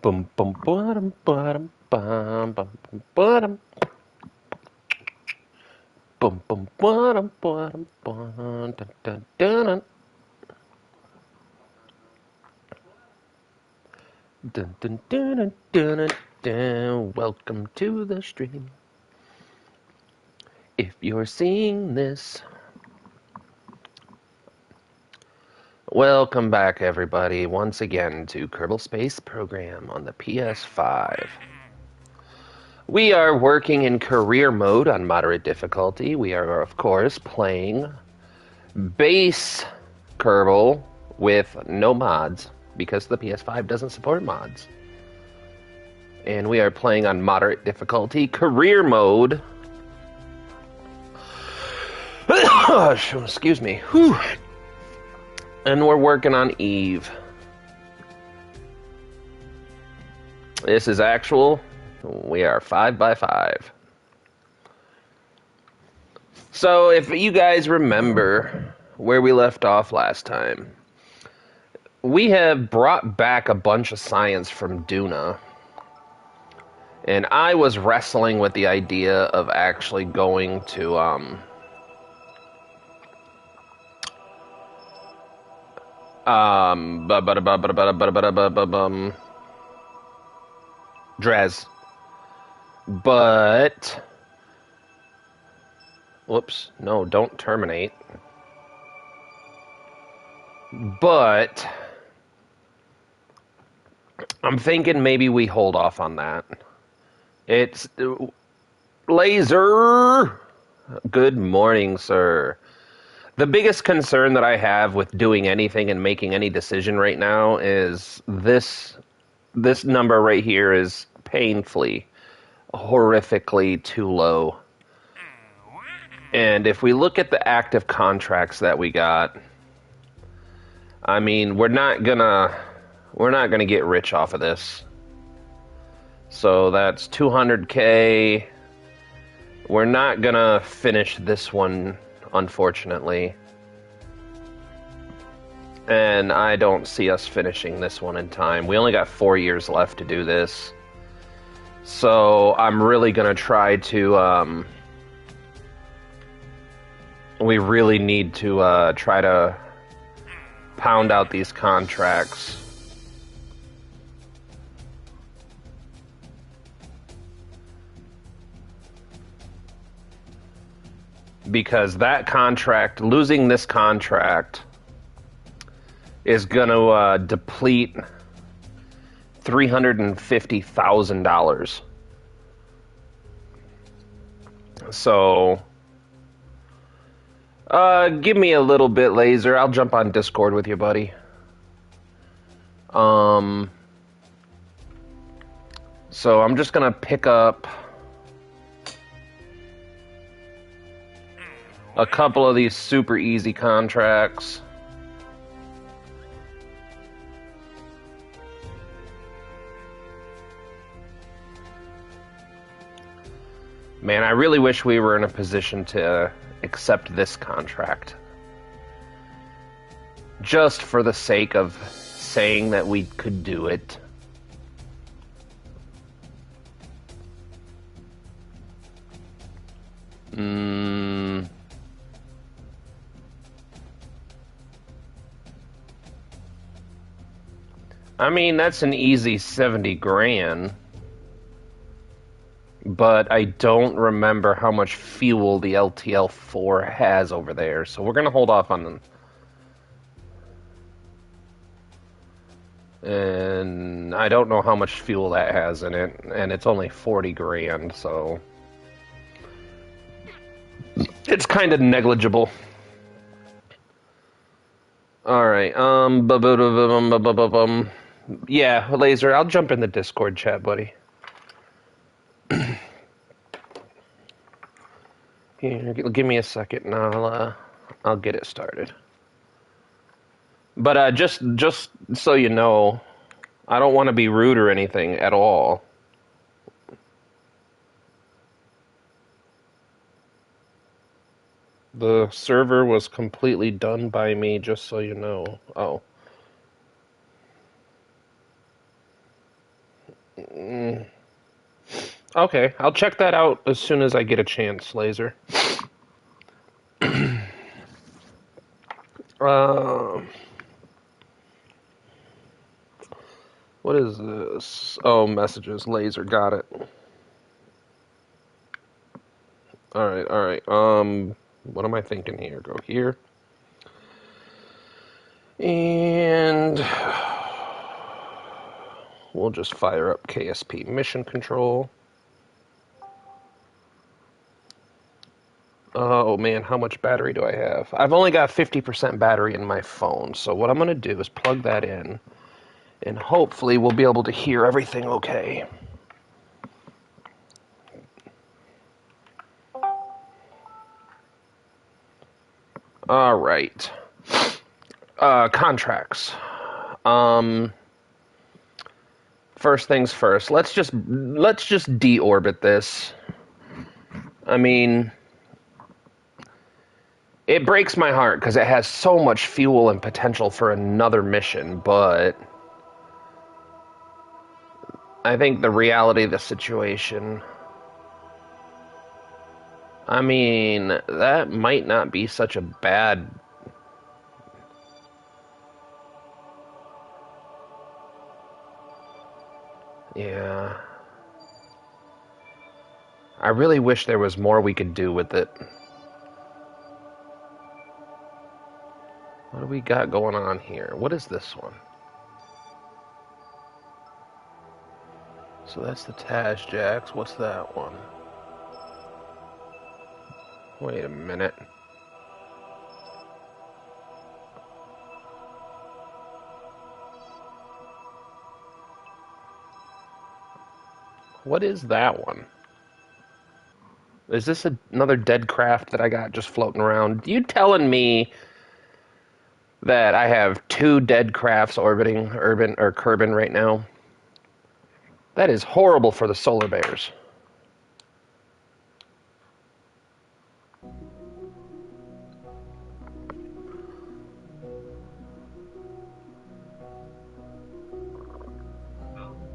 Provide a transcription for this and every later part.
Bum bum bottom bottom bum bum bum bottom bum bum bottom bottom bum dun dun dun dun dun dun dun dun dun dun. Welcome to the stream. If you're seeing this, welcome back everybody once again to Kerbal Space Program on the PS5. We are working in career mode on moderate difficulty. We are, of course, playing base Kerbal with no mods because the PS5 doesn't support mods. And we are playing on moderate difficulty, career mode. Excuse me. Whew. And we're working on Eve. This is actual. We are 5x5. So if you guys remember where we left off last time, we have brought back a bunch of science from Duna. And I was wrestling with the idea of actually going to, Dres. But, whoops, no, don't terminate. But, I'm thinking maybe we hold off on that. It's Laser. Good morning, sir. The biggest concern that I have with doing anything and making any decision right now is this number right here is painfully, horrifically too low. And if we look at the active contracts that we got, I mean, we're not gonna get rich off of this. So that's 200K. We're not gonna finish this one, unfortunately. And I don't see us finishing this one in time. We only got 4 years left to do this. So I'm really gonna try to, we really need to try to pound out these contracts. Because that contract, losing this contract, is going to deplete $350,000. So, give me a little bit, Laser. I'll jump on Discord with you, buddy. So I'm just going to pick up a couple of these super easy contracts. Man, I really wish we were in a position to accept this contract. Just for the sake of saying that we could do it. I mean, that's an easy 70 grand. But I don't remember how much fuel the LTL-4 has over there, so we're going to hold off on them. And I don't know how much fuel that has in it, and it's only 40 grand, so it's kind of negligible. Alright, yeah, Laser, I'll jump in the Discord chat, buddy. Here, give me a second and I'll get it started. But just so you know, I don't want to be rude or anything at all. The server was completely done by me, just so you know. Oh. Okay, I'll check that out as soon as I get a chance, Laser. Uh, what is this? Oh, messages. Laser, got it. Alright, alright. What am I thinking here? Go here. And we'll just fire up KSP mission control. Oh man, how much battery do I have? I've only got 50% battery in my phone, so what I'm going to do is plug that in, and hopefully we'll be able to hear everything okay. All right. Contracts. First things first. Let's just deorbit this. I mean, it breaks my heart because it has so much fuel and potential for another mission, but I think the reality of the situation, I mean, that might not be such a bad... Yeah. I really wish there was more we could do with it. What do we got going on here? What is this one? So that's the Tazjacks. What's that one? Wait a minute. What is that one? Is this another dead craft that I got just floating around? You telling me that I have 2 dead crafts orbiting Kerbin right now? That is horrible for the solar bears.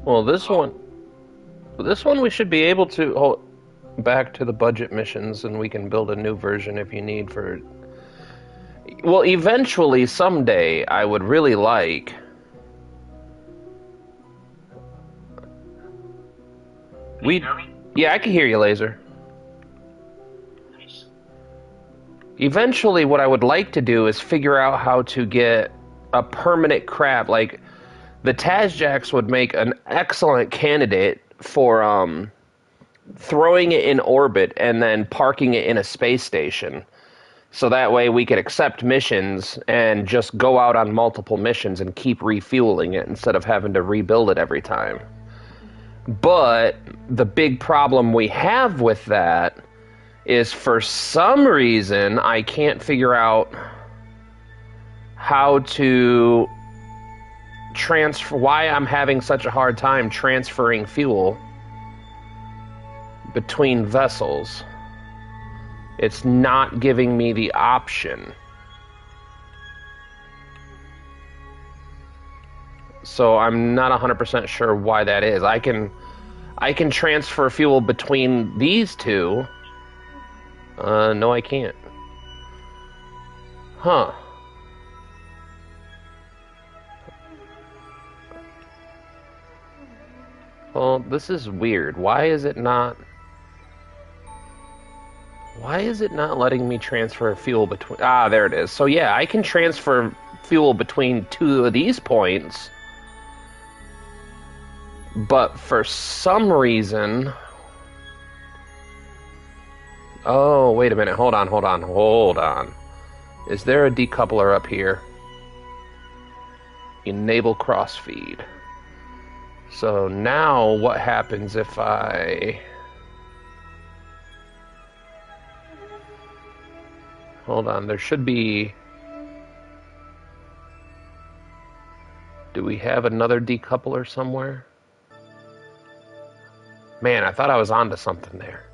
Well, this one we should be able to back to the budget missions, and we can build a new version if you need for... Well, eventually, someday, I would really like... Can you hear me? Yeah, I can hear you, Laser. Nice. Eventually, what I would like to do is figure out how to get a permanent craft. Like, the Tazjacks would make an excellent candidate for throwing it in orbit and then parking it in a space station. So that way we could accept missions and just go out on multiple missions and keep refueling it instead of having to rebuild it every time. But the big problem we have with that is, for some reason, I can't figure out how to transfer, why I'm having such a hard time transferring fuel between vessels. It's not giving me the option. So I'm not 100% sure why that is. I can transfer fuel between these two. No, I can't. Huh. Well, this is weird. Why is it not letting me transfer fuel between... Ah, there it is. So yeah, I can transfer fuel between 2 of these points. But for some reason... Oh, wait a minute. Hold on. Is there a decoupler up here? Enable crossfeed. So now what happens if I... Hold on, there should be... Do we have another decoupler somewhere? Man, I thought I was onto something there.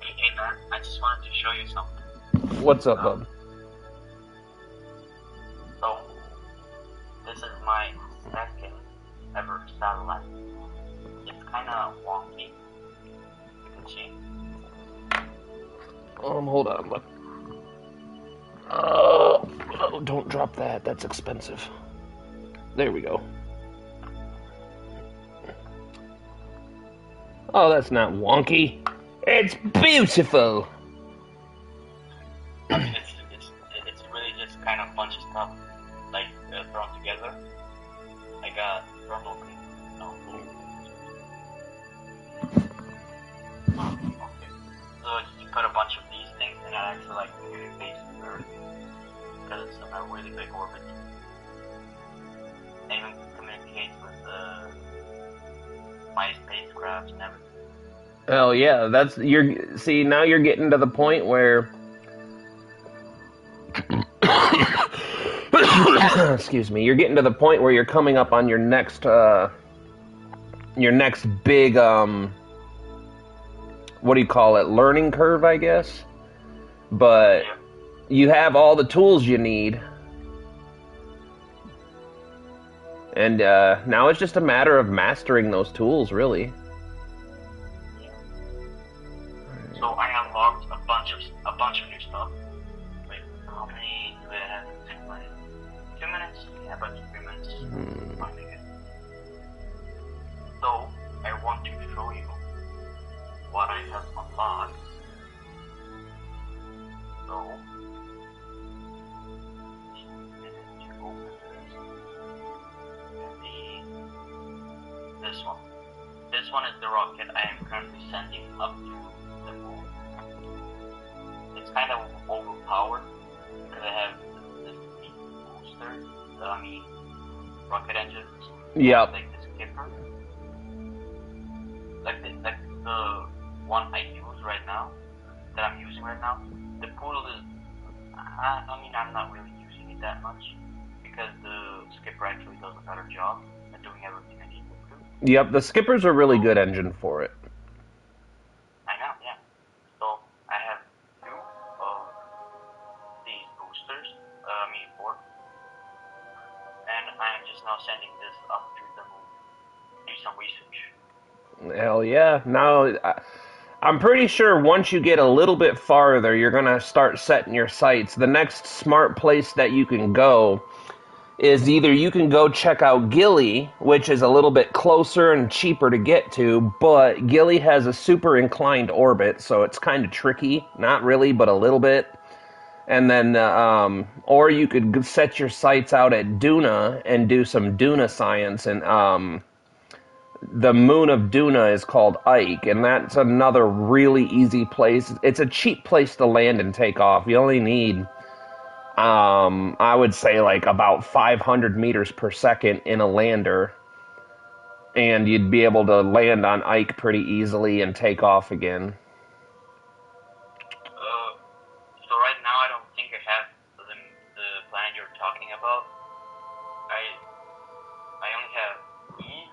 Hey man, I just wanted to show you something. What's up, bub? So, this is my second ever satellite. It's kind of wonky. You can see. Hold on. Oh, don't drop that. That's expensive. There we go. Oh, that's not wonky. It's beautiful. It's really just kind of a bunch of stuff like thrown together. I got thermal clean. No. Okay. So you put a bunch of these things and I actually like communicates with Earth because it's a really big orbit. It even communicates with my spacecraft and everything. Oh yeah, see, now you're getting to the point where excuse me, you're getting to the point where you're coming up on your next big what do you call it, learning curve, I guess. But Yeah. you have all the tools you need. And now it's just a matter of mastering those tools, really. So I unlocked a bunch of new stuff. Wait, how many do I have? Like 2 minutes? Yeah, about 3 minutes. I think it. So I want to show you what I have unlocked. So to open this one. This one is the rocket I am currently sending up to the moon. It's kind of overpowered because I have this booster, rocket engines. Yep. Like the skipper. Like the one I use right now, that I'm using right now. The poodle is, I'm not really using it that much because the skipper actually does a better job at doing everything I need to do. Yep, the skipper's a really good engine for it. I know, yeah. So I have 2 of these boosters, 4. And I'm just now sending this up to the moon. Do some research. Hell yeah. Now, I'm pretty sure once you get a little bit farther, you're going to start setting your sights. The next smart place that you can go is either you can go check out Gilly, which is a little bit closer and cheaper to get to, but Gilly has a super inclined orbit, so it's kind of tricky. Not really, but a little bit. And then, or you could set your sights out at Duna and do some Duna science. And the moon of Duna is called Ike, and that's another really easy place. It's a cheap place to land and take off. You only need, I would say, like about 500 meters per second in a lander, and you'd be able to land on Ike pretty easily and take off again. So right now I don't think I have the planet you're talking about. I only have Eve,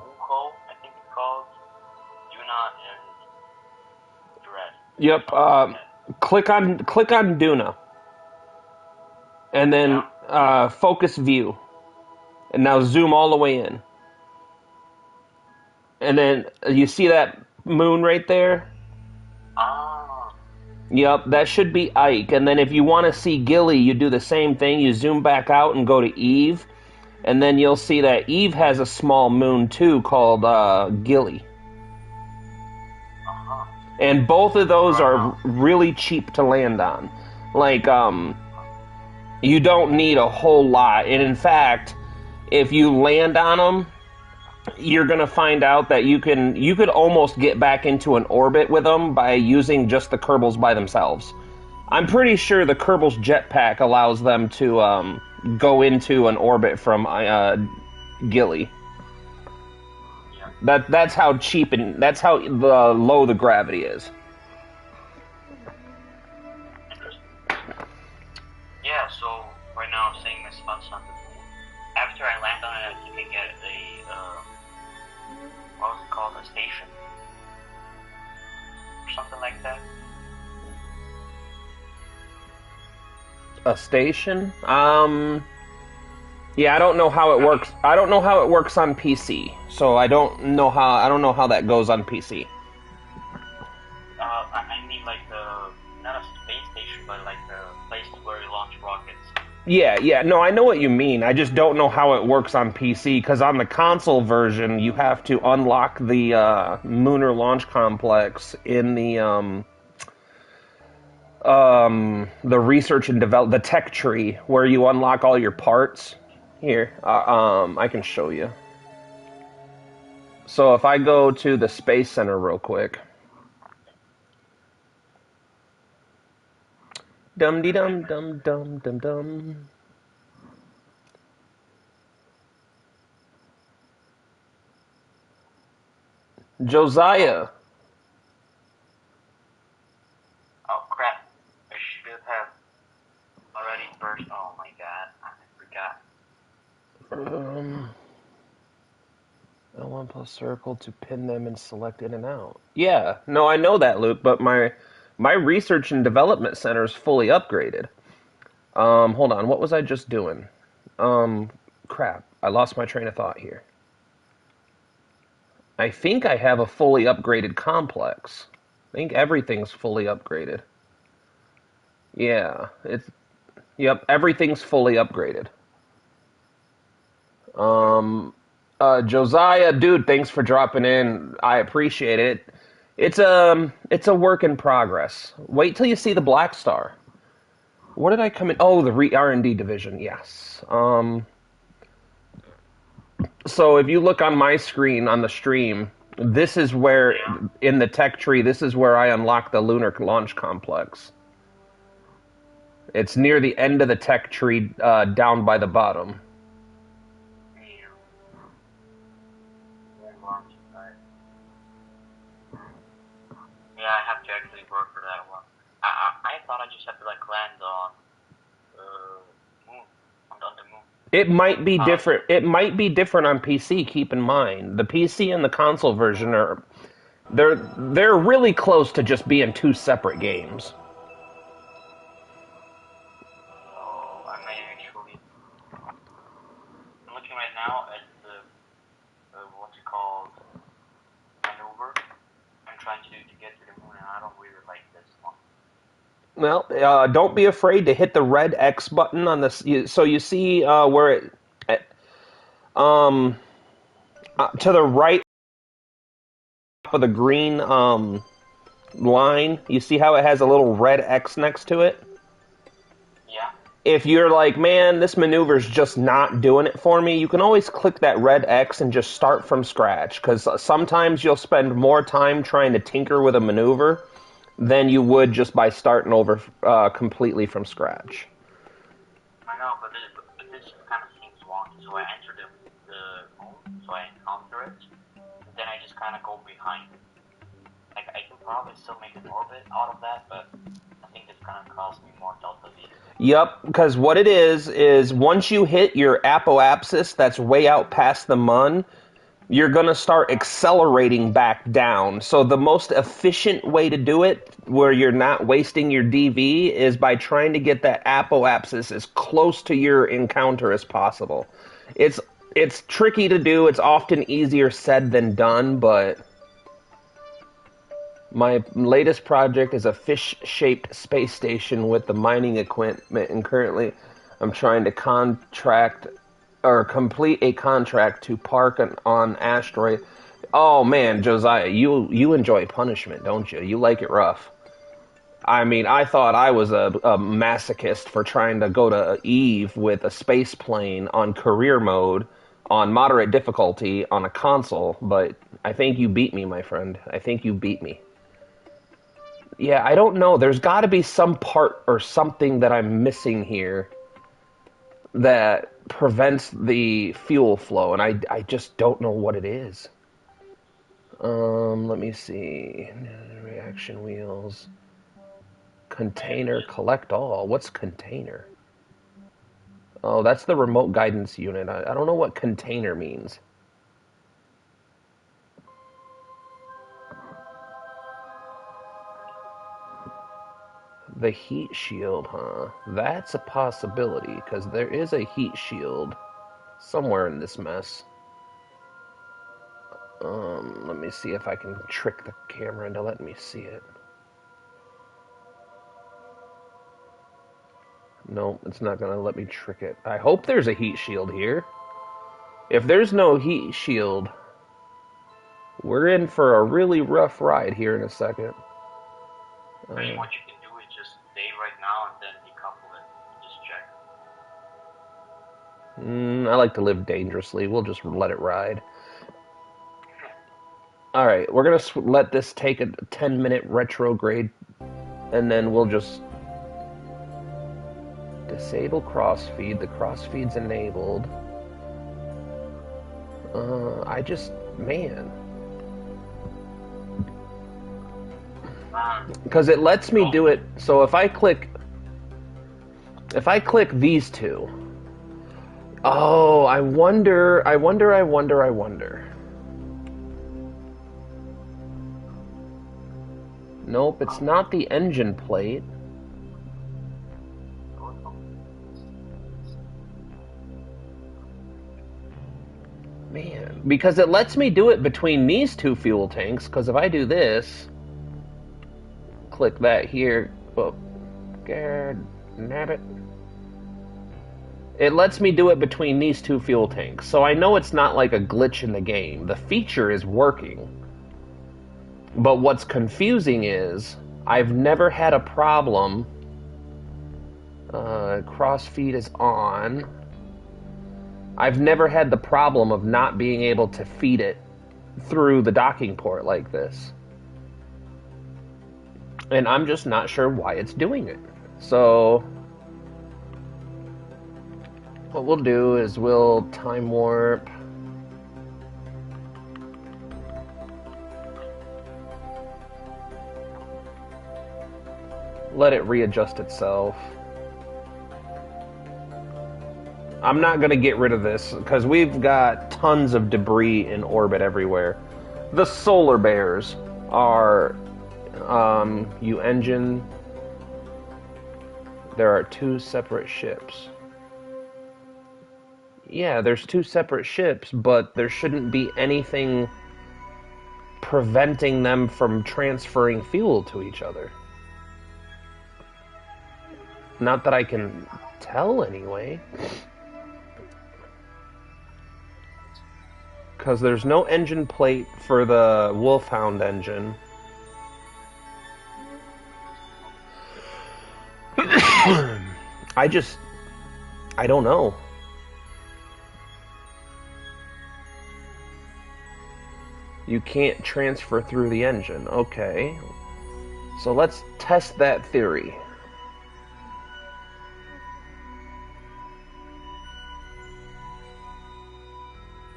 Uho, I think it's called, Yuna, and Dread. Yep. Click on Duna, and then focus view, and now zoom all the way in, and then you see that moon right there. Ah. Yep, that should be Ike. And then if you want to see Gilly, you do the same thing. You zoom back out and go to Eve, and then you'll see that Eve has a small moon too called Gilly. And both of those are really cheap to land on. Like, you don't need a whole lot. And in fact, if you land on them, you're going to find out that you could almost get back into an orbit with them by using just the Kerbals by themselves. I'm pretty sure the Kerbals jetpack allows them to go into an orbit from Gilly. That's how cheap and that's how low the gravity is. Interesting. Yeah, so right now I'm saying this about something. After I land on it, I think I get a what was it called? A station? Or something like that? A station? Yeah, I don't know how it works. I don't know how it works on PC, so I don't know how that goes on PC. I mean like the not a space station, but like the place where you launch rockets. Yeah, no, I know what you mean. I just don't know how it works on PC because on the console version, you have to unlock the Lunar Launch Complex in the research and develop the tech tree where you unlock all your parts. Here, I can show you. So if I go to the Space Center real quick, dum de dum dum dum dum dum. Josiah, Oh crap! I should have already burst. Oh my god, I forgot. um, L1 plus circle to pin them and select in and out. Yeah, no, I know that, Luke, but my research and development center is fully upgraded. Hold on, what was I just doing? Um, Crap, I lost my train of thought here. I think I have a fully upgraded complex. I think everything's fully upgraded. Yeah, yep, everything's fully upgraded. Um, Josiah, dude, thanks for dropping in. I appreciate it. It's a work in progress. Wait till you see the Black Star. What did I come in? Oh, the R&D division. Yes. So if you look on my screen on the stream, this is where Yeah. in the tech tree. This is where I unlock the Lunar Launch Complex. It's near the end of the tech tree, down by the bottom. Yeah. One launch site. Yeah, I have to actually work for that one. I thought I just had to like land on uh moon on the moon. It might be How different. It might be different on PC. Keep in mind, the PC and the console version are they're really close to just being two separate games. so I may actually. I'm looking right now at the what's it called maneuver I'm trying to do to get to the moon, and I don't really like this one. Well, don't be afraid to hit the red X button on this. So you see where um to the right of the green line. You see how it has a little red X next to it. Yeah. If you're like, man, this maneuver's just not doing it for me, you can always click that red X and just start from scratch. Because sometimes you'll spend more time trying to tinker with a maneuver than you would just by starting over completely from scratch. I know, but this kind of seems wonky. So I enter the moon, so I encounter it, and then I just kind of go behind it. Like I can probably still make an orbit out of that, but I think it's gonna cost me more delta V. Yep, because what it is once you hit your apoapsis that's way out past the mun, you're going to start Yeah. accelerating back down. So the most efficient way to do it, where you're not wasting your DV, is by trying to get that apoapsis as close to your encounter as possible. It's it's tricky to do. It's often easier said than done, but my latest project is a fish-shaped space station with the mining equipment, and currently I'm trying to contract or complete a contract to park on asteroid. Oh man, Josiah, you enjoy punishment, don't you? You like it rough. I mean, I thought I was a masochist for trying to go to Eve with a space plane on career mode on moderate difficulty on a console, but I think you beat me, my friend. I think you beat me. Yeah, I don't know. There's got to be some part or something that I'm missing here that prevents the fuel flow, and I just don't know what it is. Let me see. Reaction wheels. Container, collect all. What's container? Oh, that's the remote guidance unit. I don't know what container means. The heat shield, huh? That's a possibility, because there is a heat shield. Somewhere in this mess. Let me see if I can trick the camera into letting me see it. No, it's not gonna let me trick it. I hope there's a heat shield here. If there's no heat shield, we're in for a really rough ride here in a second. Really, what you can do is just stay right now and then decouple it and just check. I like to live dangerously. We'll just let it ride. Alright, we're going to let this take a 10-minute retrograde, and then we'll just disable crossfeed. The crossfeed's enabled. Man. Because it lets me do it, so if I click these two. Oh, I wonder. Nope, it's not the engine plate. Man, because it lets me do it between these two fuel tanks, because if I do this, click that here, oh, God, nabbit. It lets me do it between these two fuel tanks, so I know it's not like a glitch in the game. The feature is working. But what's confusing is, I've never had a problem. Crossfeed is on. I've never had the problem of not being able to feed it through the docking port like this. And I'm just not sure why it's doing it. So, what we'll do is we'll time warp. Let it readjust itself. I'm not going to get rid of this because we've got tons of debris in orbit everywhere. The solar bears are engine. There are two separate ships. Yeah, there's two separate ships, but there shouldn't be anything preventing them from transferring fuel to each other. Not that I can tell, anyway. Because there's no engine plate for the Wolfhound engine. I don't know. You can't transfer through the engine. Okay. So let's test that theory.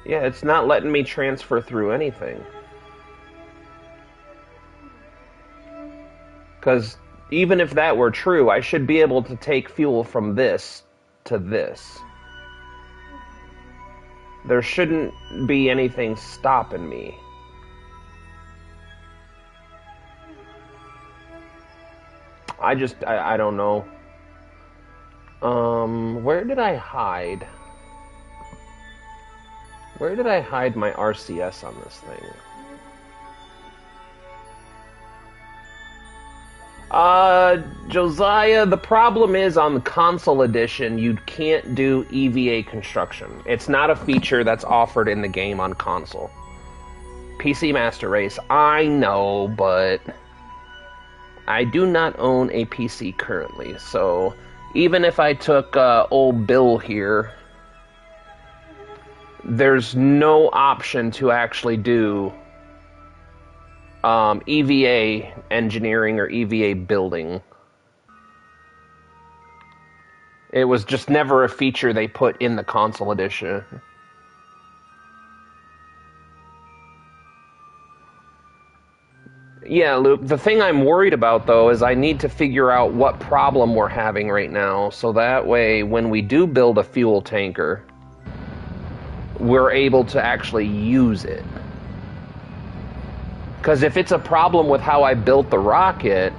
Yeah, it's not letting me transfer through anything. Because even if that were true, I should be able to take fuel from this to this. There shouldn't be anything stopping me. I don't know. Where did I hide? Where did I hide my RCS on this thing? Josiah, the problem is on the console edition, you can't do EVA construction. It's not a feature that's offered in the game on console. PC Master Race, I know, but I do not own a PC currently, so even if I took old Bill here, there's no option to actually do EVA engineering or EVA building. It was just never a feature they put in the console edition. Yeah, Luke, the thing I'm worried about, though, is I need to figure out what problem we're having right now, so that way, when we do build a fuel tanker, we're able to actually use it. Because if it's a problem with how I built the rocket,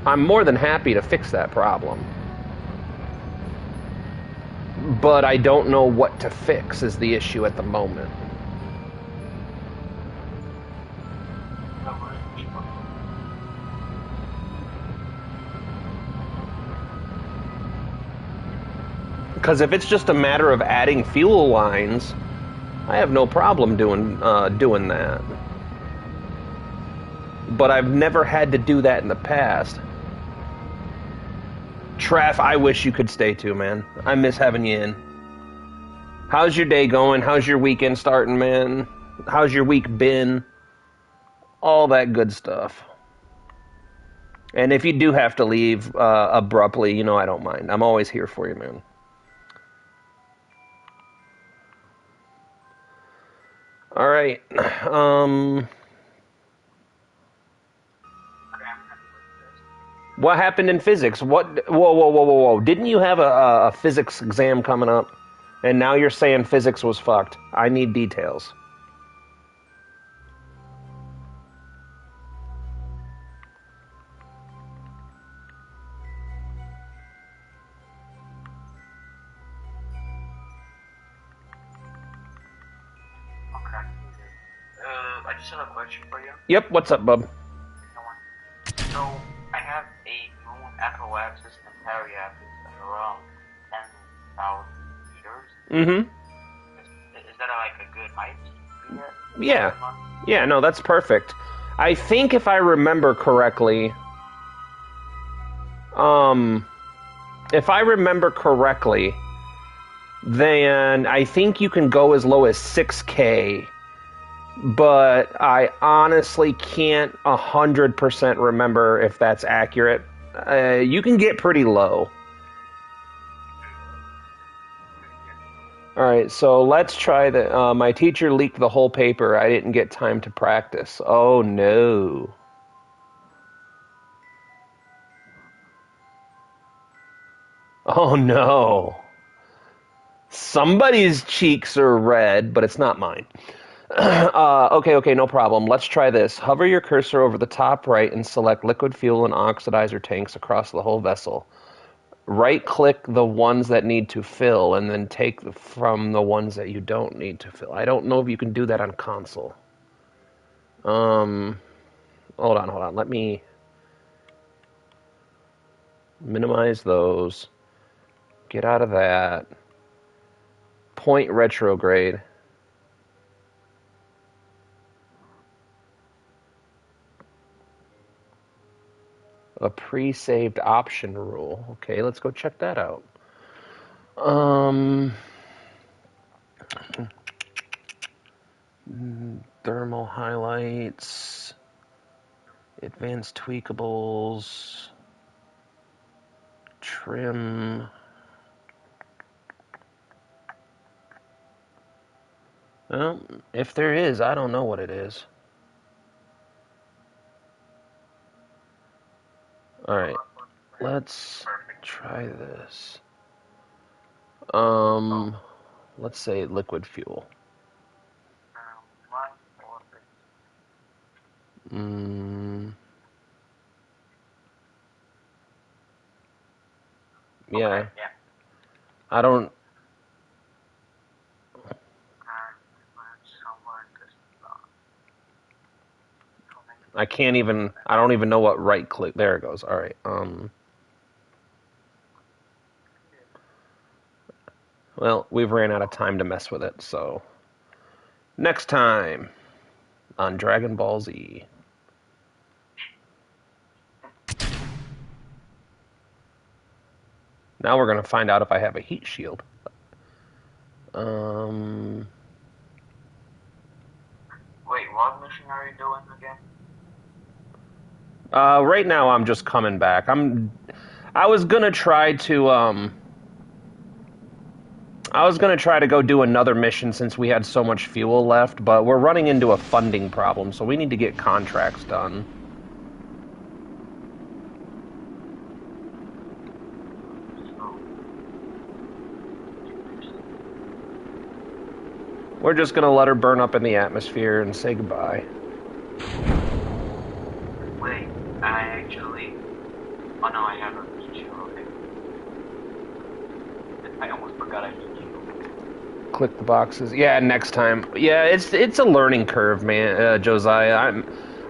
I'm more than happy to fix that problem. but I don't know what to fix is the issue at the moment. Because if it's just a matter of adding fuel lines, I have no problem doing that. But I've never had to do that in the past. Traff, I wish you could stay too, man. I miss having you in. How's your day going? How's your weekend starting, man? How's your week been? All that good stuff. And if you do have to leave abruptly, you know I don't mind. I'm always here for you, man. All right. What happened in physics? What? Whoa. Didn't you have a physics exam coming up? And now you're saying physics was fucked. I need details. I just have a question for you. Yep, what's up, bub? So, I have a moon Apple-axis and Harry-axis at around 10,000 meters. Mm-hmm. Is that like a good height? Yeah. Yeah, no, that's perfect. I think if I remember correctly, then I think you can go as low as 6K, but I honestly can't 100% remember if that's accurate. You can get pretty low. Alright, so let's try the... my teacher leaked the whole paper. I didn't get time to practice. Oh, no. Oh, no. Somebody's cheeks are red, but it's not mine. Okay, no problem. Let's try this. Hover your cursor over the top right and select liquid fuel and oxidizer tanks across the whole vessel. Right-click the ones that need to fill, and then take from the ones that you don't need to fill. I don't know if you can do that on console. Hold on. Let me minimize those. Get out of that. Point retrograde. A pre-saved option rule. Okay, let's go check that out. Thermal highlights, advanced tweakables, trim. Well, if there is, I don't know what it is. Alright, let's try this. Let's say liquid fuel. Yeah. I don't... I can't even... I don't even know what right click... There it goes. Alright, well, we've ran out of time to mess with it, so... Next time on Dragon Ball Z. Now we're going to find out if I have a heat shield. Wait, what mission are you doing again? Right now I'm just coming back. I was going to try to go do another mission since we had so much fuel left, but we're running into a funding problem, so we need to get contracts done. We're just going to let her burn up in the atmosphere and say goodbye. Wait, I actually... Oh no, I have a picture, okay. I almost forgot I hit you. Click the boxes. Yeah, next time. Yeah, it's a learning curve, man. Josiah,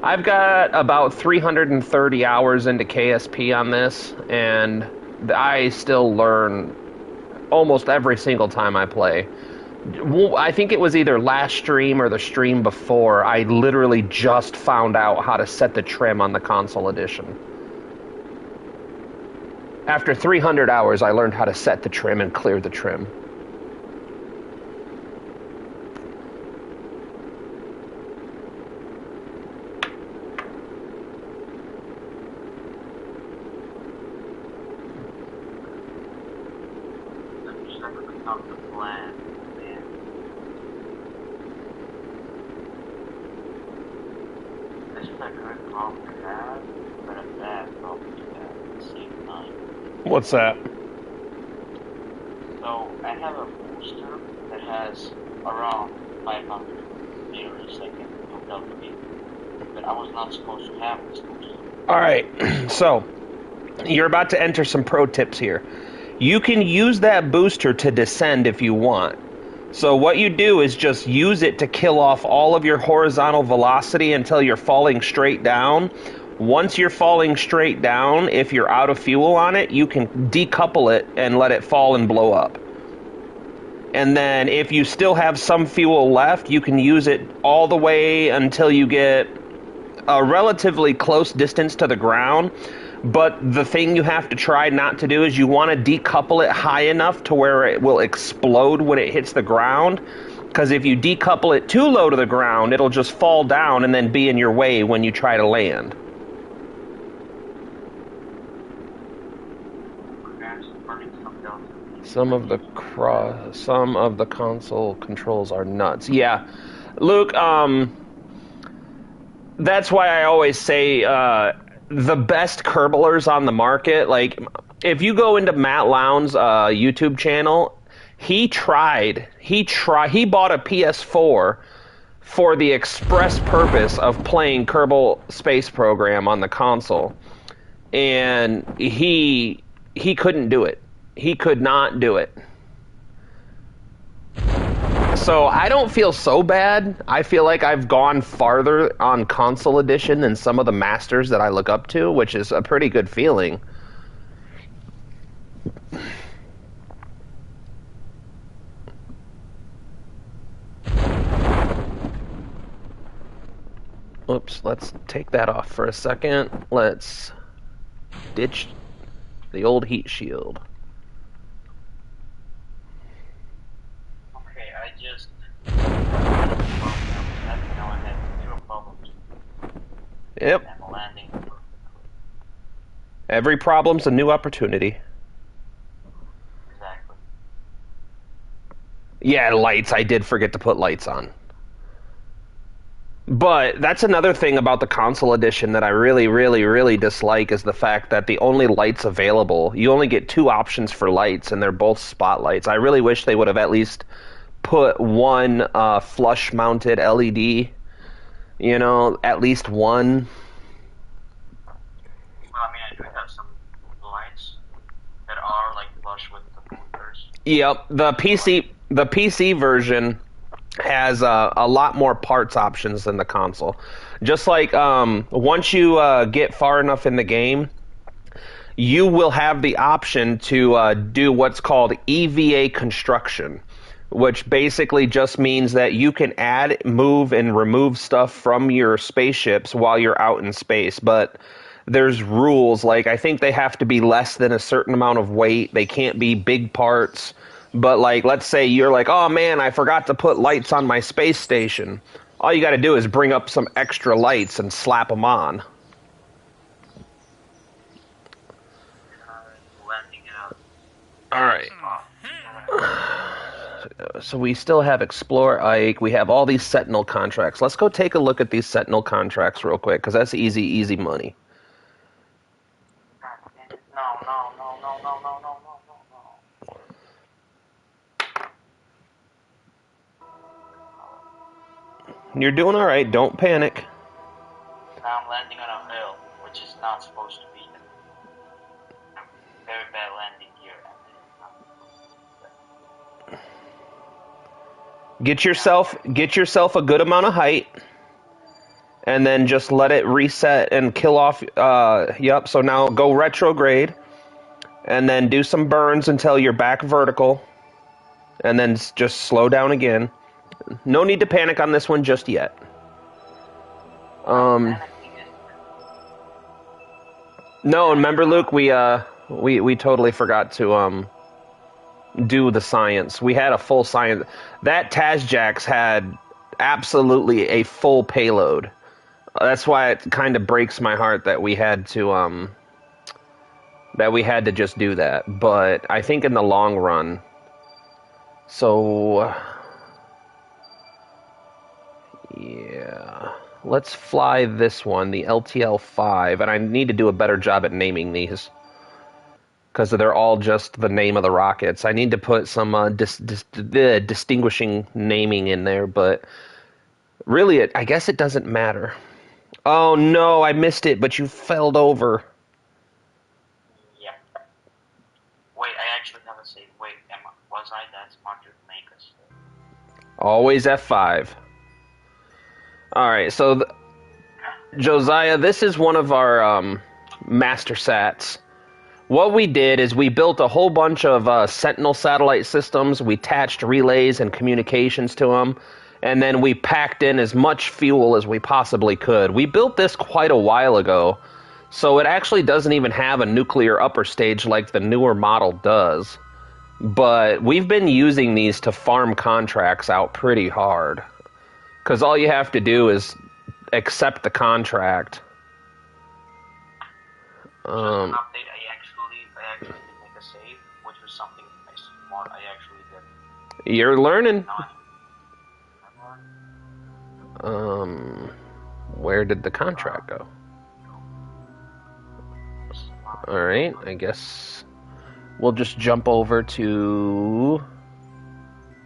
I've got about 330 hours into KSP on this, and I still learn almost every single time I play. I think it was either last stream or the stream before, I literally just found out how to set the trim on the console edition. After 300 hours, I learned how to set the trim and clear the trim. What's that? So, I have a booster that has around 500 meters a second hooked up to me, but I was not supposed to have this booster. Alright, so, you're about to enter some pro tips here. You can use that booster to descend if you want. So what you do is just use it to kill off all of your horizontal velocity until you're falling straight down. Once you're falling straight down, if you're out of fuel on it, you can decouple it and let it fall and blow up. And then if you still have some fuel left, you can use it all the way until you get a relatively close distance to the ground. But the thing you have to try not to do is you want to decouple it high enough to where it will explode when it hits the ground. Because if you decouple it too low to the ground, it'll just fall down and then be in your way when you try to land. Some of the console controls are nuts. Yeah, Luke. That's why I always say the best Kerblers on the market. Like, if you go into Matt Lowndes' YouTube channel, he bought a PS4 for the express purpose of playing Kerbal Space Program on the console, and he couldn't do it. He could not do it. So I don't feel so bad. I feel like I've gone farther on console edition than some of the masters that I look up to, which is a pretty good feeling. Oops, let's take that off for a second. Let's ditch the old heat shield. Okay, I just had zero problems. Yep. I'm landing. Every problem's a new opportunity. Exactly. Yeah, lights. I did forget to put lights on. But that's another thing about the console edition that I really, really, really dislike is the fact that the only lights available, you only get two options for lights, and they're both spotlights. I really wish they would have at least put one flush-mounted LED, you know, at least one. Well, I mean, I do have some lights that are like flush with the boosters. Yep, the PC version has a lot more parts options than the console. Just like once you get far enough in the game, you will have the option to do what's called EVA construction, which basically just means that you can add, move, and remove stuff from your spaceships while you're out in space. But there's rules, like I think they have to be less than a certain amount of weight. They can't be big parts. But, like, let's say you're like, oh, man, I forgot to put lights on my space station. All you got to do is bring up some extra lights and slap them on. All right. So we still have Explorer Ike. We have all these Sentinel contracts. Let's go take a look at these Sentinel contracts real quick, because that's easy, easy money. You're doing all right. Don't panic. Now I'm landing on a hill, which is not supposed to be. Very bad landing here. Get yourself a good amount of height, and then just let it reset and kill off. Yep. So now go retrograde, and then do some burns until you're back vertical, and then just slow down again. No need to panic on this one just yet. No, remember, Luke, we totally forgot to do the science. We had a full science. That Tazjax had absolutely a full payload. That's why it kind of breaks my heart that we had to just do that. But I think in the long run, so yeah, let's fly this one, the LTL-5, and I need to do a better job at naming these, because they're all just the name of the rockets. I need to put some distinguishing naming in there, but really, I guess it doesn't matter. Oh no, I missed it, but you felled over. Yeah. Wait, I actually have a save. Wait, was I that smart to make a save? Always F5. Alright, so Josiah, this is one of our master sats. What we did is we built a whole bunch of Sentinel satellite systems. We attached relays and communications to them, and then we packed in as much fuel as we possibly could. We built this quite a while ago, so it actually doesn't even have a nuclear upper stage like the newer model does. But we've been using these to farm contracts out pretty hard, because all you have to do is accept the contract. Just an update, I actually did make a save, which was something smart I actually did. You're learning. Where did the contract go? Alright, I guess we'll just jump over to...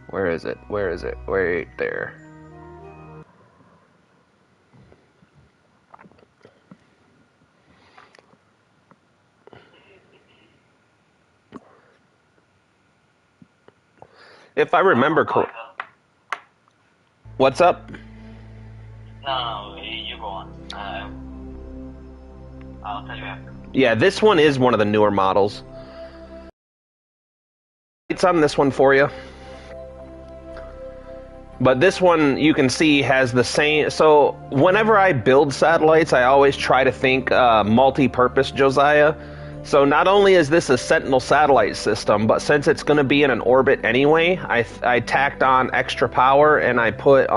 Where is it? Right there. If I remember correctly... What's up? No, you go on. I'll tell you after. Yeah, this one is one of the newer models. It's on this one for you. But this one, you can see, has the same... So, whenever I build satellites, I always try to think multi-purpose, Josiah. So, not only is this a Sentinel satellite system, but since it's going to be in an orbit anyway, I tacked on extra power, and I put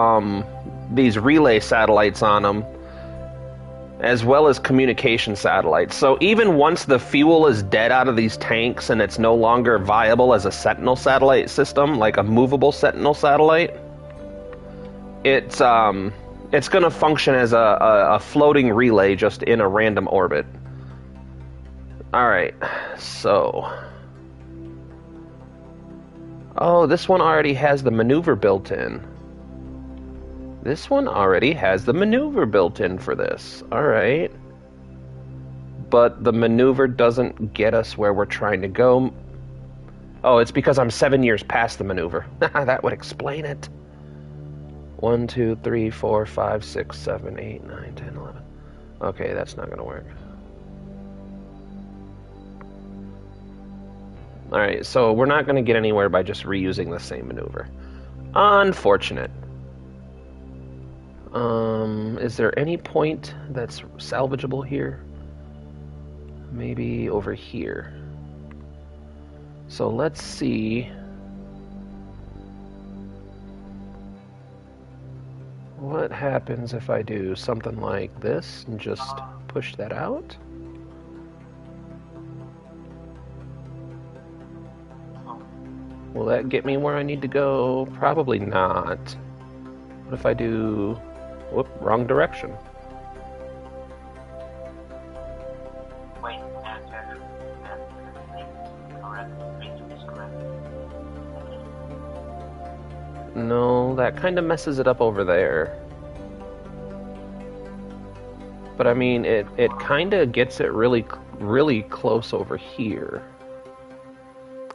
these relay satellites on them, as well as communication satellites. So even once the fuel is dead out of these tanks and it's no longer viable as a Sentinel satellite system, like a movable Sentinel satellite, it's going to function as a floating relay just in a random orbit. Alright, so... Oh, this one already has the maneuver built in. This one already has the maneuver built in for this. Alright. But the maneuver doesn't get us where we're trying to go. Oh, it's because I'm 7 years past the maneuver. That would explain it. 1, 2, 3, 4, 5, 6, 7, 8, 9, 10, 11. Okay, that's not going to work. Alright, so we're not going to get anywhere by just reusing the same maneuver. Unfortunate. Is there any point that's salvageable here? Maybe over here. So let's see. What happens if I do something like this and just push that out? Will that get me where I need to go? Probably not. What if I do... Whoop, wrong direction. Wait, No, that kind of messes it up over there. But I mean, it kind of gets it really close over here.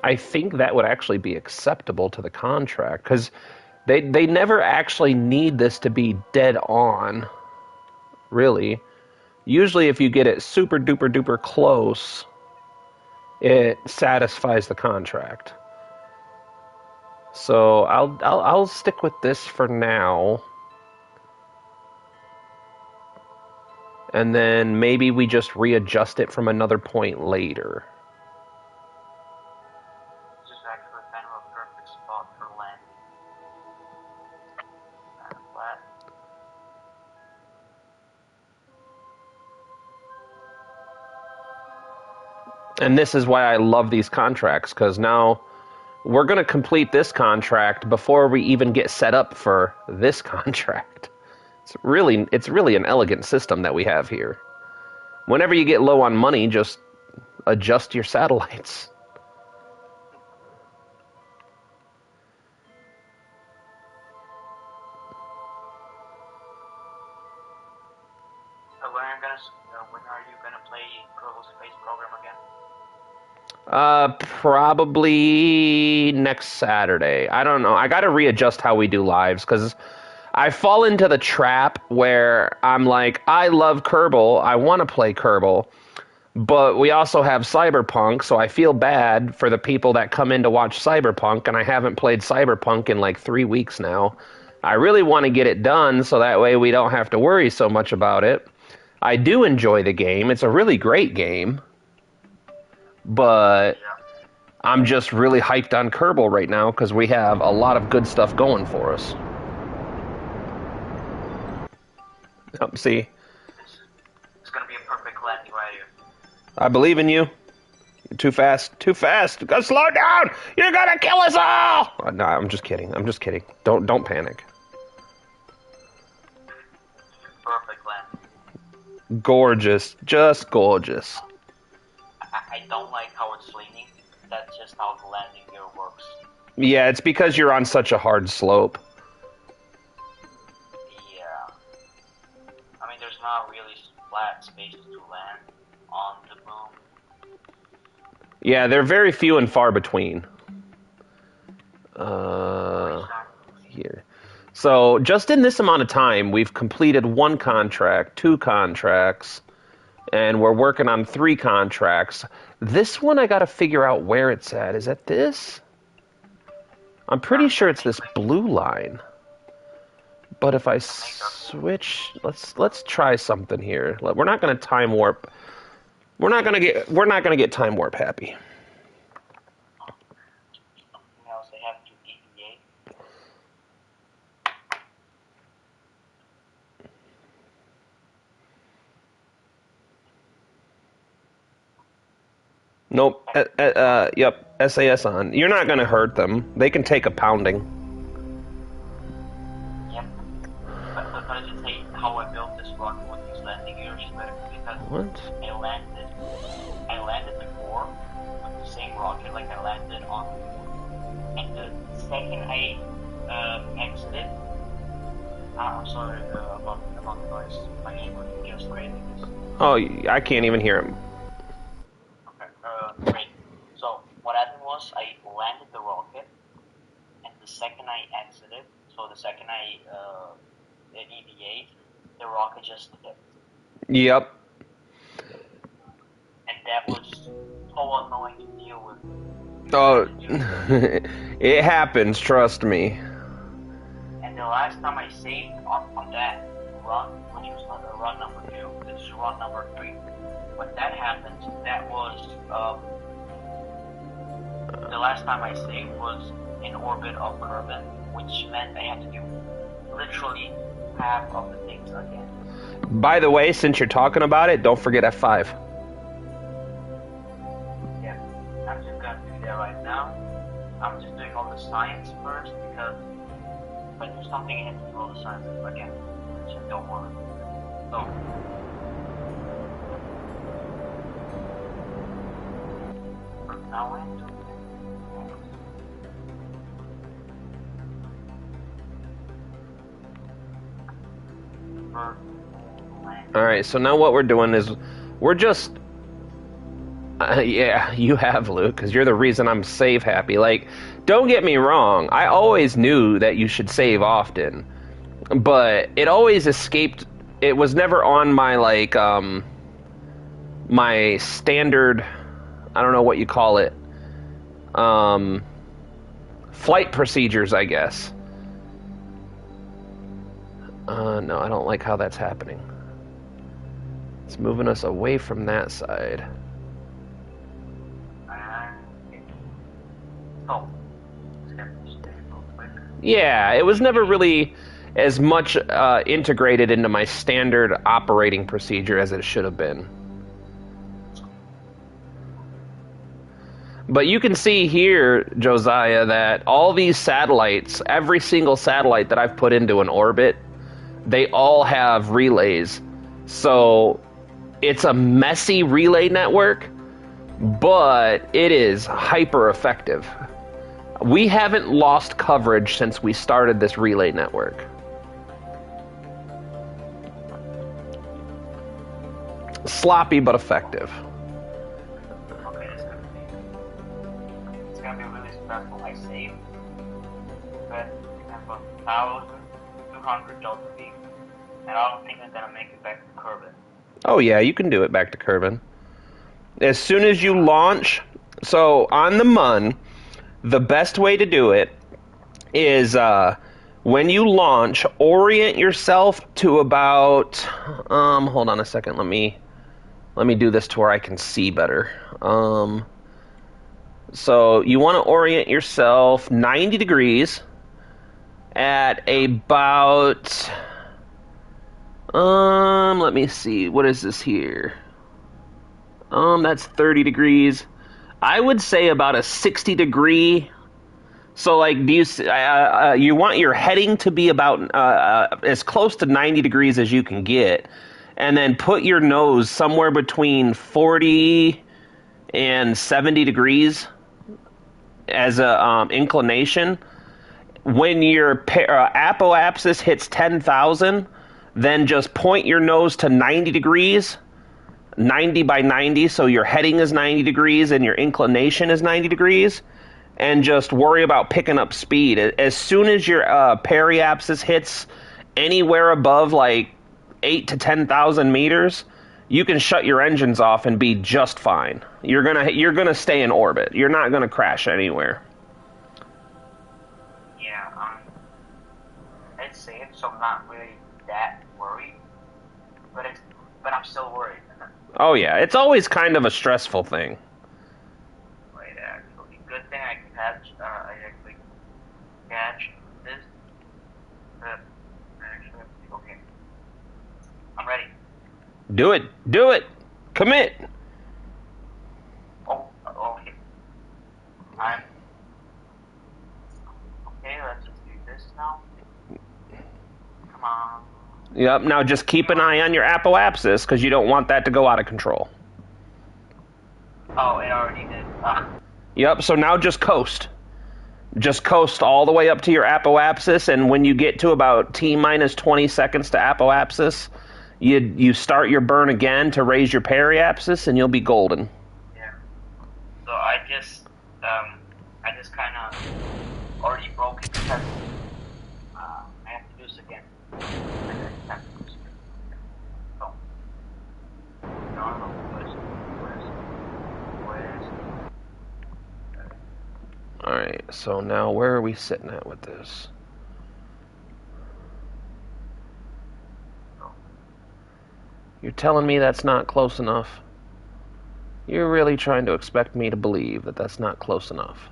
I think that would actually be acceptable to the contract, because they never actually need this to be dead on, really. Usually if you get it super duper duper close, it satisfies the contract. So I'll stick with this for now. And then maybe we just readjust it from another point later. This is actually kind of a perfect spot for landing. Flat. And this is why I love these contracts, because now we're going to complete this contract before we even get set up for this contract. It's really an elegant system that we have here. Whenever you get low on money, just adjust your satellites. When are you gonna play Kerbal Space Program again? Probably next Saturday. I don't know. I got to readjust how we do lives, because I fall into the trap where I'm like, I love Kerbal. I want to play Kerbal. But we also have Cyberpunk, so I feel bad for the people that come in to watch Cyberpunk, and I haven't played Cyberpunk in like 3 weeks now. I really want to get it done so that way we don't have to worry so much about it. I do enjoy the game. It's a really great game. But I'm just really hyped on Kerbal right now because we have a lot of good stuff going for us. See? It's gonna be a perfect landing right here. I believe in you. You're too fast. Too fast. Go slow down. You're gonna kill us all. No, I'm just kidding. I'm just kidding. Don't panic. Perfect landing. Gorgeous. Just gorgeous. I don't like how it's leaning. That's just how the landing gear works. Yeah, it's because you're on such a hard slope. Yeah. I mean, there's not really flat spaces to land on the moon. Yeah, they're very few and far between. Here. So, just in this amount of time, we've completed 1 contract, 2 contracts, and we're working on 3 contracts. This one I gotta figure out where it's at. Is it this? I'm pretty sure it's this blue line. But if I switch, let's try something here. We're not gonna time warp. We're not gonna get time warp happy. Something else they have to deviate. Nope. Yep. SAS on. You're not gonna hurt them. They can take a pounding. Yep. But does it say how I built this rocket with these landing gears? Because What? I landed before with the same rocket like I landed on. And the second I exited, I'm sorry about the noise. My neighbor just created this. Oh, I can't even hear him. Great. So what happened was I landed the rocket, and the second I exited, so the second I deviate, the rocket just hit. Yep. And that was so annoying to deal with. Oh, it happens. Trust me. And the last time I saved on that run, which was run number 2, this is run number 3. When that happened, that was the last time I saved was in orbit of Kerbin, which meant I had to do literally half of the things again. By the way, since you're talking about it, don't forget F5. Yeah, I'm just gonna do that right now. I'm just doing all the science first because if I do something, I have to do all the science again, which I don't want. So. Now into Alright, so now what we're doing is we're just Yeah, you have, Luke, because you're the reason I'm save happy. Like, don't get me wrong, I always knew that you should save often, but it always escaped. It was never on my, like, my standard, I don't know what you call it, flight procedures, I guess. No, I don't like how that's happening. It's moving us away from that side. Oh. Yeah, it was never really as much integrated into my standard operating procedure as it should have been. But you can see here, Josiah, that all these satellites, every single satellite that I've put into an orbit, they all have relays. So it's a messy relay network, but it is hyper effective. We haven't lost coverage since we started this relay network. Sloppy but effective. Okay, it's gonna be really stressful. I saved, but I have 1,200 delta V, and I don't think I'm gonna make it back to Kerbin. Oh yeah, you can do it back to Kerbin. As soon as you launch, so on the Mun, the best way to do it is when you launch, orient yourself to about hold on a second, let me do this to where I can see better. So you want to orient yourself 90 degrees at about let me see, what is this here? That's 30 degrees. I would say about a 60 degree. So, like, do you you want your heading to be about as close to 90 degrees as you can get, and then put your nose somewhere between 40 and 70 degrees as a inclination. When your apoapsis hits 10,000, then just point your nose to 90 degrees. 90 by 90, so your heading is 90 degrees and your inclination is 90 degrees, and just worry about picking up speed. As soon as your periapsis hits anywhere above like 8 to 10,000 meters, you can shut your engines off and be just fine. You're gonna stay in orbit. You're not gonna crash anywhere. Yeah, it's safe, so I'm not really that worried, but I'm still worried. Oh yeah, it's always kind of a stressful thing. Wait, actually, good thing I catch. I actually catch this. Actually, okay. I'm ready. Do it. Do it. Commit. Oh, okay. I'm. Okay, let's just do this now. Come on. Yep, now just keep an eye on your apoapsis, because you don't want that to go out of control. Oh, it already did. Yep, so now just coast. Just coast all the way up to your apoapsis, and when you get to about T-minus 20 seconds to apoapsis, you start your burn again to raise your periapsis, and you'll be golden. Yeah. So I just kind of already broke it because I have to do this again. Alright, so now where are we sitting at with this? You're telling me that's not close enough? You're really trying to expect me to believe that that's not close enough.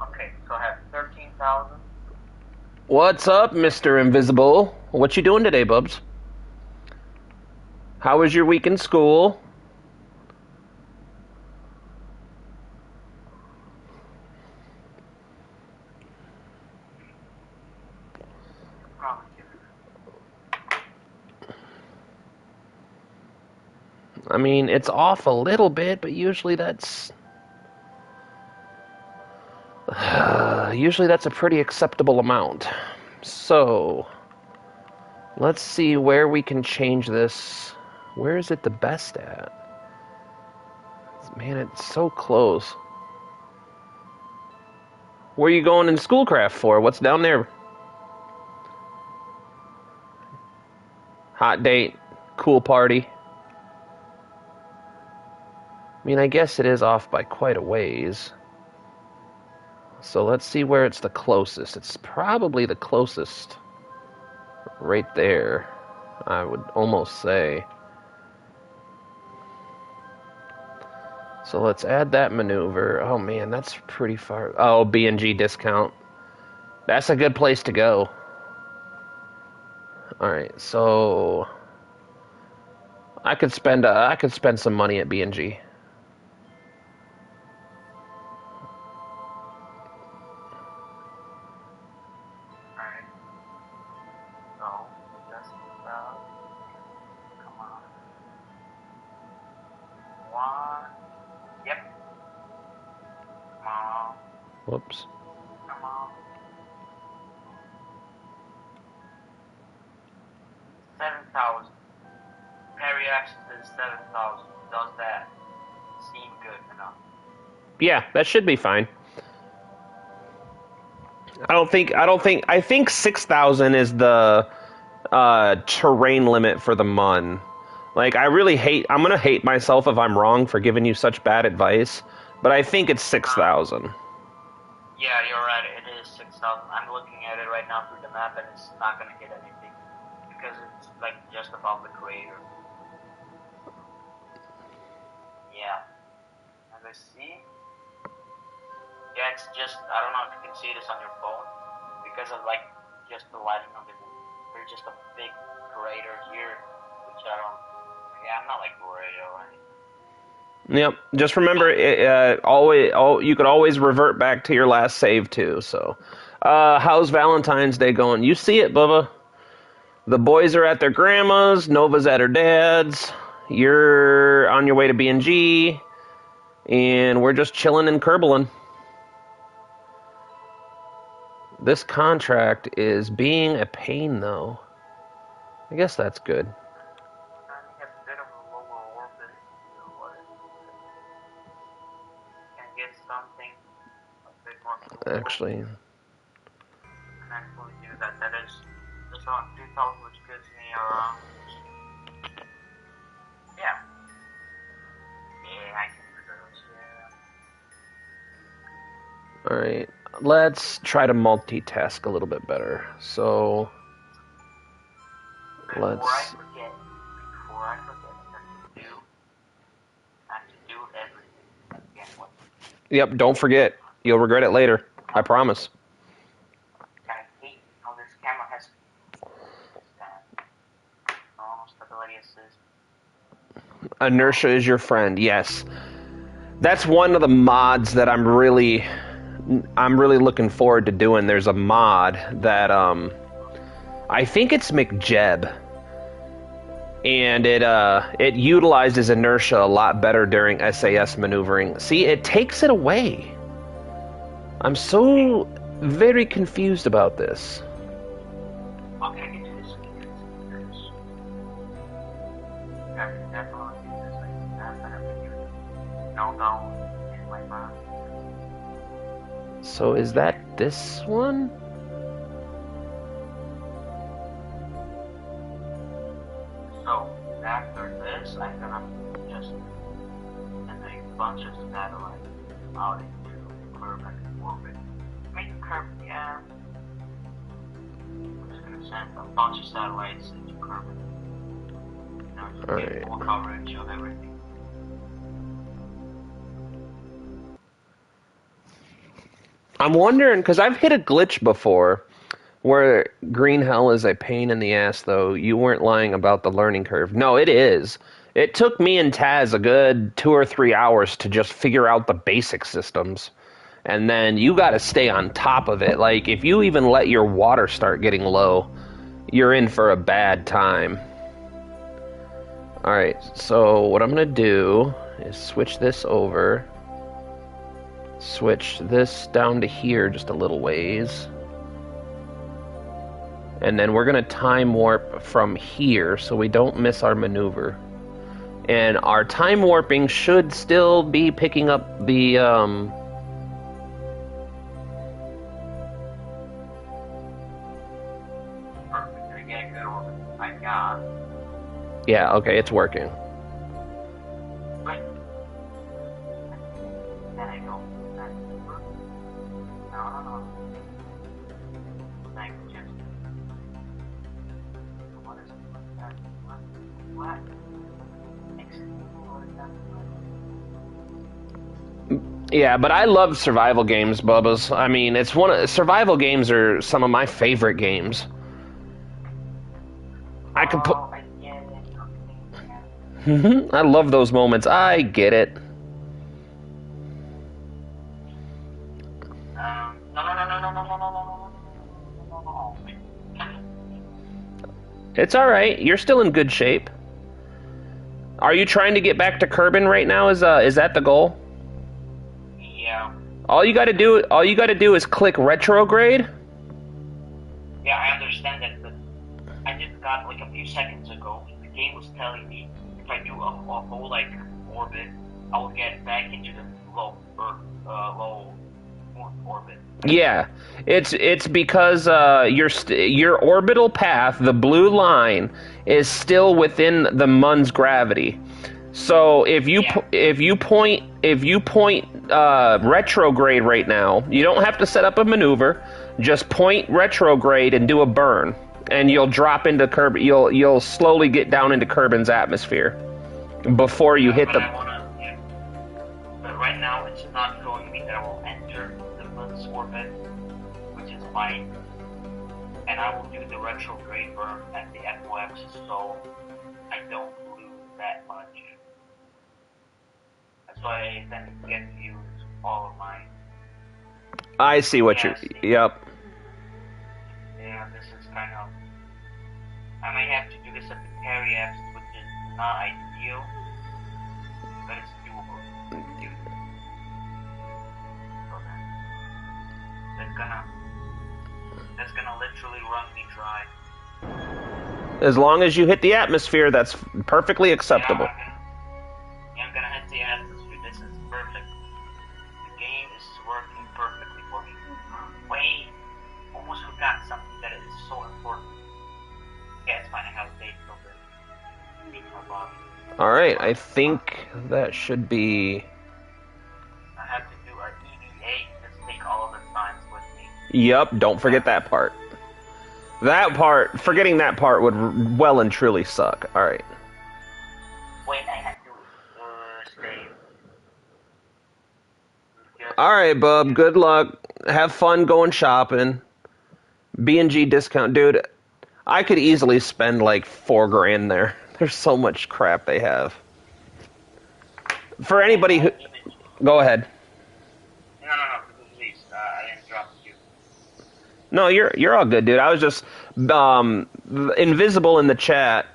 Okay, so I have 13,000. What's up, Mr. Invisible? What you doing today, Bubs? How was your week in school? I mean, it's off a little bit, but usually that's a pretty acceptable amount. So, let's see where we can change this. Where is it the best at? Man, it's so close. Where are you going in Schoolcraft for? What's down there? Hot date, cool party. I mean, I guess it is off by quite a ways. So let's see where it's the closest. It's probably the closest right there, I would almost say. So let's add that maneuver. Oh man, that's pretty far. Oh, B&G discount. That's a good place to go. All right, so I could spend some money at B&G. Alright. So, just come on. One. Yep. Come on. Whoops. Come on. 7,000. Parry access is 7,000. Does that seem good enough? Yeah, that should be fine. I think 6,000 is the terrain limit for the Mun. Like, I'm gonna hate myself if I'm wrong for giving you such bad advice, but I think it's 6,000. Yeah, you're right, it is 6,000. I'm looking at it right now through the map and it's not gonna hit anything. Because it's like just above the crater. Yeah. As I see. Yeah, it's just, I don't know if you can see this on your phone. Because of like just the lighting of it. There's just a big crater here. Which I don't. Yeah, I'm not like worried or anything. Yep. Just remember, you could always revert back to your last save too. So, how's Valentine's Day going? You see it, Bubba. The boys are at their grandma's. Nova's at her dad's. You're on your way to B&G, and we're just chilling and kerbling. This contract is being a pain, though. I guess that's good. Actually, can actually do that. That is just on 2,000, which gives me around. Yeah. Yeah, I can do those. Yeah. alright. Let's try to multitask a little bit better. So, Before I forget, I have to do everything again. Yep, don't forget. You'll regret it later. I promise. I hate how this camera has stability assist. Inertia is your friend. Yes, that's one of the mods that I'm really looking forward to doing. There's a mod that I think it's McJeb, and it utilizes inertia a lot better during SAS maneuvering. See, it takes it away. I'm so very confused about this. Okay, I can do this. Definitely do this. No, in my mind. So is that this one? So after this, I'm gonna just send a bunch of satellites out into curve and orbit. Make curve, yeah. I'm just gonna send a bunch of satellites into curve. Just get full coverage of everything. I'm wondering, because I've hit a glitch before where green hell is a pain in the ass, though. You weren't lying about the learning curve. No, it is. It took me and Taz a good 2 or 3 hours to just figure out the basic systems. And then you got to stay on top of it. Like, if you even let your water start getting low, you're in for a bad time. Alright, so what I'm going to do is switch this over. Switch this down to here just a little ways. And then we're going to time warp from here so we don't miss our maneuver. And our time warping should still be picking up the, Perfect. I get a good one. I got. Yeah, okay, it's working. Wait. Then I go. No. Thank you. What is that? What? Yeah, but I love survival games, Bubba's. I mean, survival games are some of my favorite games. I could put. I get it. I love those moments. I get it. No. It's all right. You're still in good shape. Are you trying to get back to Kerbin right now? Is that the goal? Yeah. All you got to do is click retrograde. Yeah, I understand that, but I just got like a few seconds ago. The game was telling me if I do a whole like orbit, I will get back into the low orbit. Yeah, it's because your orbital path, the blue line, is still within the Mun's gravity. So if you point retrograde right now, you don't have to set up a maneuver. Just point retrograde and do a burn, and you'll drop into Kerbin. You'll slowly get down into Kerbin's atmosphere before you hit the. But right now it's not showing me that I will enter the Mun's orbit, which is fine, and I will do the retrograde burn at the equaxis, so I don't lose that much. So I then get to use all of my. I see what you're. Yep. Yeah, this is kind of. I may have to do this at the carry axis, which is not ideal, but it's doable. That's gonna literally run me dry. As long as you hit the atmosphere, that's perfectly acceptable. Yeah, I'm gonna hit the atmosphere. This is perfect. The game is working perfectly for me. Wait, almost forgot something that is so important. Yeah, it's fine. I have a date over. All right, I think that should be. I have to do an EVA. Just take all of the signs with me. Yep, don't forget that part. Forgetting that part would well and truly suck. All right. Wait, I have to save. All right, bub. Good luck. Have fun going shopping. B&G discount, dude. I could easily spend like $4,000 there. There's so much crap they have. For anybody who, go ahead. No, please. I interrupted you. No, you're all good, dude. I was just invisible in the chat.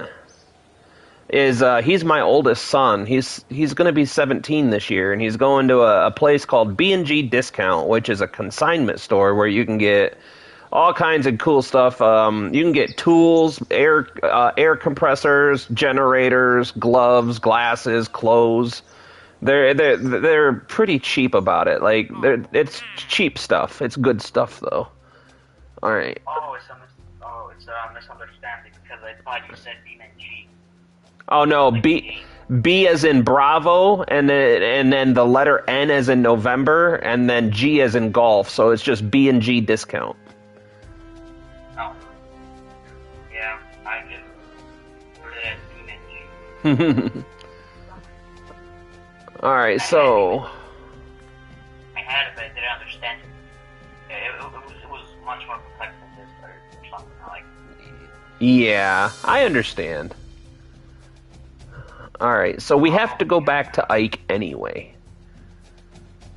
He's my oldest son. He's going to be 17 this year, and he's going to a place called B&G Discount, which is a consignment store where you can get all kinds of cool stuff. You can get tools, air compressors, generators, gloves, glasses, clothes. They're pretty cheap about it. Like it's cheap stuff. It's good stuff though. All right. It's a misunderstanding because I thought you said B&G. Oh no, B as in Bravo, and then the letter N as in November, and then G as in golf. So it's just B&G Discount. Oh. Yeah, I just heard it as B&G. All right, so. I had it, but I didn't understand it. It was much more complex than this, or something like. Yeah, I understand. All right, so we have to go back to Ike anyway.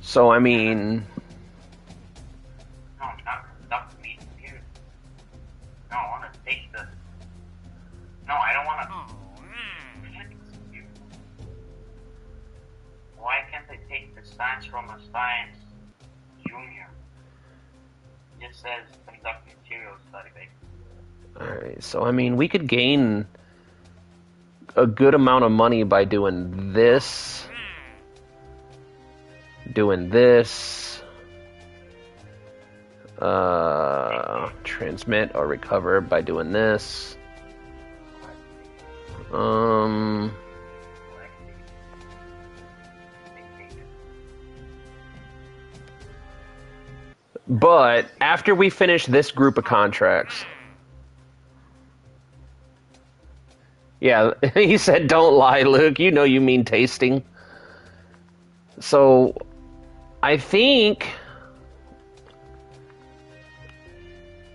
So I mean. No, not for me. Here. No, I want to take the. No, I don't want to. Why can't I take the science from a science junior? It just says conduct material study, basically. Alright, so I mean, we could gain a good amount of money by doing this, transmit or recover by doing this. But after we finish this group of contracts, yeah, he said, "Don't lie, Luke. You know you mean tasting." So, I think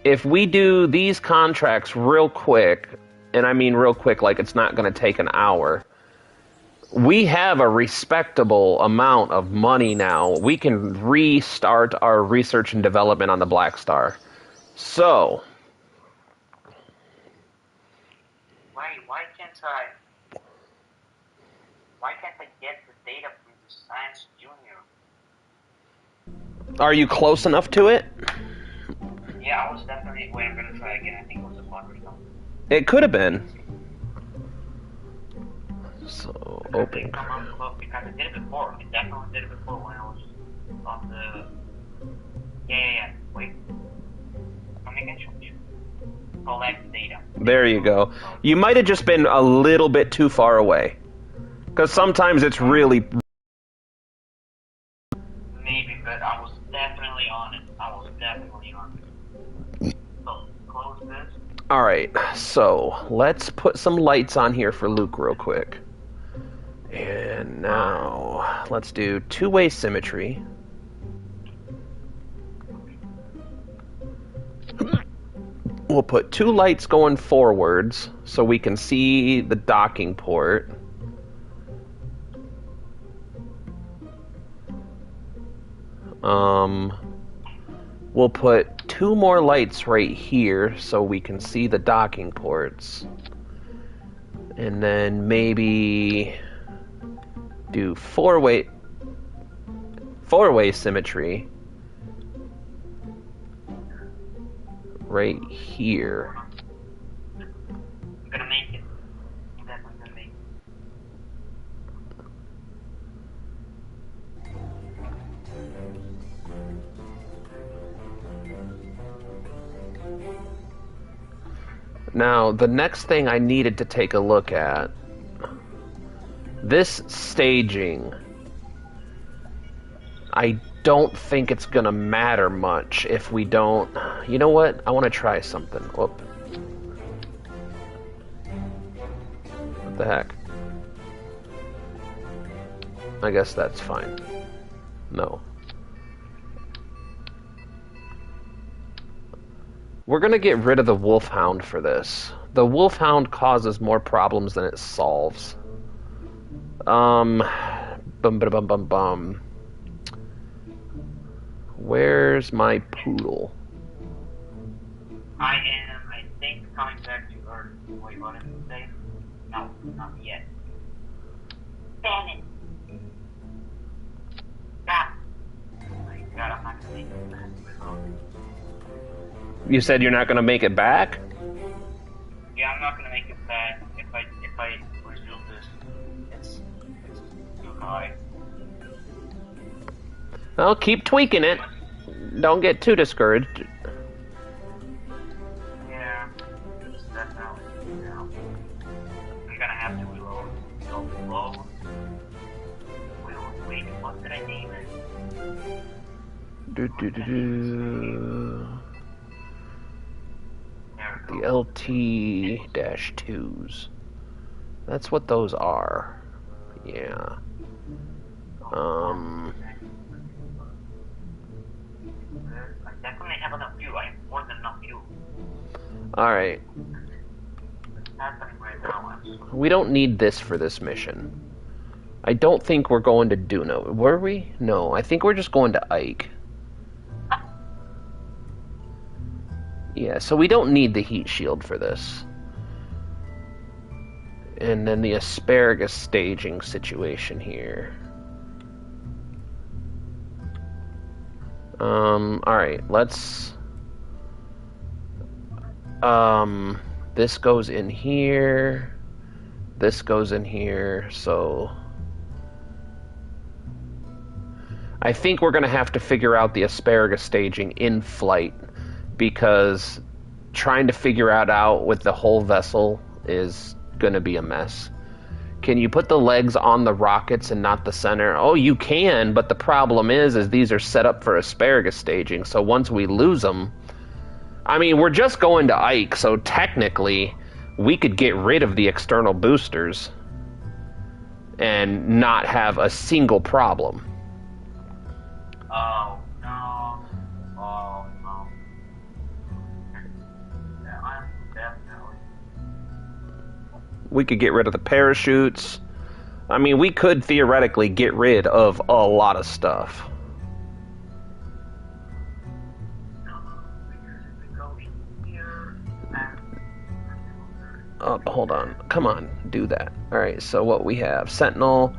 if we do these contracts real quick, and I mean real quick, like it's not going to take an hour, we have a respectable amount of money now. We can restart our research and development on the Black Star. So, why can't I get the data from the Science Junior? Are you close enough to it? Yeah, I was definitely. Wait, I'm gonna try again. I think it was a bug or something. It could have been. So, open. Because I did it before. I definitely did it before when I was on the. Yeah. Wait. Let me get you. Collect data. There you go. You might have just been a little bit too far away. Because sometimes it's really... Maybe, but I was definitely on it. So, close this. Alright, so let's put some lights on here for Luke real quick. And now, let's do two-way symmetry. We'll put two lights going forwards so we can see the docking port. We'll put two more lights right here so we can see the docking ports. And then maybe do four-way symmetry right here. I'm gonna make it. I'm definitely gonna make it. Now, the next thing I needed to take a look at, this staging, I don't think it's gonna matter much if we don't... You know what? I want to try something. Whoop. What the heck? I guess that's fine. No. We're gonna get rid of the Wolfhound for this. The Wolfhound causes more problems than it solves. Bum bum bum bum bum. Where's my poodle? I think, coming back to Earth. Wait, what did you say? No, not yet. Damn it! Ah! Oh my god, I'm not gonna make it back. You said you're not gonna make it back? Yeah, I'm not gonna make it back if I resume this. It's too high. Well, keep tweaking it. Don't get too discouraged. Yeah, it's definitely, I'm gonna have to reload. So, reload. Wait, what did I name it? The LT-2s. That's what those are. Yeah. I definitely have enough fuel. I have more than enough fuel. Alright. Happening right now. We don't need this for this mission. I don't think we're going to Duno. Were we? No, I think we're just going to Ike. Yeah, so we don't need the heat shield for this. And then the asparagus staging situation here. Alright, let's... this goes in here. This goes in here, so... I think we're going to have to figure out the asparagus staging in flight, because trying to figure it out with the whole vessel is going to be a mess. Can you put the legs on the rockets and not the center? Oh, you can, but the problem is these are set up for asparagus staging, so once we lose them... I mean, we're just going to Ike, so technically we could get rid of the external boosters and not have a single problem. Oh, no. Oh, no. Yeah, I'm definitely... We could get rid of the parachutes. I mean, we could theoretically get rid of a lot of stuff. Oh, hold on. Come on, do that. Alright, so what we have. Sentinel,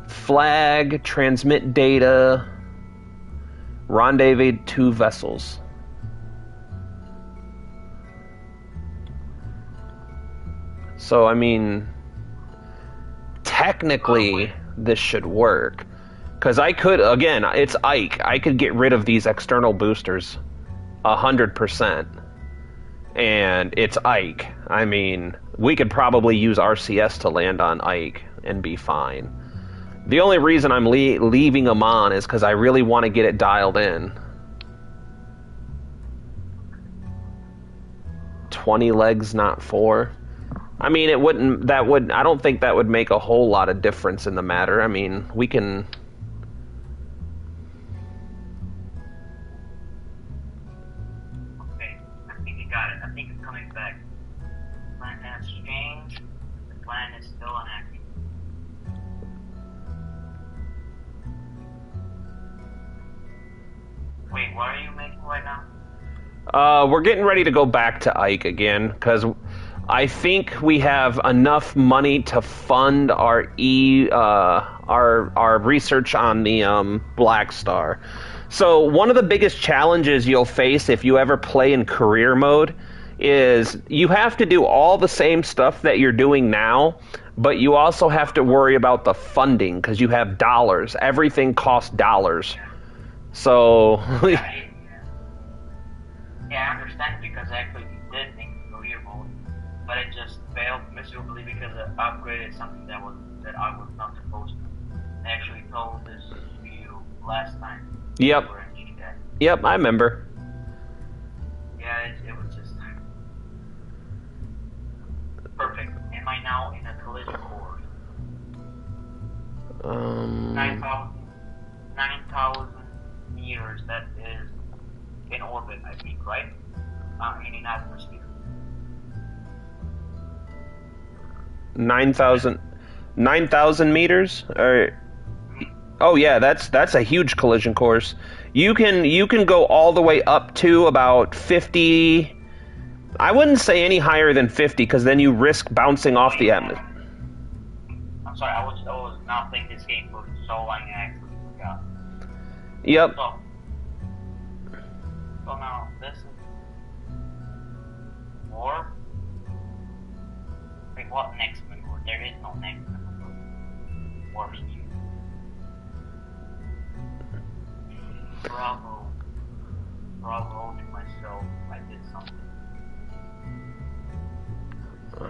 flag, transmit data, rendezvous 2 vessels. So, I mean, technically, this should work. Because I could, again, it's Ike. I could get rid of these external boosters 100%. And it's Ike. I mean, we could probably use RCS to land on Ike and be fine. The only reason I'm leaving them on is because I really want to get it dialed in. 20 legs, not 4. I mean, it wouldn't. I don't think that would make a whole lot of difference in the matter. I mean, we can. Okay, I think you got it. I think it's coming back. Plan has changed. The plan is still inactive. Wait, what are you making right now? We're getting ready to go back to Ike again because I think we have enough money to fund our our research on the Black Star. So one of the biggest challenges you'll face if you ever play in career mode is you have to do all the same stuff that you're doing now, but you also have to worry about the funding because you have dollars. Everything costs dollars. So Yeah, I understand because actually we did think career mode, but it just failed miserably because it upgraded something that I was not supposed to. I actually told this to you last time. Yep. Yep, I remember. Yeah, it was just perfect. Am I now in a collision course? 9,000 meters. That is in orbit, I think, right? In atmosphere. 9,000 meters? Oh yeah, that's a huge collision course. You can go all the way up to about 50. I wouldn't say any higher than 50 because then you risk bouncing off the atmosphere. I'm sorry, I was not playing this game for so long I actually forgot. Yep. So now this is warp. Wait, what next maneuver? There is no next maneuver. Warp speed. Bravo to myself. I did something. I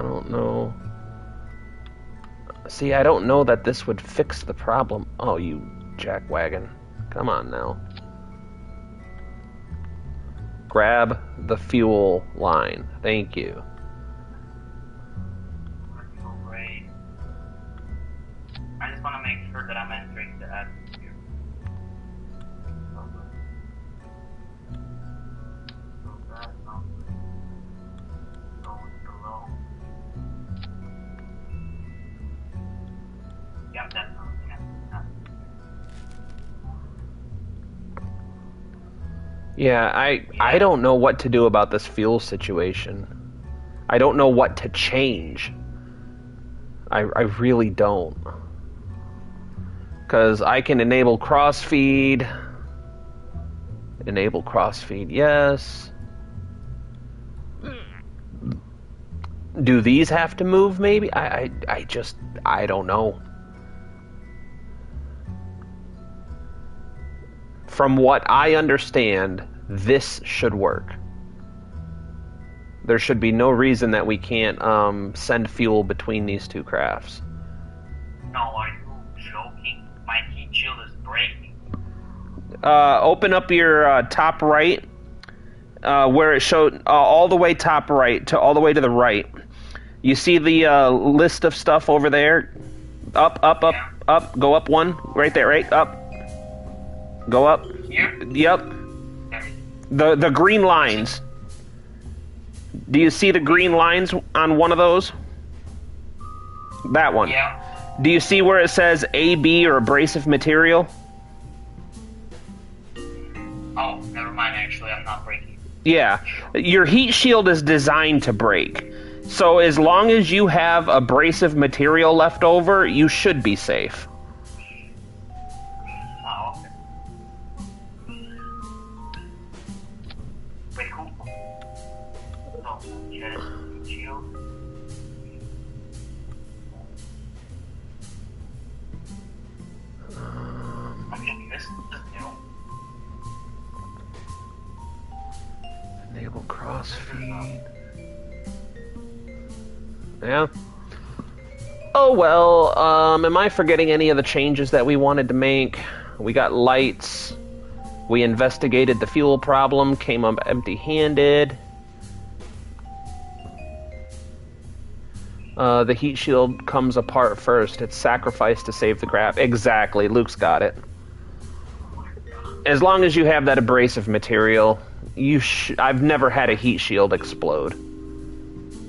don't know. See, I don't know that this would fix the problem. Oh, you jackwagon. Come on now. Grab the fuel line. Thank you. Great. I just want to make sure that I'm entering the atmosphere. So that's not going below. Yeah, that's not. Yeah, I don't know what to do about this fuel situation. I don't know what to change. I really don't. Because I can enable crossfeed. Enable crossfeed, yes. Do these have to move, maybe? I don't know. From what I understand, this should work. There should be no reason that we can't send fuel between these two crafts. No, are you joking? My heat shield is breaking. Open up your top right, where it showed all the way top right to all the way to the right. You see the list of stuff over there? Up, up, up, Yeah. up. Go up one. Right there, right? Up. Go up. Here? Yep. There. The green lines. Do you see the green lines on one of those? That one. Yeah. Do you see where it says AB or abrasive material? Oh, never mind, actually, I'm not breaking. Yeah. Your heat shield is designed to break. So as long as you have abrasive material left over, you should be safe. Oh, okay. Wait, who? No, you had a shield. Okay, this is new. Enable crossfeed. Yeah. Oh well, am I forgetting any of the changes that we wanted to make? We got lights. We investigated the fuel problem, came up empty-handed. The heat shield comes apart first. It's sacrificed to save the graph. Exactly, Luke's got it. As long as you have that abrasive material, I've never had a heat shield explode.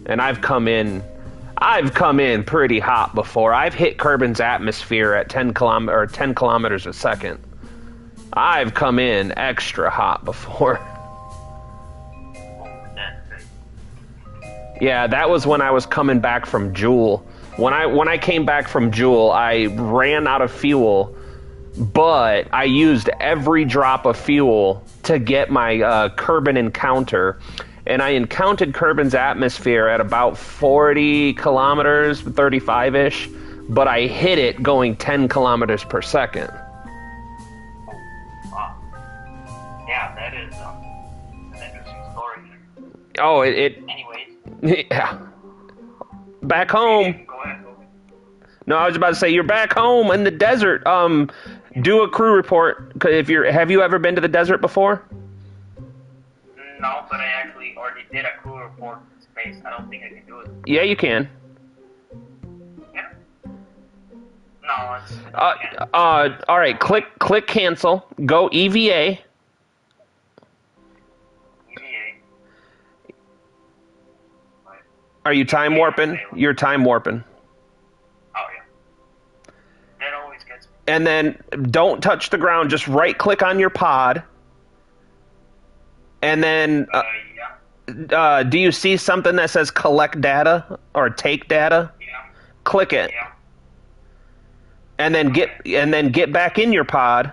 And I've come in pretty hot before. I've hit Kerbin's atmosphere at 10 kilometers a second. I've come in extra hot before. Yeah, that was when I was coming back from Joule. When I came back from Joule, I ran out of fuel, but I used every drop of fuel to get my Kerbin encounter. And I encountered Kerbin's atmosphere at about 40 kilometers, 35-ish, but I hit it going 10 kilometers per second. Wow. Yeah, that is an interesting story. Oh, Anyways. yeah. Back home. Go ahead. No, I was about to say, you're back home in the desert. Do a crew report. Have you ever been to the desert before? No, but I actually already did a crew report in space. I don't think I can do it. Yeah, you can. Yeah. No, it's. All right. Click cancel. Go EVA. EVA. Are you time warping? You're time warping. Oh yeah. That always gets me. And then don't touch the ground. Just right click on your pod. And then, Yeah. do you see something that says collect data or take data? Yeah. Click it. Yeah. And then get back in your pod.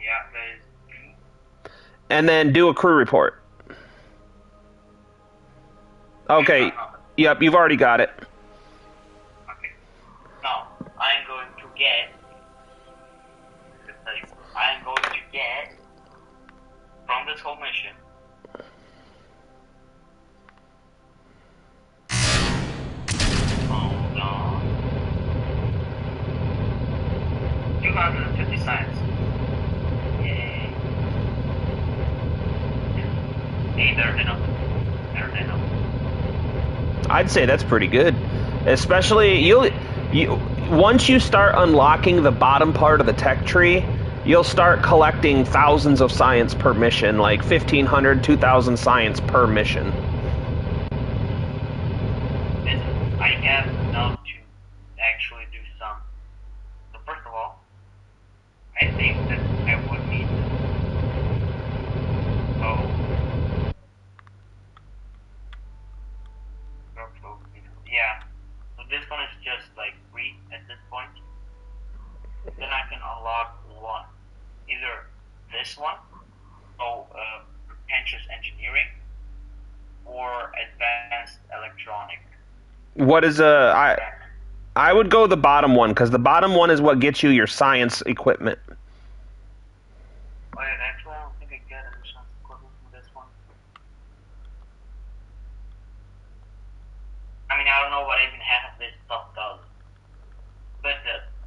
Yeah, that is. And then do a crew report. Okay. Yep, you've already got it. Okay. Now, I'm going to get. I'm going to get from this whole mission. Hold on. 250 science. Yay. Hey, better than nothing. Better than nothing. I'd say that's pretty good. Especially once you start unlocking the bottom part of the tech tree, you'll start collecting thousands of science per mission, like 1,500, 2,000 science per mission. Listen, I have enough to actually do some. So first of all, I think that I would need. Yeah. So this one is just like free at this point. Then I can unlock one. Either this one, pretentious engineering, or electronic. What is I would go the bottom one, because the bottom one is what gets you your science equipment. Wait, actually, I don't think I get any science equipment from this one. I mean, I don't know what even half of this stuff does. But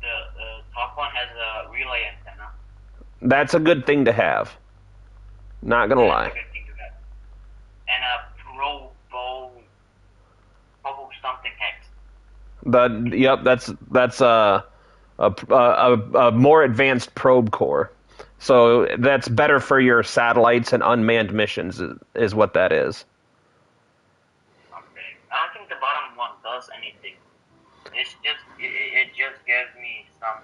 the top one has a relay antenna. That's a good thing to have. Not gonna lie. That's a good thing to have. And a probo something hex. That's a more advanced probe core. So that's better for your satellites and unmanned missions, is what that is. Okay. I don't think the bottom one does anything. It just gives me some.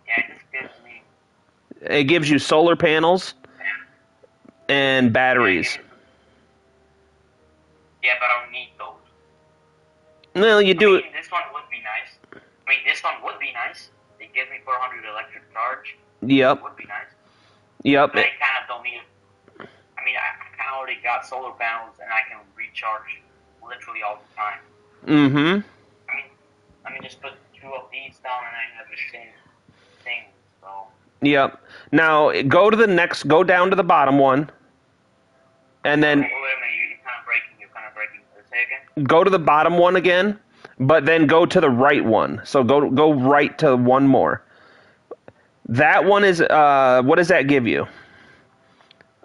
Yeah, it just gives me. It gives you solar panels and batteries. Yeah, but I don't need those. Well, you do it. This one would be nice. This one would be nice. They give me 400 electric charge. Yep. It would be nice. Yep. But I kind of don't need it. I kind of already got solar panels, and I can recharge literally all the time. Mm-hmm. Just put 2 of these down, and I have the same thing. So. Yep. Now go down to the bottom one, and then. Wait a minute, you're kind of breaking. Say again. Go to the bottom one again, but then go to the right one. So go right to one more. That one is what does that give you?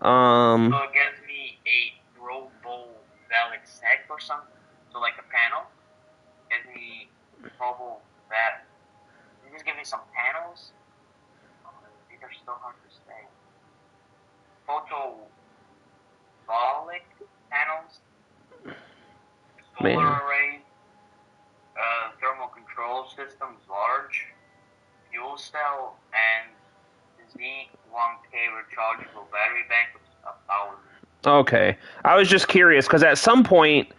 So it gives me a robo valid sec or something. So like a panel. Gives me robo that. Just give me some panels. These are so hard to say. Photovoltaic panels. Solar arrays. Thermal control systems, large. Fuel cell, and Z1K rechargeable battery bank with 1,000. Okay. I was just curious, because at some point,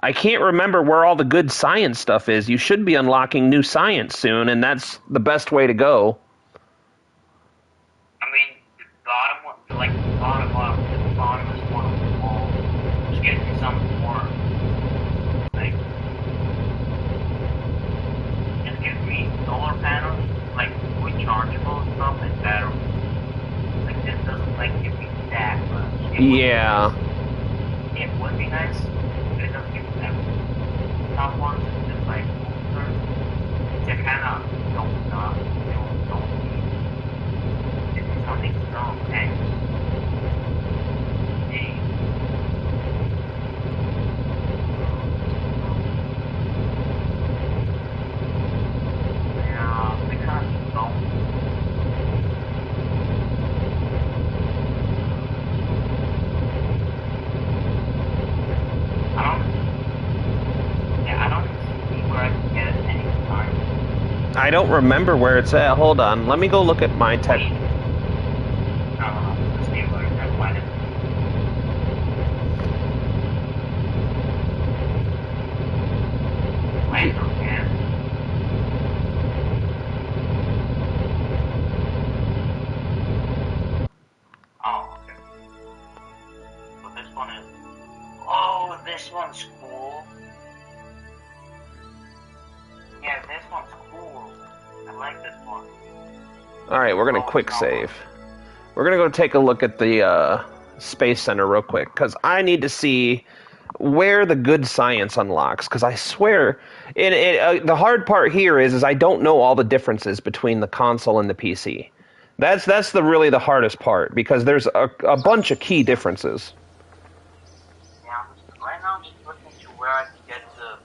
I can't remember where all the good science stuff is. You should be unlocking new science soon, and that's the best way to go. The bottom one, the bottomest one of them all, just gives me some more, just gives me solar panels, rechargeable stuff, and batteries. This doesn't, give me that much. Yeah. It would be nice, but it doesn't give me that much. Top ones is just, older. It's kind of don't need. It's something strong, okay? I don't remember where it's at. Hold on. Let me go look at my tech. This one's cool. Yeah, this one's cool. I like this one. Alright, we're going to quick save. We're going to go take a look at the Space Center real quick, because I need to see where the good science unlocks, because I swear, the hard part here is I don't know all the differences between the console and the PC. That's really the hardest part, because there's a bunch of key differences. Right now, I'm just looking to where I can get the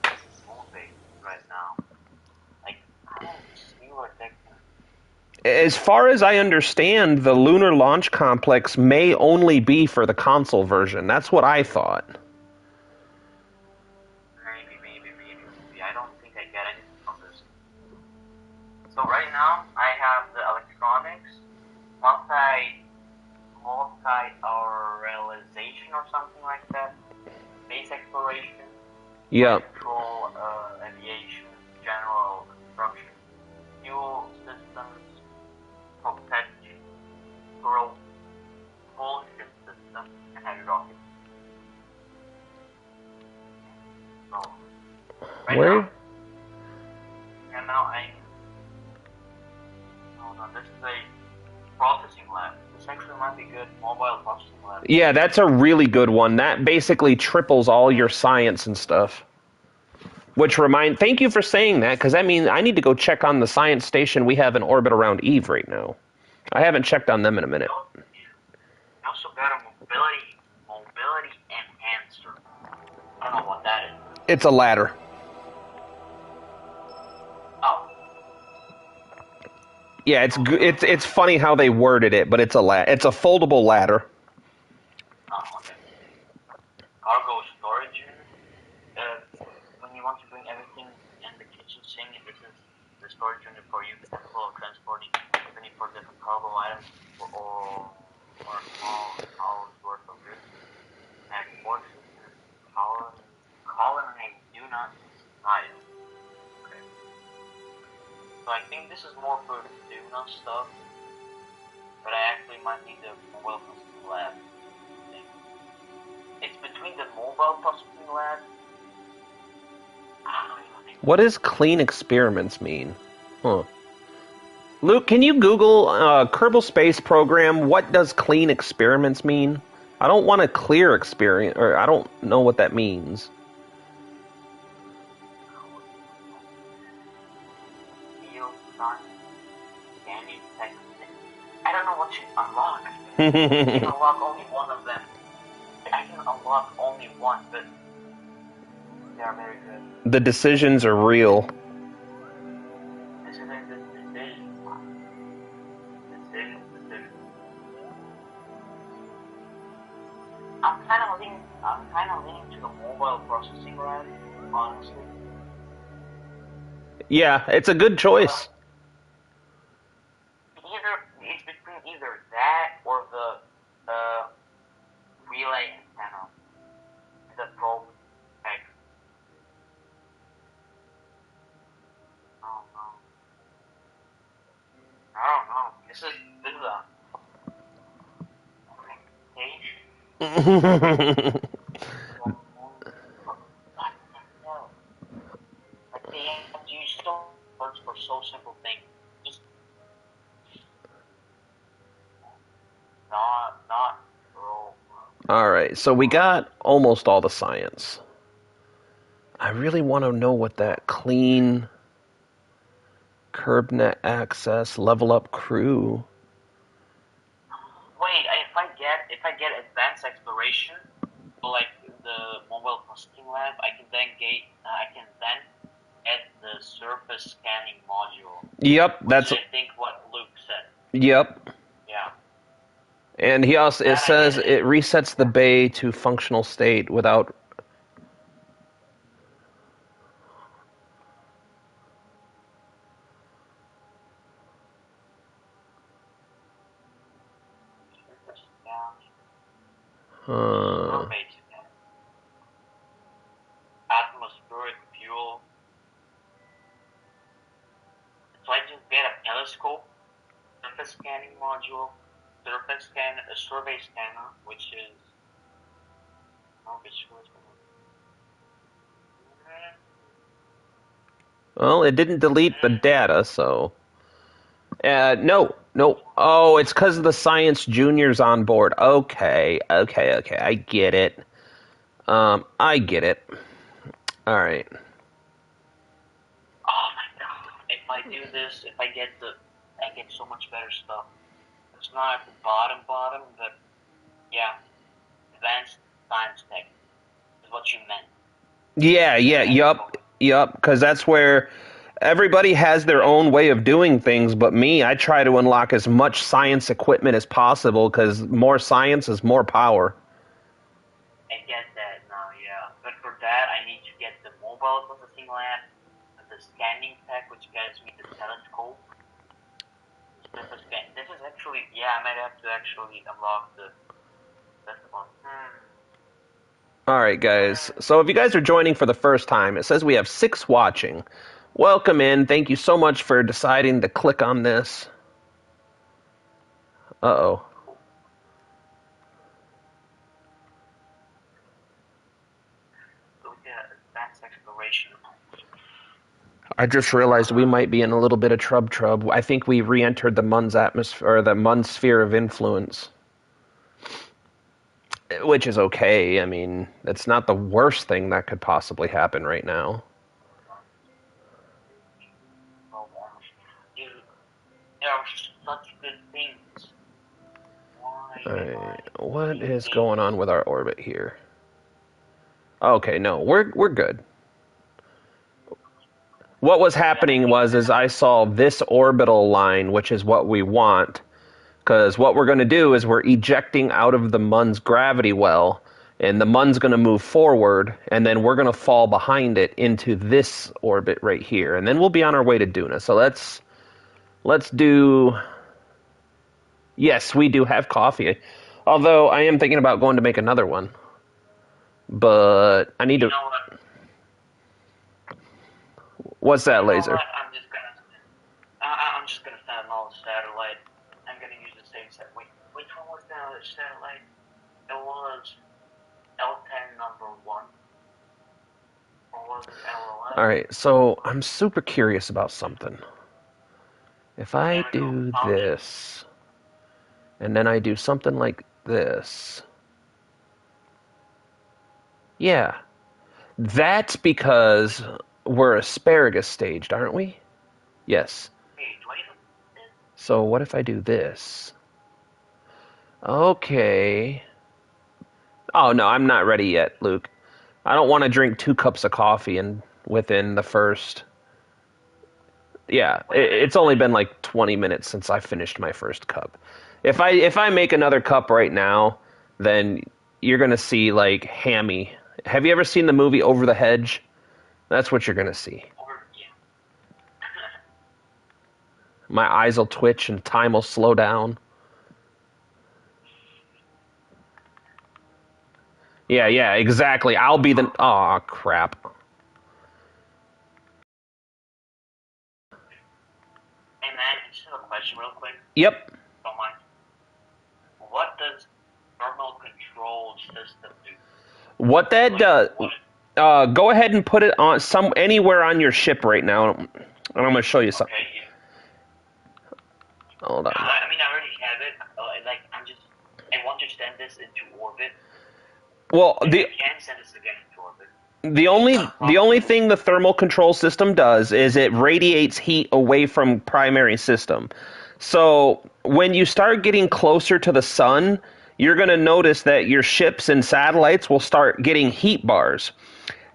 moon base right now. I don't see where that can. As far as I understand, the Lunar Launch Complex may only be for the console version. That's what I thought. Maybe. I don't think I get anything from this. So right now, I have the electronics, multi-auralization or something like that. Space exploration, control, aviation, general construction, fuel systems, propulsion system, and heavy rockets. Where? Now I'm... Hold on, this is a processing lab. This actually might be good. Mobile processing lab. Yeah, that's a really good one. That basically triples all your science and stuff. Thank you for saying that, because I mean, I need to go check on the science station we have in orbit around Eve right now. I haven't checked on them in a minute. I also got a mobility enhancer. I don't know what that is. It's a ladder. Oh. Yeah, it's funny how they worded it, but it's a foldable ladder. Oh, okay. Cargo storage unit. When you want to bring everything in the kitchen sink, this is the storage unit for you, capable of transporting any for different cargo items or small hours worth of goods. And horses and colony do not hide. Okay. So I think this is more for Duna stuff, but I actually might need the mobile processing lab. It's between the mobile processing lab. What does clean experiments mean? Huh. Luke, can you Google Kerbal Space Program? What does clean experiments mean? I don't want a clear experiment, or I don't know what that means. I don't know what you unlock. I can unlock only one of them. I can unlock only one, but they are very good. The decisions are real. Decision. I'm kind of leaning to the mobile processing lab, honestly. Yeah, it's a good choice. It's between either that or the relay antenna, the probe tech. I don't know. This is a page. Like they have to use so words for so simple things. Just not bro. Alright, so we got almost all the science. I really want to know what that clean CurbNet access level up crew. Wait, if I get advanced exploration, like the mobile processing lab, I can then add the surface scanning module. Yep, that's I think what Luke said. Yep. Yeah. And it says it resets the bay to functional state without. Atmospheric fuel. So I just get a telescope, surface scanning module, a survey scanner, which is Well, it didn't delete the data, so. No. Oh, it's because of the Science Juniors on board. Okay. I get it. I get it. All right. Oh my god! If I do this, I get so much better stuff. It's not at the bottom, but yeah, advanced science tech is what you meant. Yup. Because that's where everybody has their own way of doing things, but me, I try to unlock as much science equipment as possible because more science is more power. I get that now, yeah. But for that, I need to get the mobile processing lab, the scanning tech, which gets me the telescope. This is actually, yeah, I might have to actually unlock the one. Alright, guys. So if you guys are joining for the first time, it says we have 6 watching. Welcome in. Thank you so much for deciding to click on this. Uh-oh. So yeah, advanced exploration. I just realized we might be in a little bit of trub. I think we re-entered the Mun's atmosphere, or the Mun's sphere of influence. Which is okay. I mean, it's not the worst thing that could possibly happen right now. Dude, there are such good things. Alright, what is going on with our orbit here? Okay, no, we're good. What was happening is I saw this orbital line, which is what we want, because what we're going to do is we're ejecting out of the Mun's gravity well, and the Mun's going to move forward, and then we're going to fall behind it into this orbit right here, and then we'll be on our way to Duna. So let's do... Yes, we do have coffee. Although I am thinking about going to make another one. But I need to... You know what? What's that, Laser? I'm just gonna send another satellite. I'm gonna use the same set. Wait, which one was the other satellite? It was L10 number 1. Or was it L11? Alright, so I'm super curious about something. If I do this, and then I do something like this... Yeah. That's because we're asparagus staged, aren't we? Yes. So what if I do this? Okay. Oh, no, I'm not ready yet, Luke. I don't want to drink 2 cups of coffee and within the first... Yeah, it's only been like 20 minutes since I finished my first cup. If I make another cup right now, then you're going to see, like, Hammy. Have you ever seen the movie Over the Hedge? That's what you're going to see. My eyes will twitch and time will slow down. Yeah, exactly. I'll be the... Aw, crap. Hey man, I just have a question real quick. Yep. Don't mind. What does thermal control system do? What that does... go ahead and put it on anywhere on your ship right now, and I'm going to show you something. Okay, yeah. Hold on. I mean, I already have it. I want to send this into orbit. Well, I can send this again into orbit. The only thing the thermal control system does is it radiates heat away from primary system. So when you start getting closer to the sun, you're going to notice that your ships and satellites will start getting heat bars.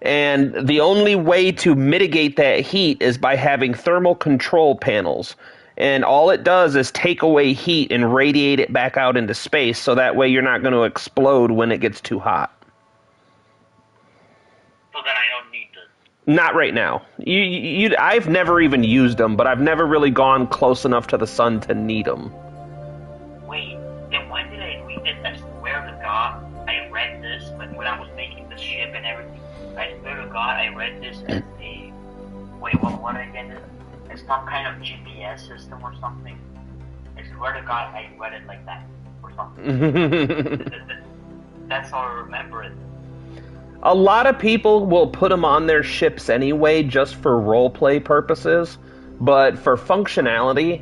And the only way to mitigate that heat is by having thermal control panels. And all it does is take away heat and radiate it back out into space, so that way you're not going to explode when it gets too hot. So then I don't need this. Not right now. I've never even used them, but I've never really gone close enough to the sun to need them. Wait, then when did I read this? I swear to God, I read this when I was making the ship and everything. I swear to God, I read this as a... Wait, what again? It's some kind of GPS system or something. I swear to God, I read it like that or something. That's how I remember it. A lot of people will put them on their ships anyway, just for roleplay purposes. But for functionality,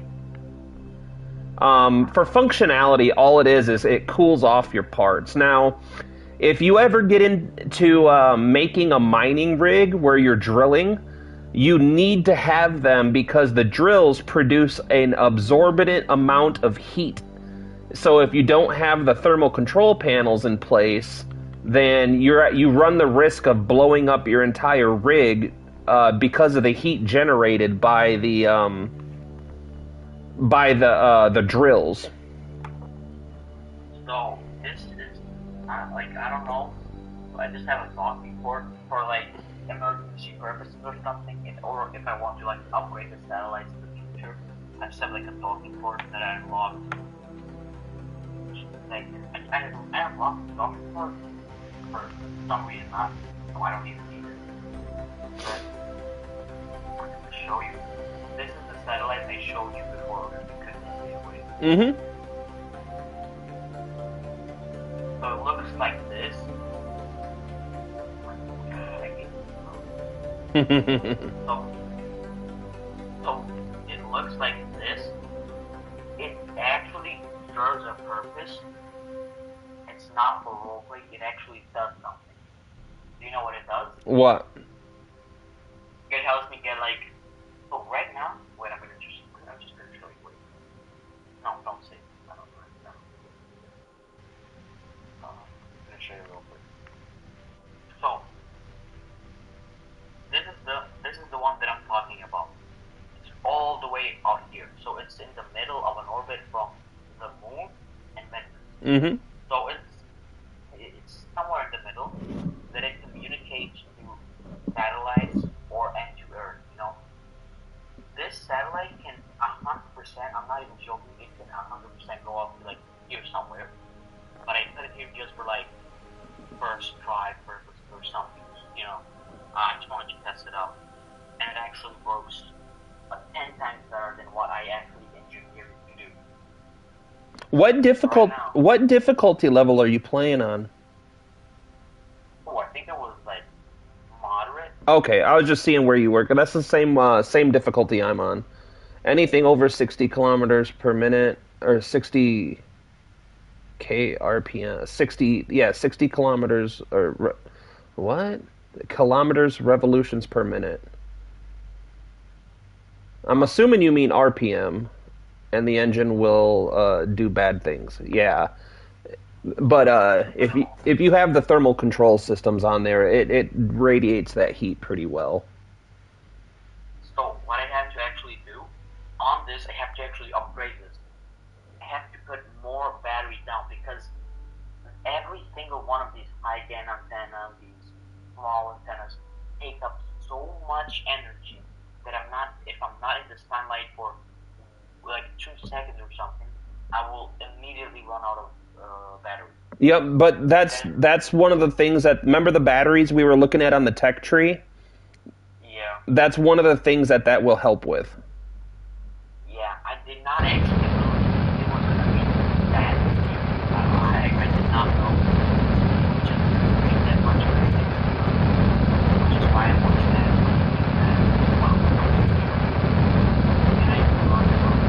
all it is it cools off your parts. Now, if you ever get into making a mining rig where you're drilling, you need to have them because the drills produce an absorbent amount of heat. So if you don't have the thermal control panels in place, then you run the risk of blowing up your entire rig because of the heat generated by the drills. So this is I don't know. I just have a thought before for like emergency purposes or something, or if I want to like upgrade the satellites in the future, I just have like a talking port that I unlocked. Like I unlocked the talking port for some reason, so I don't even need it. But I'm gonna show you. This is the satellite I showed you before because Mm-hmm. So it looks like this. So purpose. It's not for roleplay. It actually does something. Do you know what it does? What? It helps me get like. So right now, wait, I'm just gonna show you. Wait. No, don't say. I don't know. I'm gonna show you real quick. So this is the one that I'm talking about. It's all the way out here. So it's in the middle of an orbit from the moon and Venus. Mm-hmm. So it's somewhere in the middle that it communicates to satellites or and to Earth. You know, this satellite can 100%. I'm not even joking. It can 100% go up to like here somewhere. But I put it here just for like first try purpose or something. You know, I just wanted to test it out, and it actually works 10 times better than what I actually engineered it to do. What difficulty level are you playing on? Oh, I think it was like moderate. Okay, I was just seeing where you were. That's the same difficulty I'm on. Anything over 60 kilometers per minute or 60 k RPM, 60 kilometers or what? Kilometers revolutions per minute. I'm assuming you mean RPM, and the engine will do bad things. Yeah, but if you have the thermal control systems on there, it radiates that heat pretty well. So what I have to actually do on this, I have to actually upgrade this. I have to put more battery down because every single one of these high gain antennas, these small antennas, take up so much energy that if I'm not in the sunlight for like 2 seconds or something, I will immediately run out of battery. Yep, but that's one of the things that, remember the batteries we were looking at on the tech tree? Yeah. That's one of the things that will help with. Yeah, I did not actually know it was going to be that. I did not know just bring that much energy, which is why I watched that. And I learned about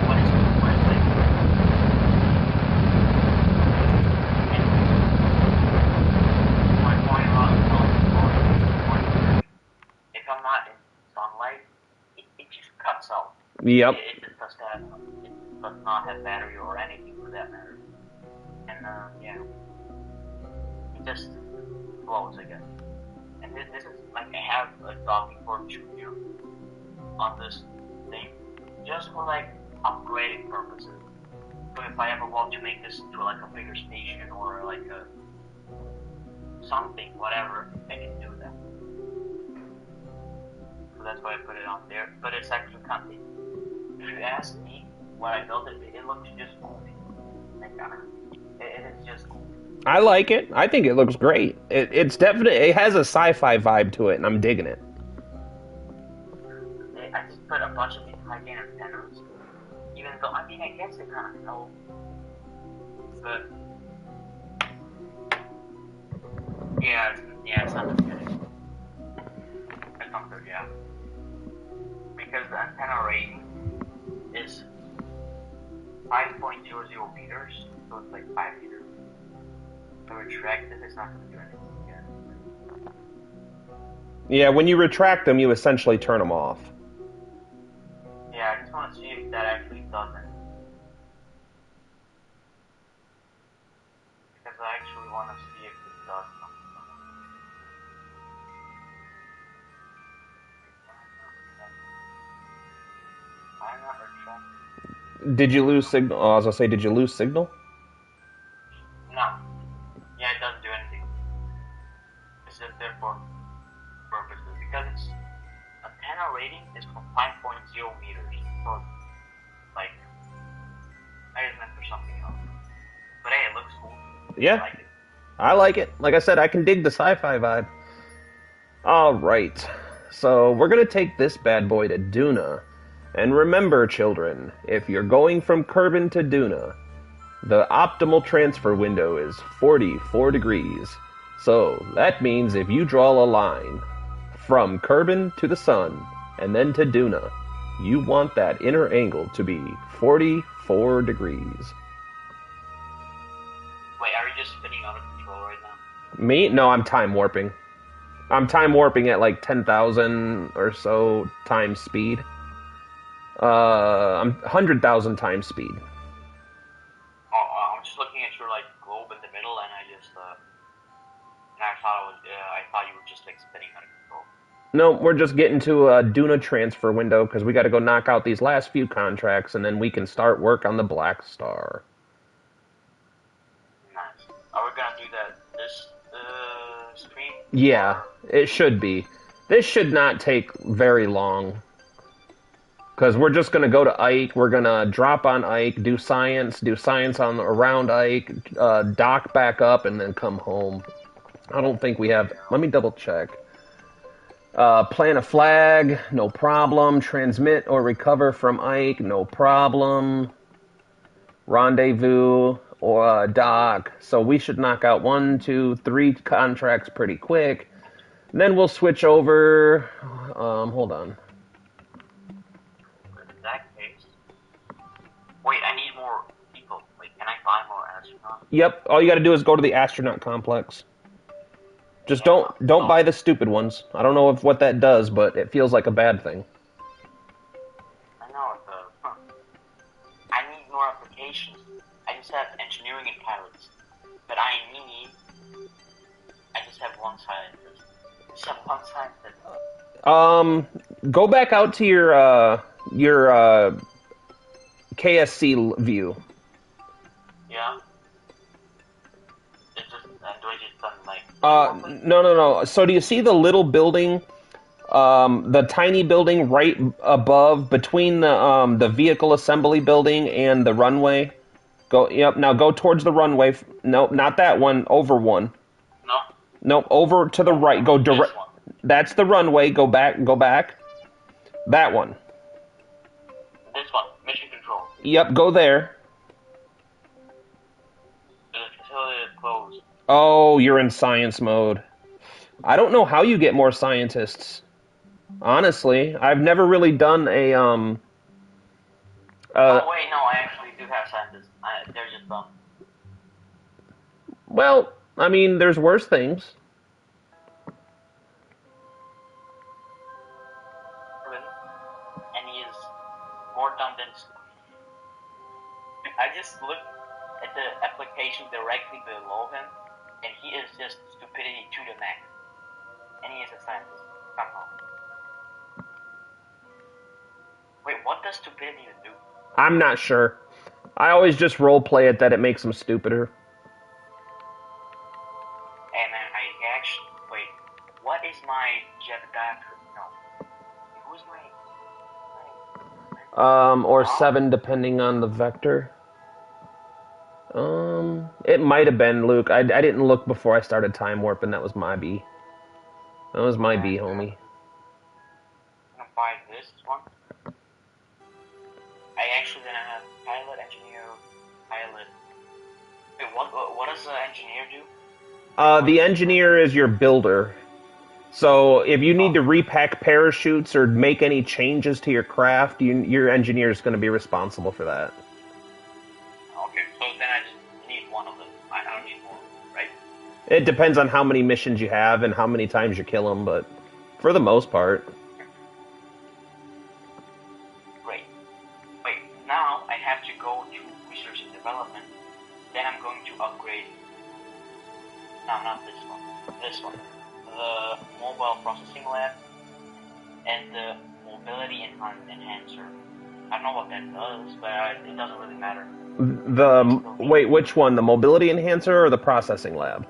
what is like. My point about if I'm not in sunlight, it just cuts out. Yep. It does not have battery or anything for that matter. And yeah, it just blows, I guess. And this is like I have a docking port here on this thing, just for like upgrading purposes. So if I ever want to make this into like a bigger station or like a something, whatever, I can do that. So that's why I put it on there. But it's actually kind of, if you ask me what I built it looks just goofy. Like, it is just goofy. I like it. I think it looks great. It's definitely, it has a sci-fi vibe to it, and I'm digging it. I just put a bunch of these high gain antennas, even though, I mean, I guess they kind of help. But yeah, it's not as good. It's not good, yeah. Because the antenna rating is 5.00 meters, so it's like 5 meters. To retract it, it's not going to do anything again. Yeah, when you retract them, you essentially turn them off. Yeah, I just want to see if that actually does it. Because I actually want to see if it does something. I'm not retracting. Did you lose signal? Oh, I was going to say, did you lose signal? No. Yeah, it doesn't do anything. It's just there for purposes. Because its antenna rating is from 5.0 meters. So, like, I guess meant for something else. But hey, it looks cool. Yeah. I like it. Like I said, I can dig the sci-fi vibe. Alright. So, we're going to take this bad boy to Duna. And remember, children, if you're going from Kerbin to Duna, the optimal transfer window is 44 degrees. So, that means if you draw a line from Kerbin to the sun, and then to Duna. You want that inner angle to be 44 degrees. Wait, are you just spinning out of control right now? Me? No, I'm time warping. I'm time warping at like 10,000 or so times speed. I'm 100,000 times speed. Oh, I'm just looking at your like globe in the middle, and I thought you were just like spinning out of control. No, we're just getting to a Duna transfer window because we got to go knock out these last few contracts, and then we can start work on the Black Star. Nice. Are we gonna do that this stream? Yeah, it should be. This should not take very long. Because we're just going to go to Ike, we're going to drop on Ike, do science on around Ike, dock back up, and then come home. I don't think we have... Let me double check. Plant a flag, no problem. Transmit or recover from Ike, no problem. Rendezvous or dock. So we should knock out 1, 2, 3 contracts pretty quick. And then we'll switch over... hold on. In that case... Wait, I need more people. Wait, can I buy more astronauts? Yep, all you gotta do is go to the astronaut complex. Just don't buy the stupid ones. I don't know what that does, but it feels like a bad thing. I know it does. Huh. I need more applications. I just have engineering and pilots. But I just have one scientist. Just have one scientist. Go back out to your KSC view. Yeah. It's just, do I just like... No. So do you see the little building, the tiny building right above, between the vehicle assembly building and the runway? Yep, now go towards the runway. Nope, not that one, over one. No? Nope, over to the right. Go direct. That's the runway. Go back. That one. This one, mission control. Yep, go there. The facility is closed. Oh, you're in science mode. I don't know how you get more scientists. Honestly, I've never really done a oh wait, no, I actually do have scientists. They're just dumb. Well, I mean, there's worse things. Really? And he is more dumb than... I just looked at the application directly below him, and he is just stupidity to the max. And he is a scientist, somehow. Wait, what does stupidity even do? I'm not sure. I always just roleplay it that it makes them stupider. And I actually... Wait, what is my jetpack? No. Who's my... Or 7 depending on the vector. It might have been Luke. I didn't look before I started time warping. That was my B. That was my B, homie. I'm gonna buy this one. I actually gonna have pilot, engineer, pilot. Wait, what does the engineer do? The engineer is your builder. So if you need to repack parachutes or make any changes to your craft, your engineer is going to be responsible for that. Okay, so then I just need one of them. I don't need more, right? It depends on how many missions you have and how many times you kill them, but for the most part. Great. Wait, now I have to go to research and development. Then I'm going to upgrade. No, not this one. This one. The mobile processing lab and the mobility enhancer. I don't know what that does, but it doesn't really matter. Wait, which one? The mobility enhancer or the processing lab?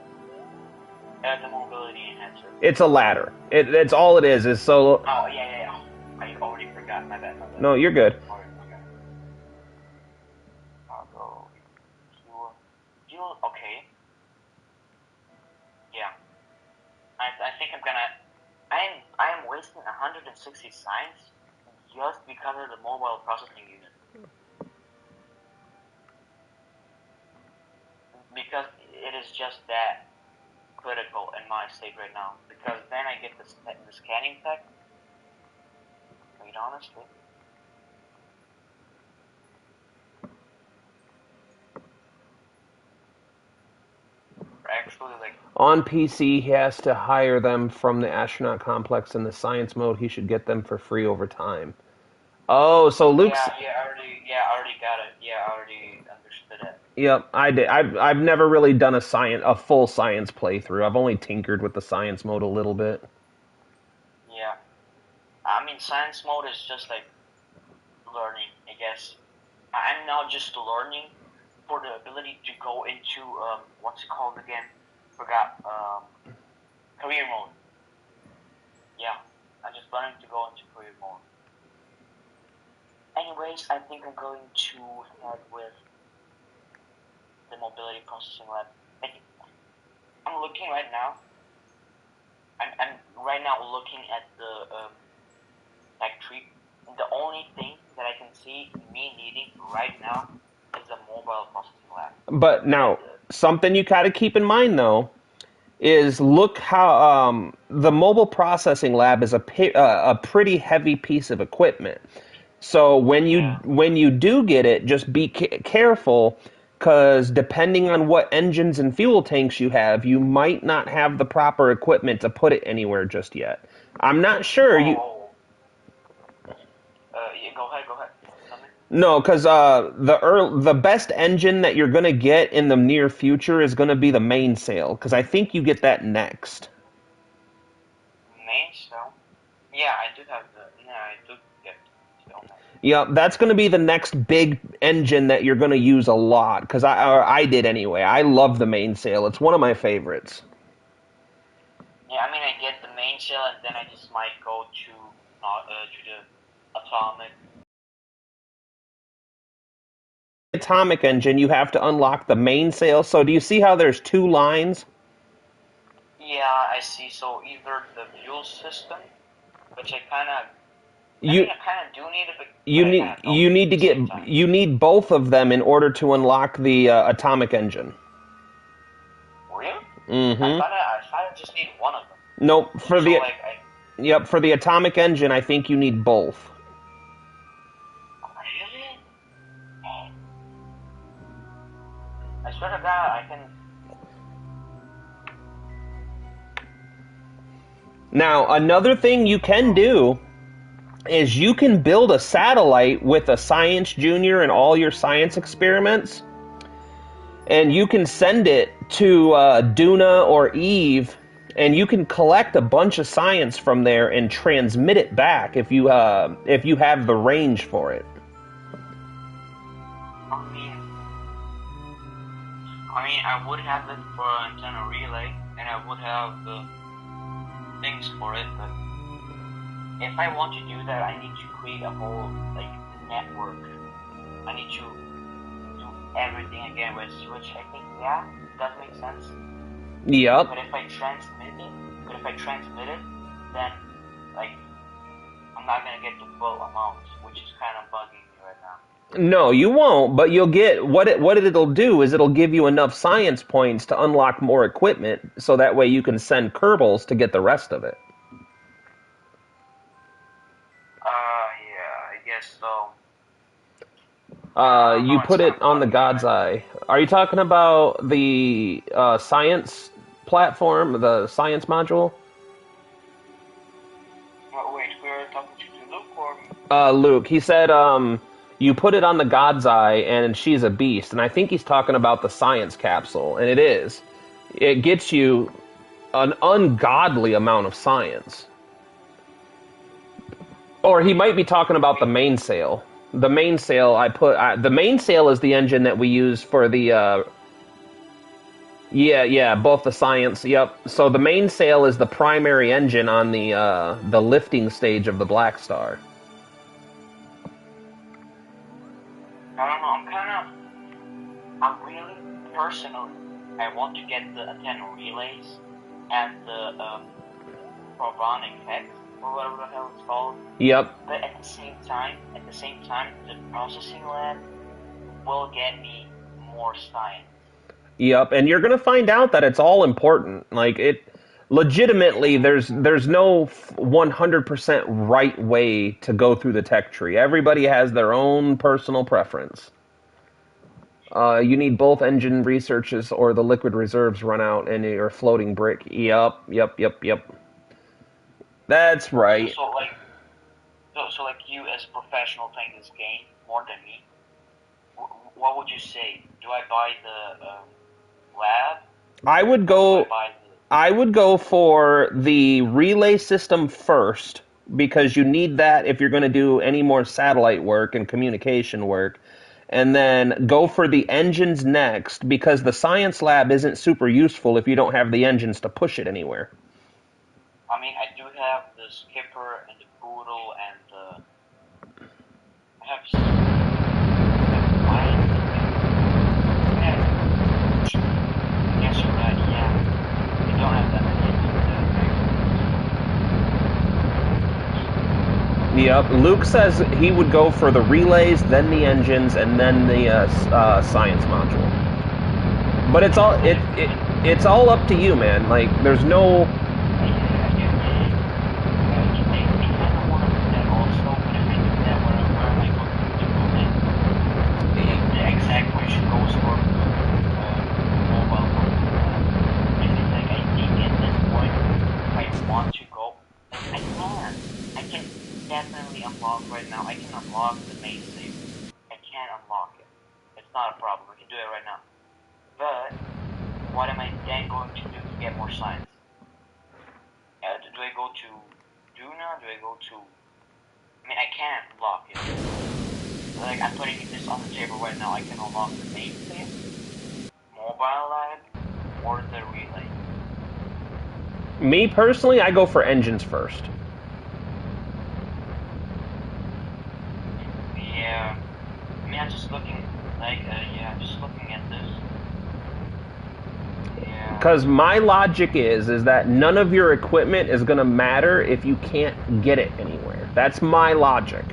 The mobility enhancer. It's a ladder. It's all it is so... Oh, yeah. I already forgot. My bad. No, you're good. Fuel, okay. Yeah. I think I'm gonna... I am wasting 160 science just because of the mobile processing unit. Because it is just that critical in my state right now. Because then I get the scanning tech, honestly. Actually, like, On PC, he has to hire them from the astronaut complex in the science mode. He should get them for free over time. Oh, so Luke's. I already got it. Yeah, I already understood it. Yep, I did. I've never really done a full science playthrough. I've only tinkered with the science mode a little bit. Yeah, I mean, science mode is just like learning, I guess. I'm now just learning for the ability to go into what's it called again? Forgot. Career mode. Yeah, I'm just learning to go into career mode. Anyways, I think I'm going to head with the mobility processing lab. I'm looking right now. I'm right now looking at the factory. And the only thing that I can see me needing right now is a mobile processing lab. But now, something you got to keep in mind though is look how the mobile processing lab is a pretty heavy piece of equipment. So when you do get it, just be careful because depending on what engines and fuel tanks you have, you might not have the proper equipment to put it anywhere just yet. I'm not sure. Yeah, go ahead. No, because the best engine that you're gonna get in the near future is gonna be the mainsail. Because I think you get that next. Mainsail? Yeah, I do have the. Yeah, I do get still. Yeah, that's going to be the next big engine that you're going to use a lot, because I did anyway. I love the mainsail. It's one of my favorites. Yeah, I mean, I get the mainsail, and then I just might go to the atomic. Atomic engine, you have to unlock the mainsail. So do you see how there's two lines? Yeah, I see. So either the fuel system, which I kind of. I You mean, I kind of do need it, but I kind of don't. you need to At the get same time. you need both of them in order to unlock the atomic engine. Really? Mm-hmm. I thought I just need one of them. Nope. So like, Yep, for the atomic engine, I think you need both. really? I swear to God, I can. Now, another thing you can do is you can build a satellite with a Science Junior and all your science experiments, and you can send it to Duna or Eve, and you can collect a bunch of science from there and transmit it back if you have the range for it. I mean, I would have it for antenna relay, and I would have the things for it, but if I want to do that, I need to create a whole like network. I need to do everything again, which I think does make sense. Yep. But if I transmit it, then like I'm not gonna get the full amount, which is kind of bugging me right now. No, you won't, but you'll get what it'll do is it'll give you enough science points to unlock more equipment, so that way you can send Kerbals to get the rest of it. Yeah, I guess so. You put it on the God's Eye. Are you talking about the science platform, the science module? Wait, we're talking to Luke or? Luke. He said, you put it on the God's Eye, and she's a beast. And I think he's talking about the science capsule, and it is. It gets you an ungodly amount of science. Or he might be talking about the mainsail. The mainsail the mainsail is the engine that we use for the both the science. Yep. So the mainsail is the primary engine on the lifting stage of the Black Star. I don't know. I'm really personally, I want to get the antenna relays and the carbonic hex or whatever the hell it's called. Yep. But at the same time, the processing lab will get me more science. Yep, and you're gonna find out that it's all important. Like legitimately, there's no 100% right way to go through the tech tree. Everybody has their own personal preference. You need both engine researches or the liquid reserves run out and your floating brick. Yep. That's right. So like you as a professional playing this game more than me, what would you say? Do I buy the lab? I would Or do go. I buy the? I would go for the relay system first because you need that if you're going to do any more satellite work and communication work. And then go for the engines next because the science lab isn't super useful if you don't have the engines to push it anywhere. I mean, I do have the skipper and the poodle and I have mine. I guess you're right. Yeah, I don't have that many Yep. Luke says he would go for the relays, then the engines, and then the science module. But it's all up to you, man. Like there's no. Definitely unlock right now. I can unlock the main save. I can't unlock it. It's not a problem. I can do it right now. But what am I then going to do to get more science? Do I go to Duna? Do I go to? I mean, I can't unlock it. Like I'm putting this on the table right now. I can unlock the main save, mobile lab, or the relay. Me personally, I go for engines first. Yeah. I mean, I'm just looking, I'm just looking at this. Yeah. Because my logic is that none of your equipment is going to matter if you can't get it anywhere. That's my logic.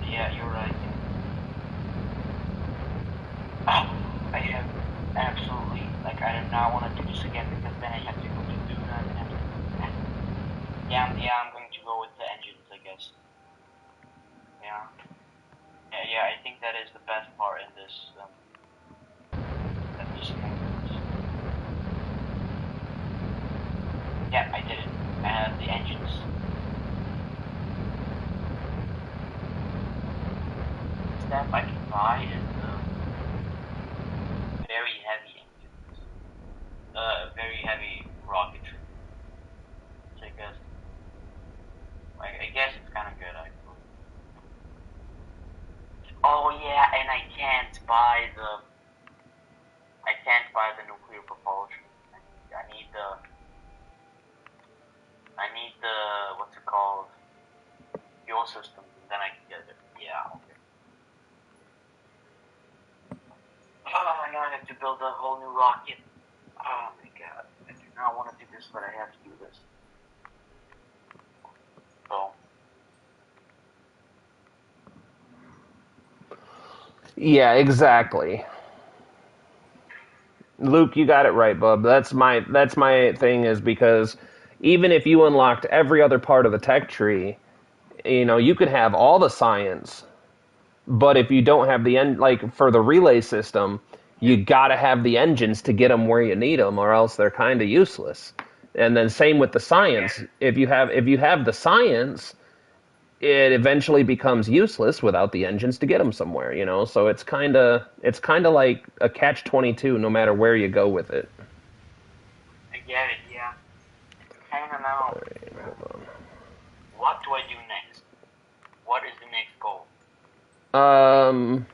Yeah, you're right. Oh, I have absolutely, I do not want to do this again because then I have to go to Duna and have to. I'm going to go with the engines, I guess. Yeah, I think that is the best part in this. At this moment. Yeah, I did it. And the engines. Stuff I can buy is the very heavy engines. Very heavy rocketry. So I guess it's kind of good actually. Oh yeah, and I can't buy the nuclear propulsion. I need the what's it called? Fuel system, and then I can get it. Yeah, okay. Oh, now I have to build a whole new rocket. Oh my god. I do not want to do this, but I have to do this. So Yeah, exactly. Luke, you got it right, bub. That's my thing is because even if you unlocked every other part of the tech tree, you could have all the science, but if you don't have the end, like for the relay system, you got to have the engines to get them where you need them, or else they're kind of useless. And then same with the science. If you have the science, it eventually becomes useless without the engines to get them somewhere. So it's kind of like a catch-22, no matter where you go with it. I get it. Yeah. I don't know. Hold What do I do next? What is the next goal? on.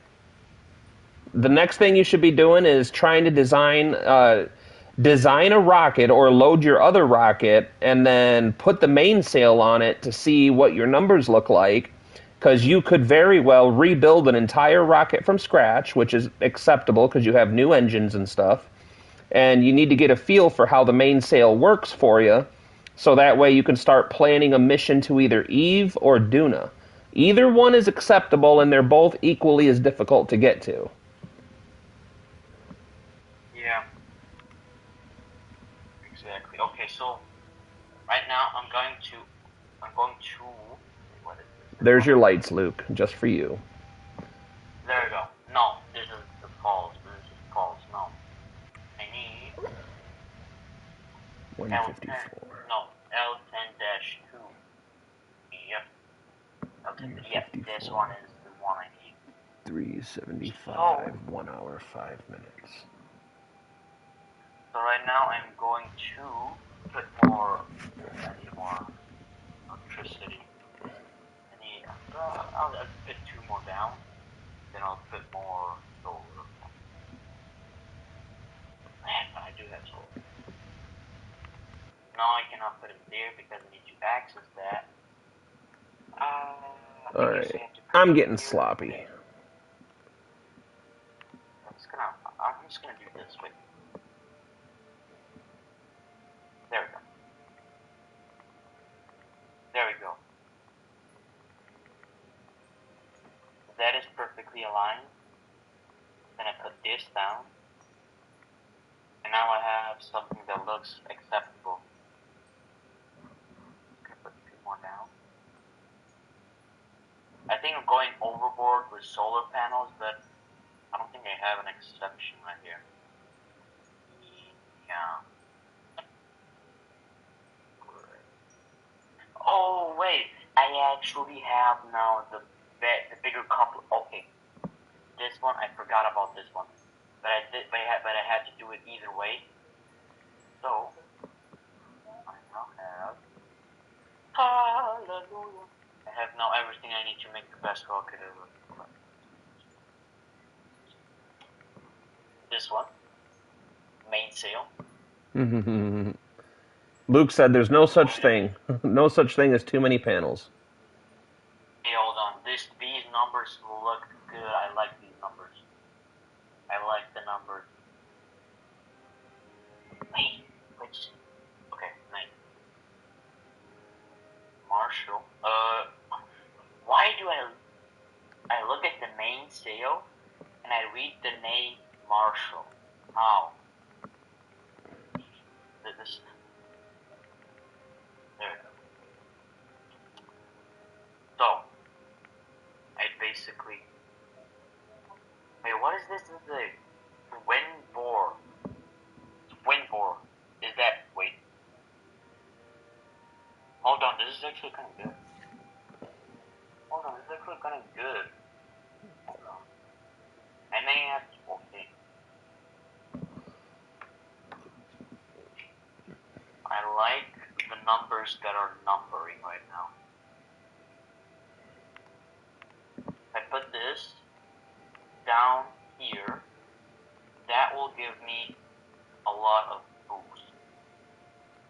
The next thing you should be doing is trying to design a rocket or load your other rocket and then put the mainsail on it to see what your numbers look like, because you could very well rebuild an entire rocket from scratch, which is acceptable because you have new engines and stuff, and you need to get a feel for how the mainsail works for you, so that way you can start planning a mission to either Eve or Duna. Either one is acceptable, and they're both equally as difficult to get to. Yeah. Okay, so right now I'm going to. What is this? There's your lights, Luke, just for you. There we go. No, this is the false. This is false. No, I need L10. 154. No, L10-2. Yep. L10. Yep. This 154. one is the one I need. 375. So, 1 hour, 5 minutes. so right now I'm going to put more. I need more electricity. I'll put 2 more down. Then I'll put more solar. I do have solar. No, I cannot put it there because I need to access that. I guess I Alright. have to put I'm it getting here. sloppy. I'm just gonna do this. Wait. There we go. There we go. That is perfectly aligned. Then I put this down. And now I have something that looks acceptable. Okay, put 2 more down. I think I'm going overboard with solar panels, but I don't think I have an exception right here. Yeah. Oh wait, I actually have now the bigger couple. Okay, this one I forgot about this one, but I had to do it either way. So I now have hallelujah. I have now everything I need to make the best rocket ever. This one, mainsail. Luke said there's no such thing. No such thing as too many panels. Hey, hold on. These numbers look good. I like these numbers. I like the numbers. Wait, which? Okay, nice. Marshall. Why do I look at the mainsail and I read the name Marshall? How? This. There. So I basically. Wait, what is this? This is the wind bore. Wind bore. Is that? Wait. Hold on. This is actually kind of good. Hold on. This is actually kind of good. Hold on. I may have to. Okay. I like the numbers that are numbering right now. I put this down here. That will give me a lot of boost.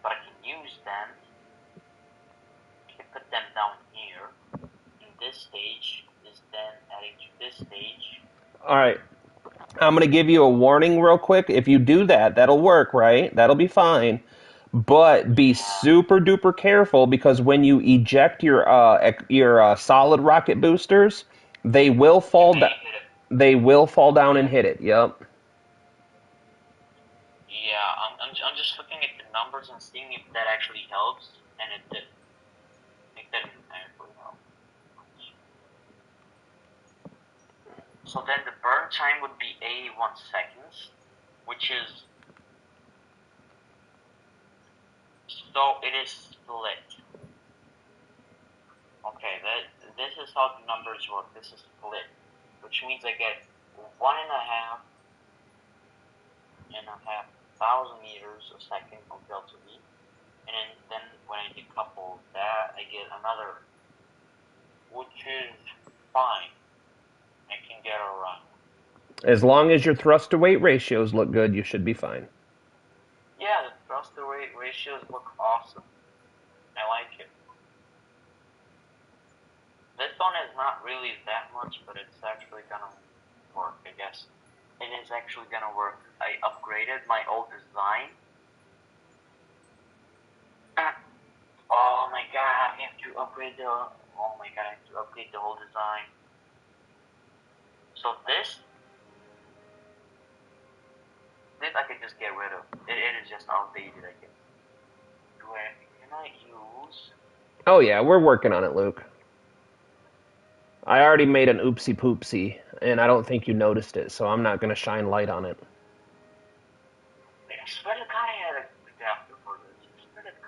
But I can use them. I can put them down here. And this stage is then adding to this stage. Alright. I'm going to give you a warning real quick. If you do that, that'll work, right? That'll be fine. But be super duper careful because when you eject your solid rocket boosters, they will fall down. They will fall down and hit it. Yep. Yeah, I'm just looking at the numbers and seeing if that actually helps, and it did. It didn't actually help. So then the burn time would be 81 seconds, which is. So it is split. Okay, this is how the numbers work. This is split, which means I get 1.5 thousand meters a second of delta V, and then when I decouple that, I get another, which is fine. I can get around. As long as your thrust to weight ratios look good, you should be fine. Yeah, the thrust to weight ratios look awesome. I like it. This one is not really that much, but it's actually gonna work, I guess. It is actually gonna work. I upgraded my old design. Oh my god, I have to upgrade the. Oh my god, I have to upgrade the whole design. So this I could just get rid of. It is just outdated, I guess. wait, can I use... Oh yeah, we're working on it, Luke. I already made an oopsie poopsie, and I don't think you noticed it, so I'm not going to shine light on it. Wait, I swear to God I had a adapter for this. I swear to God.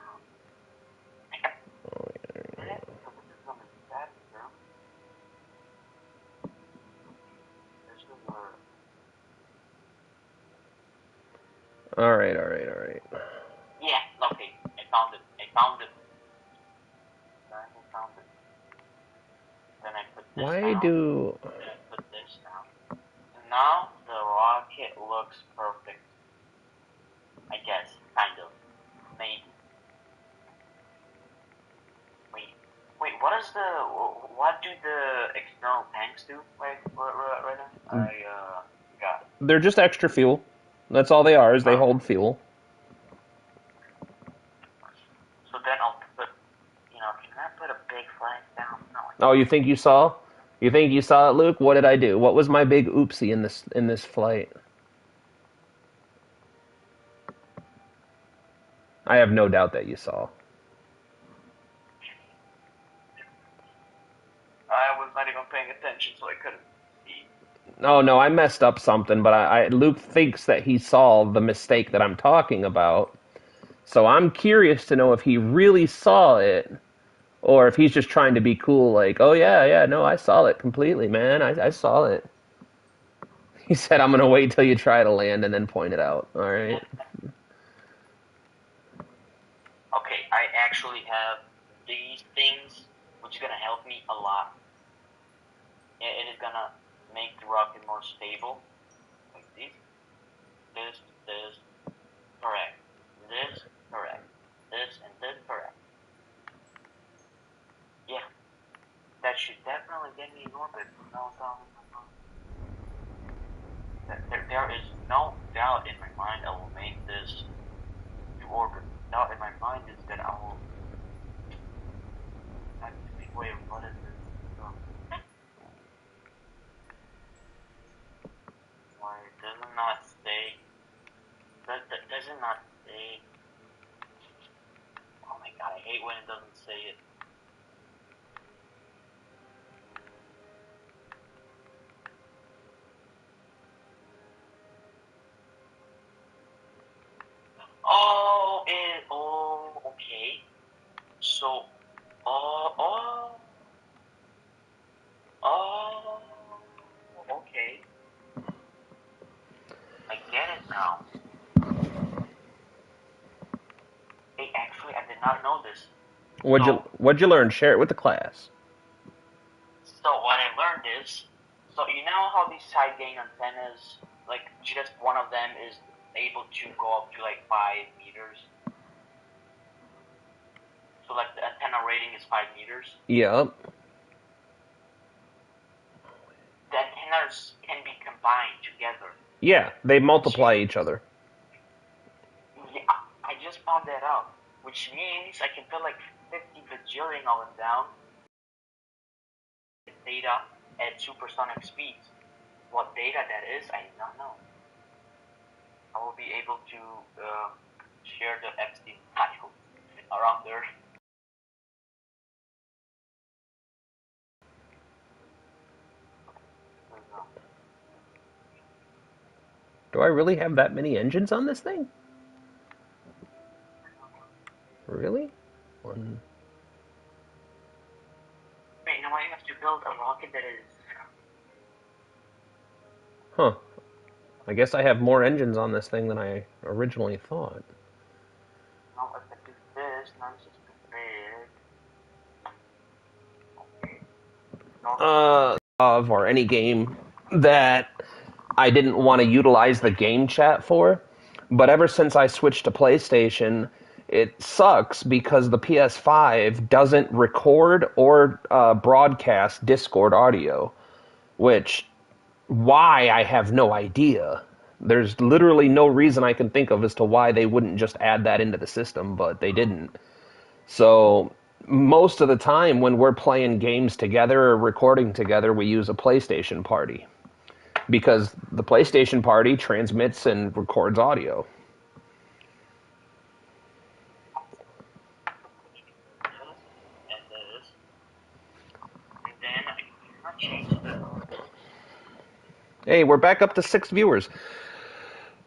All right, all right, all right. Yeah, okay, I found it. I found it. Then I put this Why down. do... Then I put this down. And now the rocket looks perfect. I guess, kind of. Maybe. Wait, what do the external tanks do right now? I got it. They're just extra fuel. That's all they are, is they hold fuel. So then I'll put, can I put a big flag down? No. Oh, you think you saw? You think you saw it, Luke? What did I do? What was my big oopsie in this flight? I have no doubt that you saw. I was not even paying attention, so I couldn't see. Oh no, I messed up something, but Luke thinks that he saw the mistake that I'm talking about. So I'm curious to know if he really saw it, or if he's just trying to be cool, like, oh yeah, no, I saw it completely, man. I saw it. He said, I'm gonna wait till you try to land and then point it out. All right. Okay, I actually have these things, which is gonna help me a lot. It is gonna make the rocket more stable, like this, correct, this, correct, this, and this, correct. Yeah, that should definitely get me in orbit. No doubt in my mind. There is no doubt in my mind I will make this to orbit. Doubt in my mind is that I will. Wait, what is this? Why does it not stay? Does it not say? Oh my god, I hate when it doesn't say it. Okay. So, oh, okay. I get it now. Hey, actually, I did not know this. What'd you learn? Share it with the class. So what I learned is, so you know how these side gain antennas, like just one of them is able to go up to like 5 meters. So like the antenna rating is 5 meters. Yep. The antennas can be combined together. Yeah, they multiply each other. Yeah, I just found that out, which means I can put like 50 bajillion of them down. Data at supersonic speeds. What data that is, I do not know. I will be able to share the Epstein file around there. Do I really have that many engines on this thing? Really? One. Wait, now I have to build a rocket that is... Huh. I guess I have more engines on this thing than I originally thought. No, if I do this, now it's just too big. Okay. Or any game that I didn't want to utilize the game chat for. But ever since I switched to PlayStation, it sucks because the PS5 doesn't record or broadcast Discord audio, which, why, I have no idea. There's literally no reason I can think of as to why they wouldn't just add that into the system, but they didn't. So most of the time when we're playing games together or recording together, we use a PlayStation party because the PlayStation party transmits and records audio. Hey, we're back up to 6 viewers.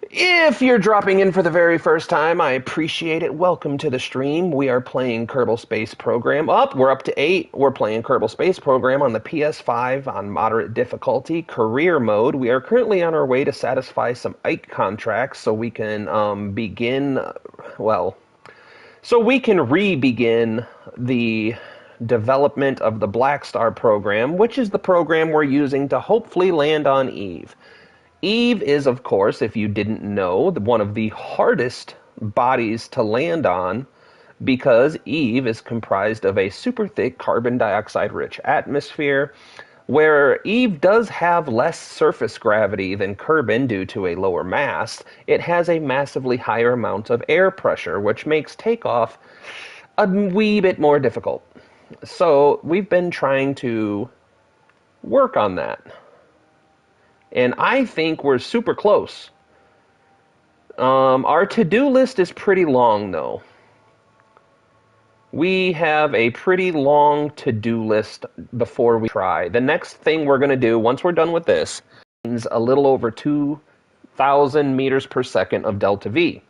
If you're dropping in for the very first time, I appreciate it. Welcome to the stream. We are playing Kerbal Space Program. We're up to 8. We're playing Kerbal Space Program on the PS5 on moderate difficulty, career mode. We are currently on our way to satisfy some Ike contracts so we can re-begin the development of the Black Star program, which is the program we're using to hopefully land on Eve. Eve is, of course, if you didn't know, one of the hardest bodies to land on because Eve is comprised of a super thick carbon dioxide-rich atmosphere, where Eve does have less surface gravity than Kerbin due to a lower mass. It has a massively higher amount of air pressure, which makes takeoff a wee bit more difficult. So we've been trying to work on that. And I think we're super close. Our to-do list is pretty long, though. We have a pretty long to-do list before we try. The next thing we're going to do, once we're done with this, is a little over 2,000 meters per second of delta V.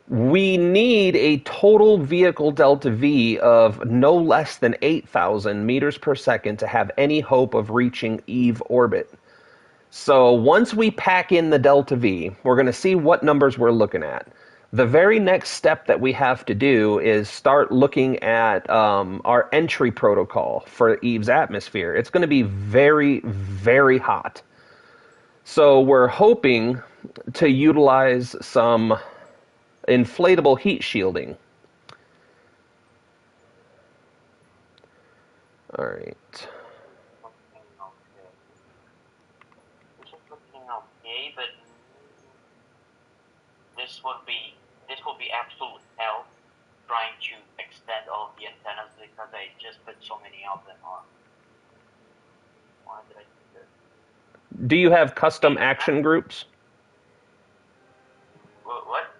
We need a total vehicle delta V of no less than 8,000 meters per second to have any hope of reaching Eve orbit. So once we pack in the delta V, we're going to see what numbers we're looking at. The very next step that we have to do is start looking at our entry protocol for Eve's atmosphere. It's going to be very, very hot. So we're hoping to utilize some inflatable heat shielding. All right. This is looking okay, but this will be absolute hell trying to extend all of the antennas because I just put so many of them on. Why did I do this? Do you have custom action groups? What?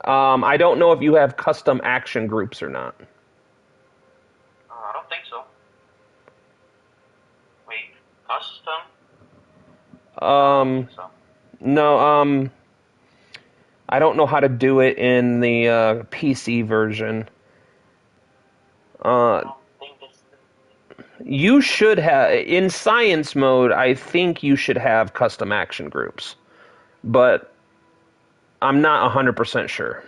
I don't know if you have custom action groups or not. I don't think so. Wait, custom? No, I don't know how to do it in the PC version. I don't think You should have, in science mode, I think you should have custom action groups. But I'm not 100% sure.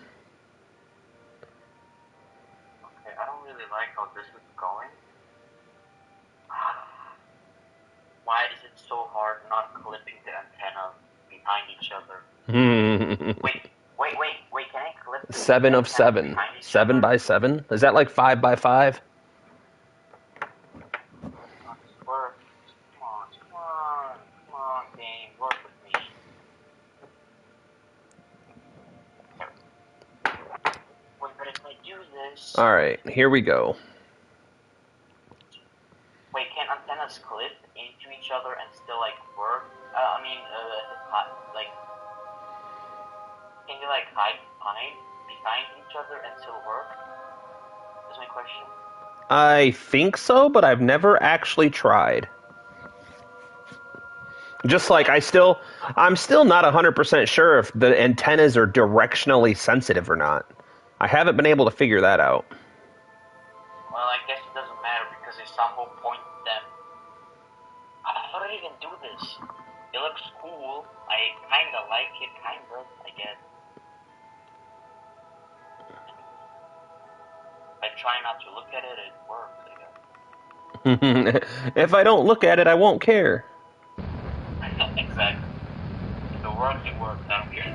Okay, I don't really like how this is going. Why is it so hard not clipping the antenna behind each other? Wait, can I clip the 7 of 7. 7 by 7? Is that like 5 by 5? Work. Come on, game, work with me. Wait, but if I do this... Alright, here we go. Wait, can antennas clip into each other and still, like, work? Can you, like, hide behind each other and still work? That's my question. I think so, but I've never actually tried. Just like I'm still not 100% sure if the antennas are directionally sensitive or not. I haven't been able to figure that out. Well, I guess it doesn't matter because they somehow point them. How did I even do this? It looks cool. I kinda like it, I guess. If I try not to look at it, it works, I guess. If I don't look at it, I won't care. Exactly. If it works, it works. I don't care.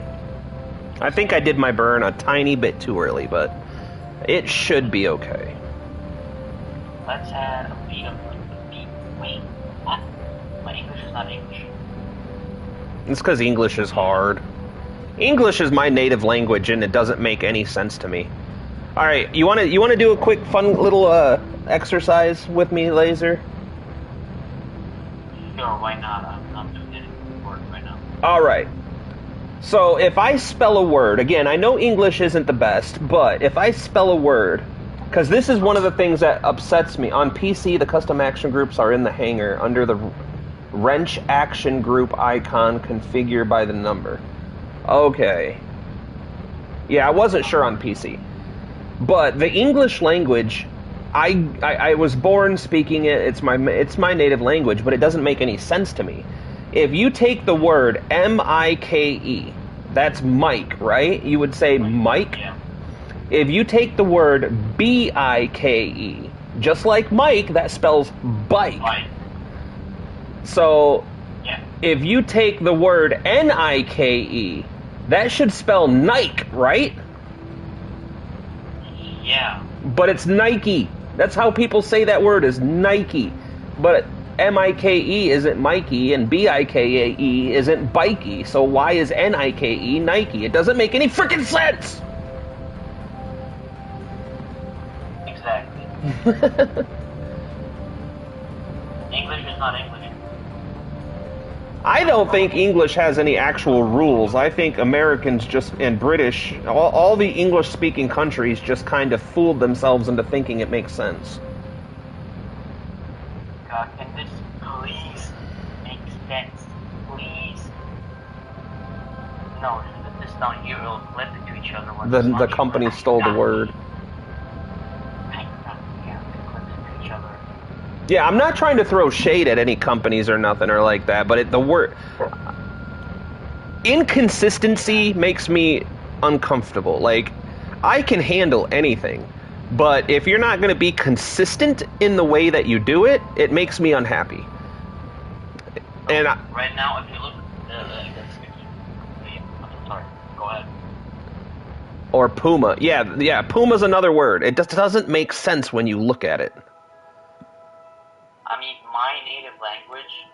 I think I did my burn a tiny bit too early, but it should be okay. Let's add a beat of beat. Wait, what? My English is not English. It's because English is hard. English is my native language, and it doesn't make any sense to me. All right, you want to do a quick, fun little exercise with me, Laser? Sure, why not? I'm not doing anything for it right now. All right. So if I spell a word, again, I know English isn't the best, but if I spell a word Because this is one of the things that upsets me. On PC, the custom action groups are in the hangar under the wrench action group icon, configure by the number. Okay. Yeah, I wasn't sure on PC. But the English language, I was born speaking it. It's my native language, but it doesn't make any sense to me. If you take the word Mike, that's Mike, right? You would say Mike. Yeah. If you take the word Bike, just like Mike, that spells bike. Right. So Yeah. if you take the word Nike, that should spell Nike, right? Yeah. But it's Nike. That's how people say that word is Nike. But Mike isn't Mikey and Bike isn't Bikey. So why is Nike Nike? It doesn't make any freaking sense. Exactly. English is not English. I don't think English has any actual rules. I think Americans just, and British, all the English-speaking countries just kind of fooled themselves into thinking it makes sense. God, can this please make sense? Please. No, this down here will flip into each other. The company stole the word. Yeah, I'm not trying to throw shade at any companies or nothing or like that, but the word inconsistency makes me uncomfortable. Like, I can handle anything, but if you're not going to be consistent in the way that you do it, it makes me unhappy. And right now, if you look, I'm sorry. Go ahead. Or Puma, yeah, Puma's another word. It just doesn't make sense when you look at it. I mean, my native language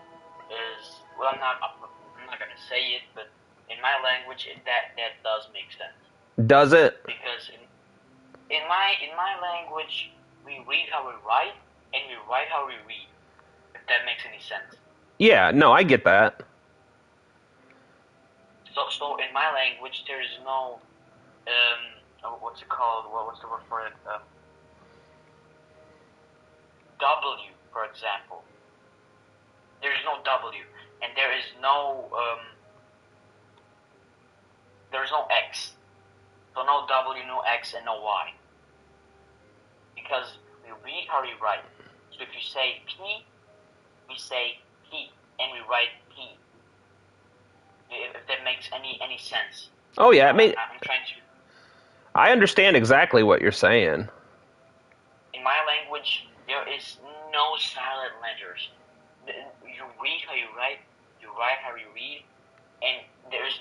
is, well, I'm not going to say it, but in my language, that does make sense. Does it? Because in my language, we read how we write, and we write how we read. If that makes any sense. Yeah, no, I get that. So in my language, there is no, what's it called? What's the word for it? W, for example. There is no W, and there is no X. So no W, no X, and no Y. Because we read how we write. So if you say P, we say P, and we write P. If that makes any sense. Oh yeah, I'm trying to. I understand exactly what you're saying. In my language, there is no silent letters. You read how you write how you read, and there does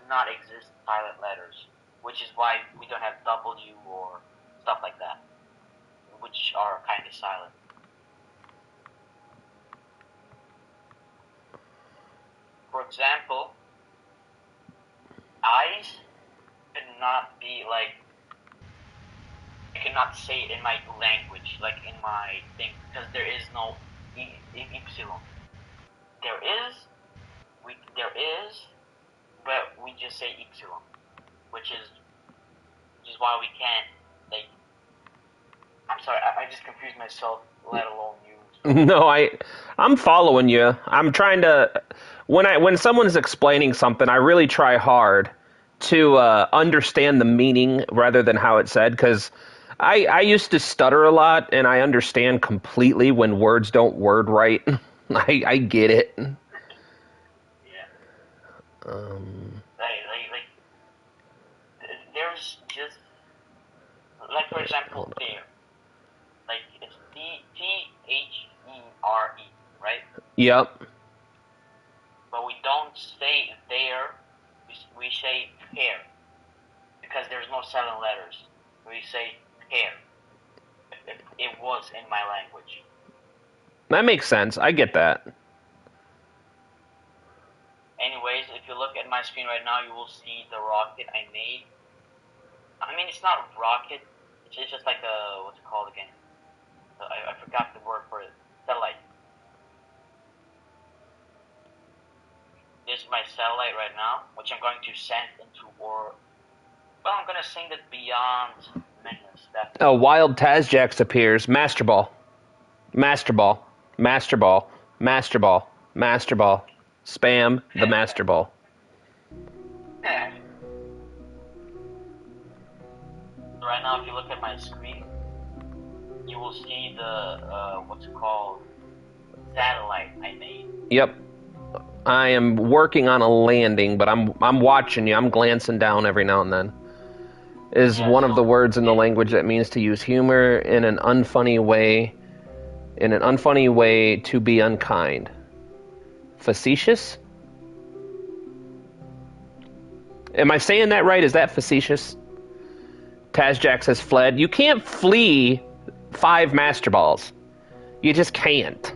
not exist silent letters, which is why we don't have W or stuff like that, which are kind of silent. For example, eyes cannot be like, I cannot say it in my language, like in my thing, because there is no epsilon. There is, but we just say epsilon, which is why we can't, like, I'm sorry, I just confused myself, let alone you. No, I'm following you. I'm trying to, when someone's explaining something, I really try hard to understand the meaning rather than how it's said, because I used to stutter a lot, and I understand completely when words don't word right. I get it. Yeah. Like, there's just, like, for example, there. Like, it's There, right? Yep. But we don't say there, we say pair. Because there's no silent letters. We say pair. It was in my language. That makes sense. I get that. Anyways, if you look at my screen right now, you will see the rocket I made. I mean, it's not rocket. It's just like a, what's it called again? I forgot the word for it. Satellite. This is my satellite right now, which I'm going to send into, I'm going to send it beyond Menace. definitely. A wild Tazjax appears. Master Ball. Master Ball. Master Ball. Master Ball. Master Ball. Spam the Master Ball. Right now, if you look at my screen, you will see the, what's it called, satellite I made. Yep. I am working on a landing, but I'm watching you. I'm glancing down every now and then. Is one of the words in the language that means to use humor in an unfunny way, to be unkind. Facetious? Am I saying that right? Is that facetious? Tazjax has fled. You can't flee 5 Master Balls. You just can't.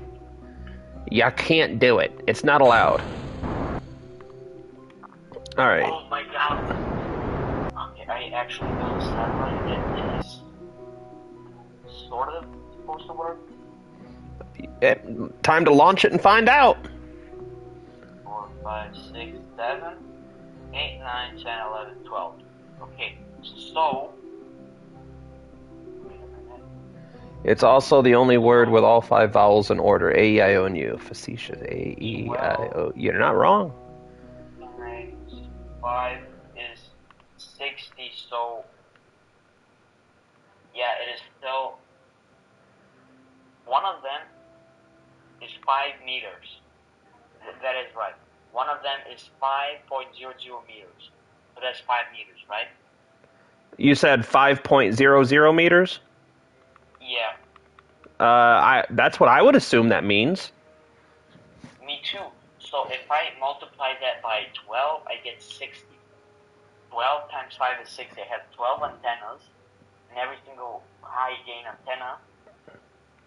You can't do it. It's not allowed. Alright. Oh my god. Okay, I actually know the satellite that is sort of supposed to work. Time to launch it and find out. 4, 5, 6, 7, 8, 9, 10, 11, 12. Okay, so... It's also the only word with all 5 vowels in order. A, E, I, O, and U. Facetious. A, E, I, O. You're not wrong. 5 is 60, so... Yeah, it is still... One of them is 5 meters. That is right. One of them is 5.00 meters. So that's 5 meters, right? You said 5.00 meters? Yeah. That's what I would assume that means. Me too. So if I multiply that by 12, I get 60. 12 times 5 is 60. I have 12 antennas, and every single high gain antenna.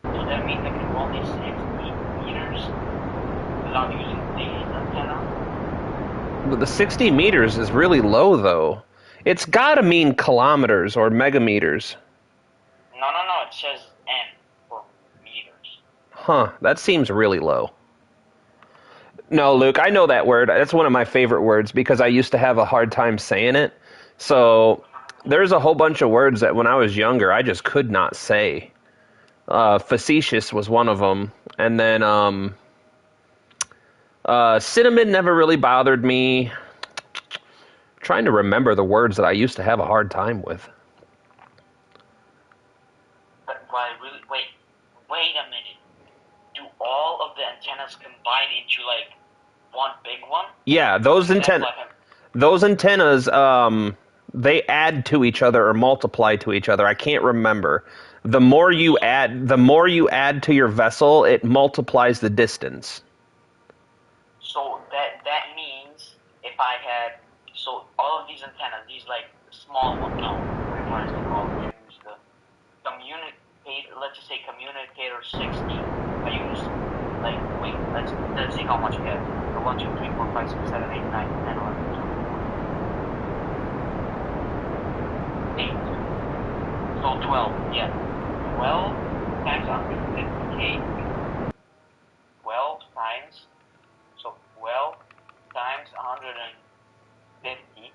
So that means I can go only 60 meters without using the antenna. But the 60 meters is really low, though. It's gotta mean kilometers or megameters. No, it says N for meters. Huh, that seems really low. No, Luke, I know that word. That's one of my favorite words because I used to have a hard time saying it. So there's a whole bunch of words that when I was younger, I just could not say. Facetious was one of them. And then cinnamon never really bothered me. Trying to remember the words that I used to have a hard time with. But really, wait a minute. Do all of the antennas combine into like one big one? Yeah, those antennas, they add to each other or multiply to each other. I can't remember. The more you add to your vessel, it multiplies the distance. So that means if I had all of these antennas, these like small ones, what is it called? Use the communicator. Let's just say communicator 60. I use let's see how much we have. 1, 2, 3, 4, 5, 6, 7, 8, 9, 10, 11, 12, 8. So 12, yeah. 12 times 150K. 12 times, so 12 times 150.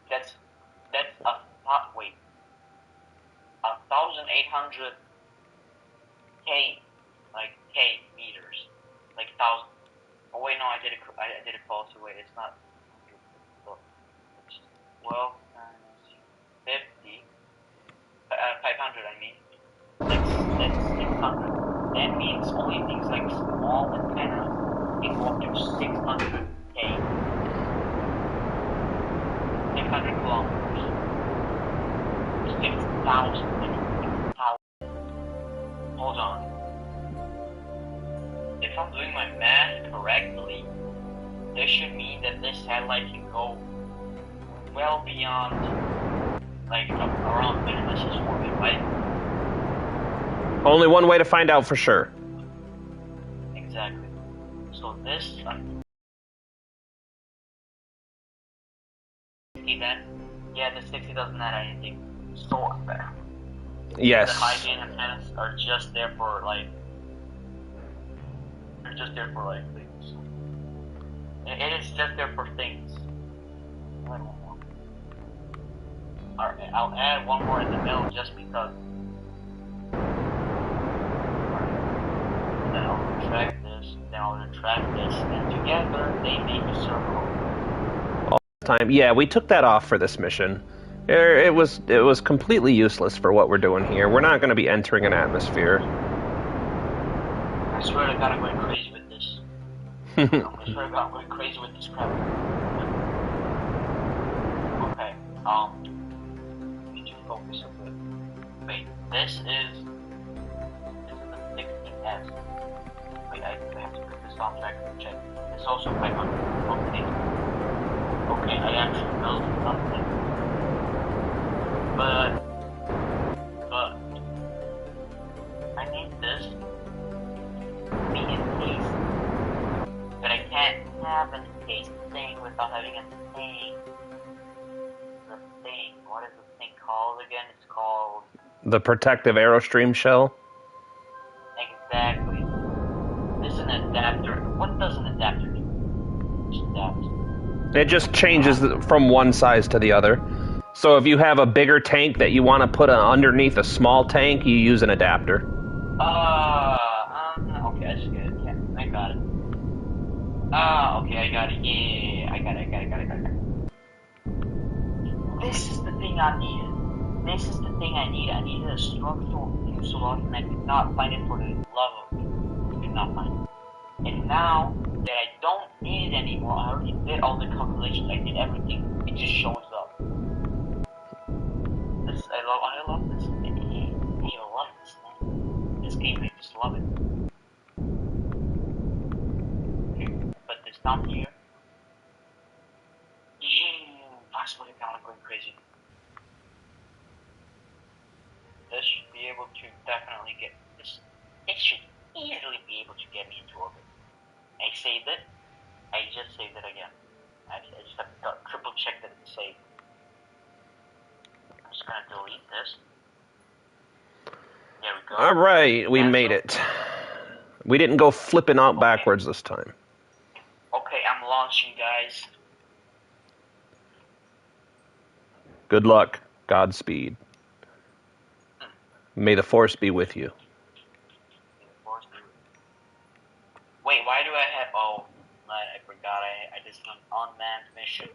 That's 1,800 K, like K meters, like 1,000. Oh wait, no, I did it false. Wait, it's not. So it's 12 times 50. 500, I mean. That's 600. That means only things like small antennas can go up to 600K. 600 kilometers. 6,000. Hold on. If I'm doing my math correctly, this should mean that this satellite can go well beyond, like, around Venus' orbit, right? Only one way to find out for sure. Exactly. So this, then, yeah, the 60 doesn't add anything. So, yes. The high gain antennas are just there for, like, things. It is just there for things. Alright, I'll add one more in the middle just because. Then I'll retract this, then I'll retract this, and together they make a circle. Time. Yeah, we took that off for this mission. It was completely useless for what we're doing here. We're not going to be entering an atmosphere. I swear to God, I'm going crazy with this. I swear to God, I'm going crazy with this crap. Okay, need to focus a bit. Wait, this is the 16S. Wait, I have to put this on track to check. It's also 500. Okay, I actually built something. But I need this to be encased. But I can't have an encased thing without having a thing. The thing, what is the thing called again? It's called... The protective Aerostream shell? Exactly. This is an adapter. What does an adapter do? It adapts. It just changes from one size to the other. So if you have a bigger tank that you want to put underneath a small tank, you use an adapter. Okay, I just get it. Yeah, I got it. Okay, I got it. Yeah, I got it. This is the thing I needed. This is the thing I needed. I needed a structural fuselage, and I could not find it for the love of me. I could not find it. And now that I don't need it anymore, I already did all the calculations. I did everything. It just shows up. This, I love this. I love this thing. This game, I just love it. Okay, put this down here. Possibly kind of going crazy. This should be able to definitely get this. It should easily be able to get me into orbit. I saved it. I just saved it again. I just have to triple check that it's saved. I'm just gonna delete this. There we go. Alright, we made it. We didn't go flipping out backwards this time. Okay, I'm launching, guys. Good luck. Godspeed. May the Force be with you. Wait, why do I have... Oh, I forgot. I did an unmanned mission.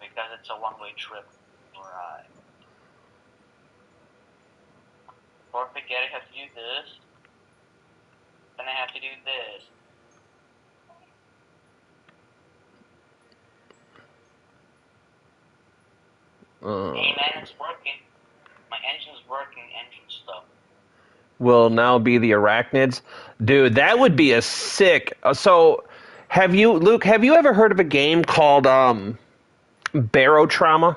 Because it's a one-way trip. Right. Before I forget, I have to do this. Then I have to do this. Hey man, it's working. My engine's working, engine stuff. Will now be the arachnids. Dude, that would be a sick... So, Luke, have you ever heard of a game called Barotrauma?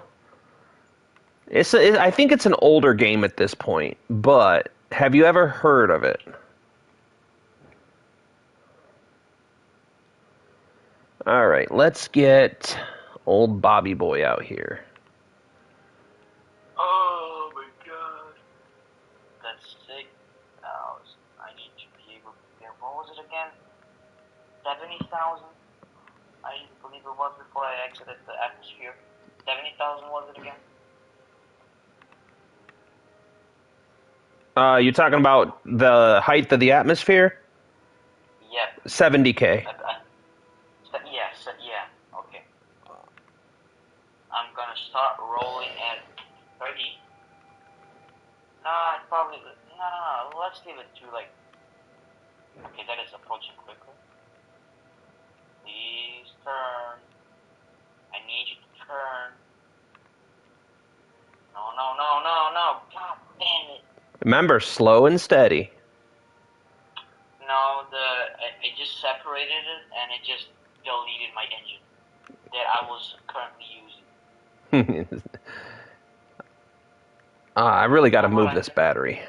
I think it's an older game at this point, but have you ever heard of it? Alright, let's get old Bobby Boy out here. Oh my god. That's sick. I need to be able to get... What was it again? 70,000? I believe it was before I exited the atmosphere. 70,000 was it again? You talking about the height of the atmosphere? Yep. 70K. Yeah, okay. I'm gonna start rolling at 30. No, let's leave it to like... Okay, that is approaching quickly. Please turn. I need you to turn. No. God damn it. Remember, slow and steady. No, I just separated it and it just deleted my engine that I was currently using. I really got to move this battery.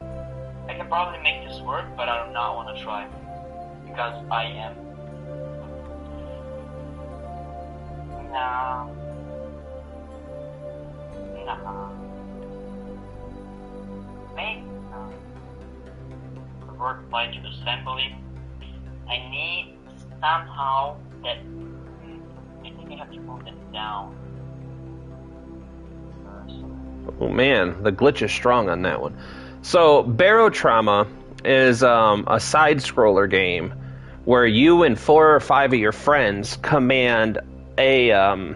I can probably make this work, but I do not want to try because I am. No. Maybe. Work flight to assembly. I need somehow that. I think I have to move it down. Oh man, the glitch is strong on that one. So, Barotrauma is a side-scroller game where you and 4 or 5 of your friends command a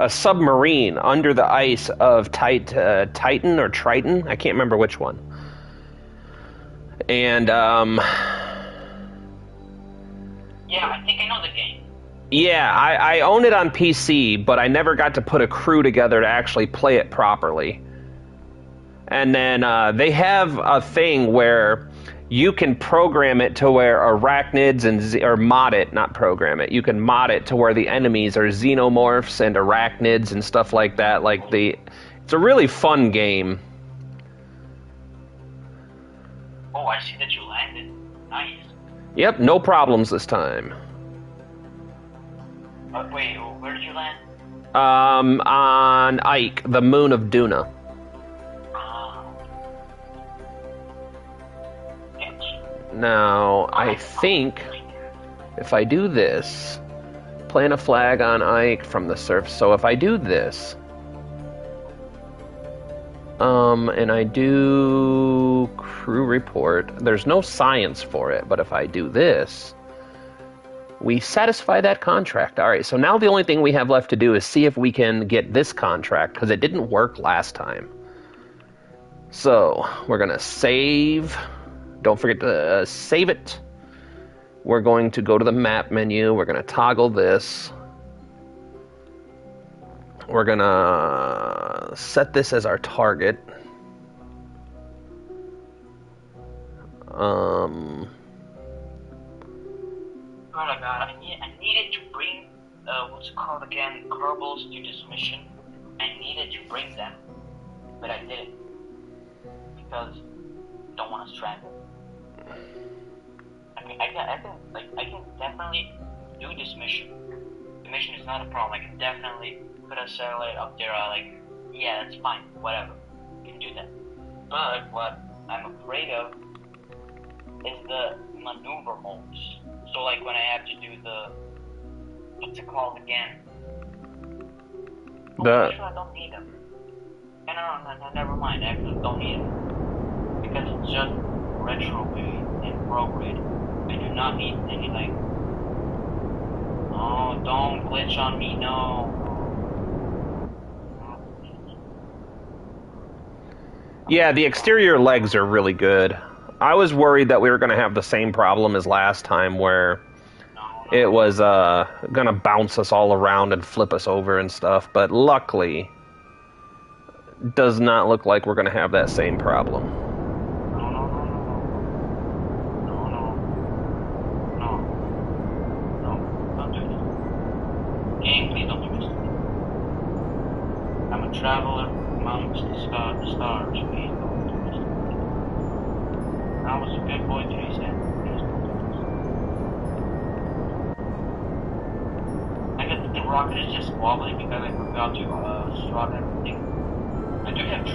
submarine under the ice of Titan or Triton. I can't remember which one. And yeah, I think I know the game. Yeah, I own it on PC, but I never got to put a crew together to actually play it properly. And then they have a thing where you can program it to where arachnids or mod it, not program it. You can mod it to where the enemies are xenomorphs and arachnids and stuff like that. It's a really fun game. Oh, I see that you landed. Nice. Yep, no problems this time. Wait, where did you land? On Ike, the moon of Duna. Now, I think if I do this, plant a flag on Ike from the surface. So if I do this, and I do crew report, there's no science for it, but if I do this, we satisfy that contract. All right, so now the only thing we have left to do is see if we can get this contract, because it didn't work last time. So, we're going to save. Don't forget to save it. We're going to go to the map menu. We're going to toggle this. We're going to set this as our target. Oh my god, I needed to bring, what's it called again, Kerbals to this mission. I needed to bring them, but I didn't. Because I don't want to strand them. I can definitely do this mission. The mission is not a problem. I can definitely put a satellite up there. Yeah, that's fine. Whatever. I can do that. But what I'm afraid of is the maneuver modes. So when I have to do the, what's it called again? Actually, I don't need them. No, never mind. I actually don't need them. Because it's just retrograde and prograde. I do not need any, oh, don't glitch on me, no. Yeah, the exterior legs are really good. I was worried that we were going to have the same problem as last time where it was going to bounce us all around and flip us over and stuff, but luckily does not look like we're going to have that same problem. Traveler amongst the stars, please don't do this. I was a good boy till he said, please don't do this. I guess the rocket is just wobbly because I forgot to strut everything. I do have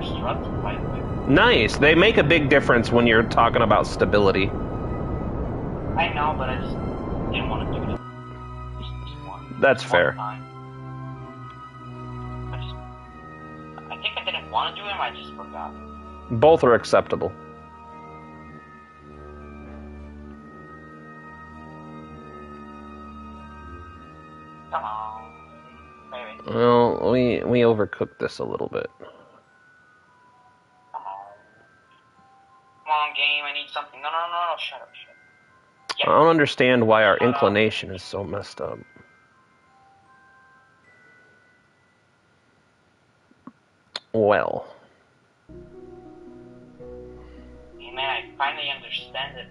struts, by the way. Nice. They make a big difference when you're talking about stability. I know, but I just didn't want to do it. Just one. That's just fair. One time. I think I didn't want to do them, I just forgot. Both are acceptable. Come on, baby. Well, we overcooked this a little bit. Come on. Come on, game, I need something. No, shut up. Yeah. I don't understand why our inclination is so messed up. Well. Hey man, I finally understand it.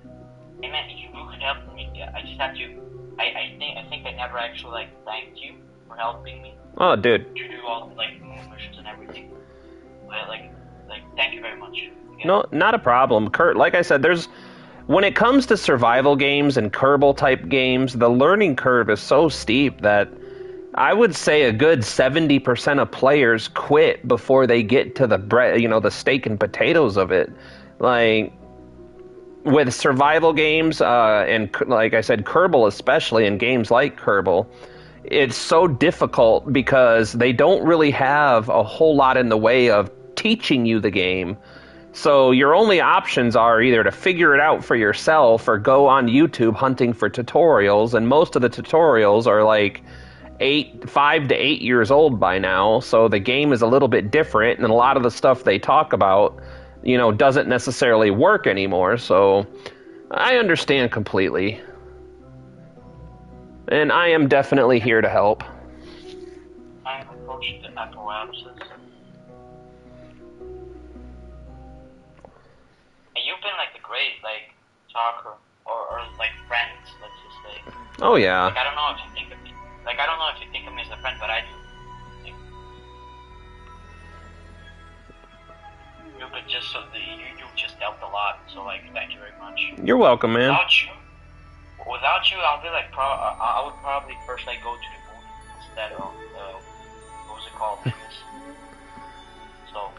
Hey man, you could help me. I just have to. I think I never actually thanked you for helping me. Oh, dude. To do all the missions and everything. Thank you very much. Yeah. No, not a problem, Kurt. Like I said, when it comes to survival games and Kerbal type games, the learning curve is so steep that I would say a good 70% of players quit before they get to the steak and potatoes of it. With survival games, and like I said, Kerbal especially, and games like Kerbal, it's so difficult because they don't really have a whole lot in the way of teaching you the game. So your only options are either to figure it out for yourself or go on YouTube hunting for tutorials, and most of the tutorials are like 5 to 8 years old by now, so the game is a little bit different, and a lot of the stuff they talk about, doesn't necessarily work anymore, so I understand completely. And I am definitely here to help. I have approached the apparatuses. And you've been like the great, like, talker, or like friends, let's just say. Oh yeah. Like, I don't know if you think of me. Like, I don't know if you think of me as a friend, but I do. Like, you've been just you've just helped a lot. So like, thank you very much. You're welcome, man. Without you, I'll be like, I would probably first like go to the moon instead of what was it called? So.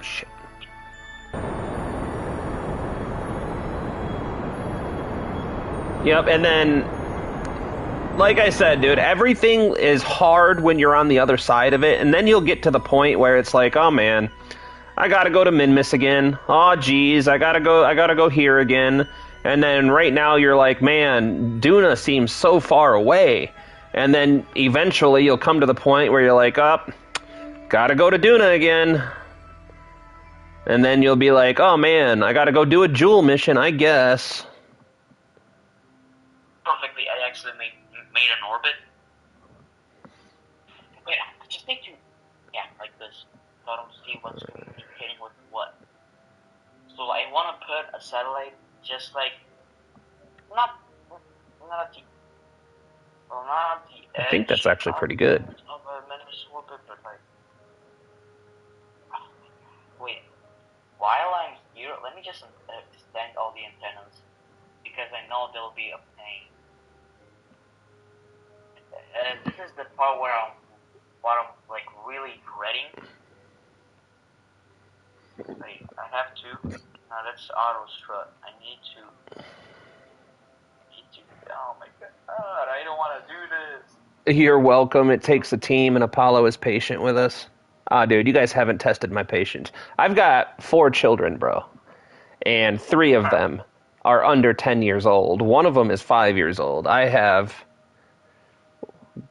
Shit. Yep, and then, like I said, dude, everything is hard when you're on the other side of it, and then you'll get to the point where it's like, oh man, I gotta go to Minmus again. Oh geez, I gotta go here again. And then right now you're like, man, Duna seems so far away. And then eventually you'll come to the point where you're like, gotta go to Duna again. And then you'll be like, oh man, I gotta go do a Jewel mission, I guess. Perfectly, I actually made an orbit. Wait, I just need to, like this. So I don't see what's communicating with what. So I want to put a satellite just like, not at the edge. I think that's actually pretty good. Of a Minmus orbit, but like, wait, while I'm here, let me just extend all the antennas, because I know there'll be a pain. This is the part where I'm like really dreading. Wait, I have to. Now that's auto strut. I need to. Oh my god! I don't want to do this. You're welcome. It takes a team, and Apollo is patient with us. Dude, you guys haven't tested my patience. I've got 4 children, bro, and 3 of them are under 10 years old. One of them is 5 years old. I have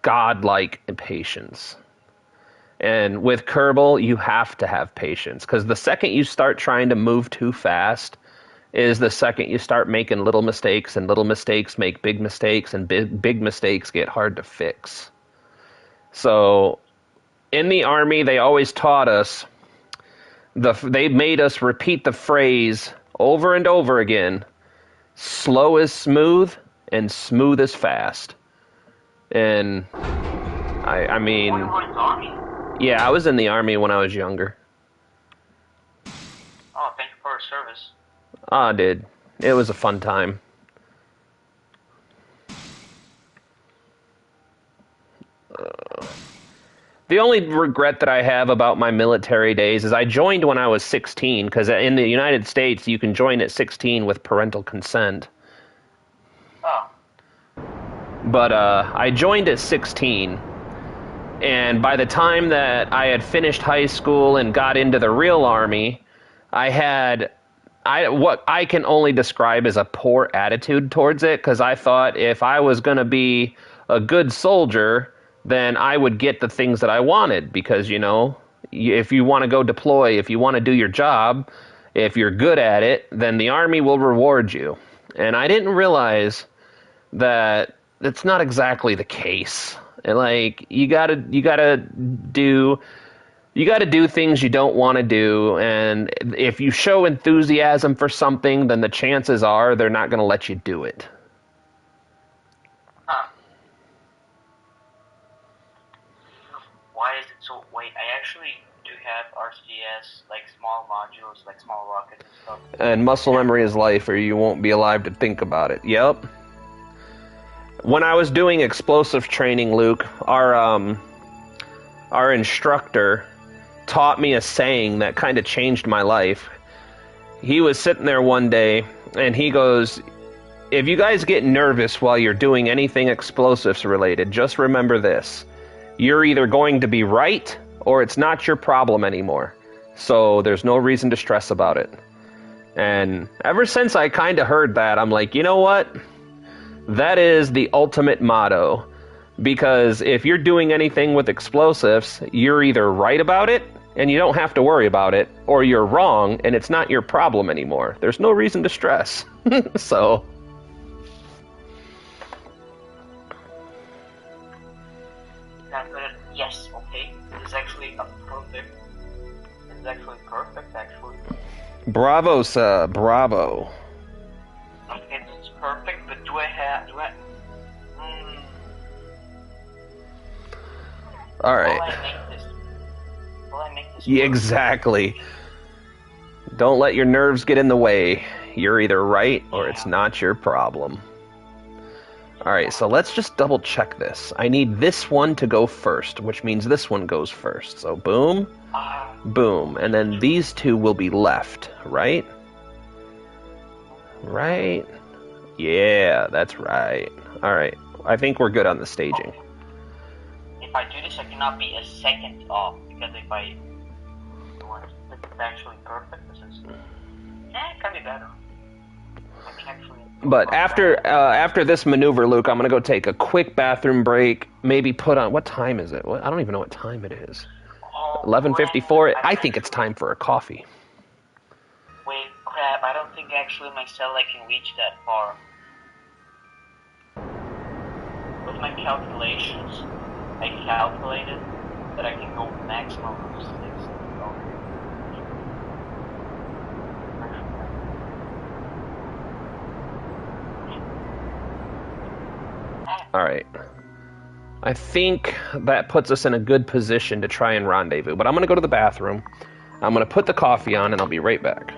godlike patience. And with Kerbal, you have to have patience, because the second you start trying to move too fast is the second you start making little mistakes, and little mistakes make big mistakes, and big mistakes get hard to fix. So in the Army, they always taught us, they made us repeat the phrase over and over again, slow is smooth, and smooth is fast. And I mean, yeah, I was in the Army when I was younger. Oh, thank you for your service. Dude, it was a fun time. The only regret that I have about my military days is I joined when I was 16, because in the United States you can join at 16 with parental consent. Oh. But I joined at 16, and by the time that I had finished high school and got into the real Army, I had what I can only describe as a poor attitude towards it, because I thought if I was going to be a good soldier, then I would get the things that I wanted, because, if you want to go deploy, if you want to do your job, if you're good at it, then the Army will reward you. And I didn't realize that that's not exactly the case. Like, you gotta do things you don't want to do, and if you show enthusiasm for something, then the chances are they're not going to let you do it. Why is it so? Wait, I actually do have RCS, like small modules, like small rockets and stuff. And muscle memory is life, or you won't be alive to think about it. Yep. When I was doing explosive training, Luke, our instructor taught me a saying that kind of changed my life. He was sitting there one day, and he goes, if you guys get nervous while you're doing anything explosives related, just remember this. You're either going to be right or it's not your problem anymore. So there's no reason to stress about it. And ever since I kind of heard that, I'm like, you know what? That is the ultimate motto. Because if you're doing anything with explosives, you're either right about it and you don't have to worry about it, or you're wrong and it's not your problem anymore. There's no reason to stress. So... Yes, okay. This is actually perfect. This is actually perfect, actually. Bravo, sir. Bravo. Okay, this is perfect, but do I... Alright. Will I make this Yeah, exactly. Don't let your nerves get in the way. You're either right or it's not your problem. Alright, so let's just double check this. I need this one to go first, which means this one goes first. So boom, boom, and then these two will be left, right? Right? Yeah, that's right. Alright, I think we're good on the staging. If I do this, I cannot be a second off, because if I want this is actually perfect, this is... it can be better. I can actually... But after this maneuver, Luke, I'm going to go take a quick bathroom break, maybe put on... What time is it? I don't even know what time it is. 11:54? I think it's time for a coffee. Wait, crap, I don't think actually my satellite can reach that far. With my calculations, I calculated that I can go maximum of 6. Alright. I think that puts us in a good position to try and rendezvous. But I'm going to go to the bathroom. I'm going to put the coffee on, and I'll be right back.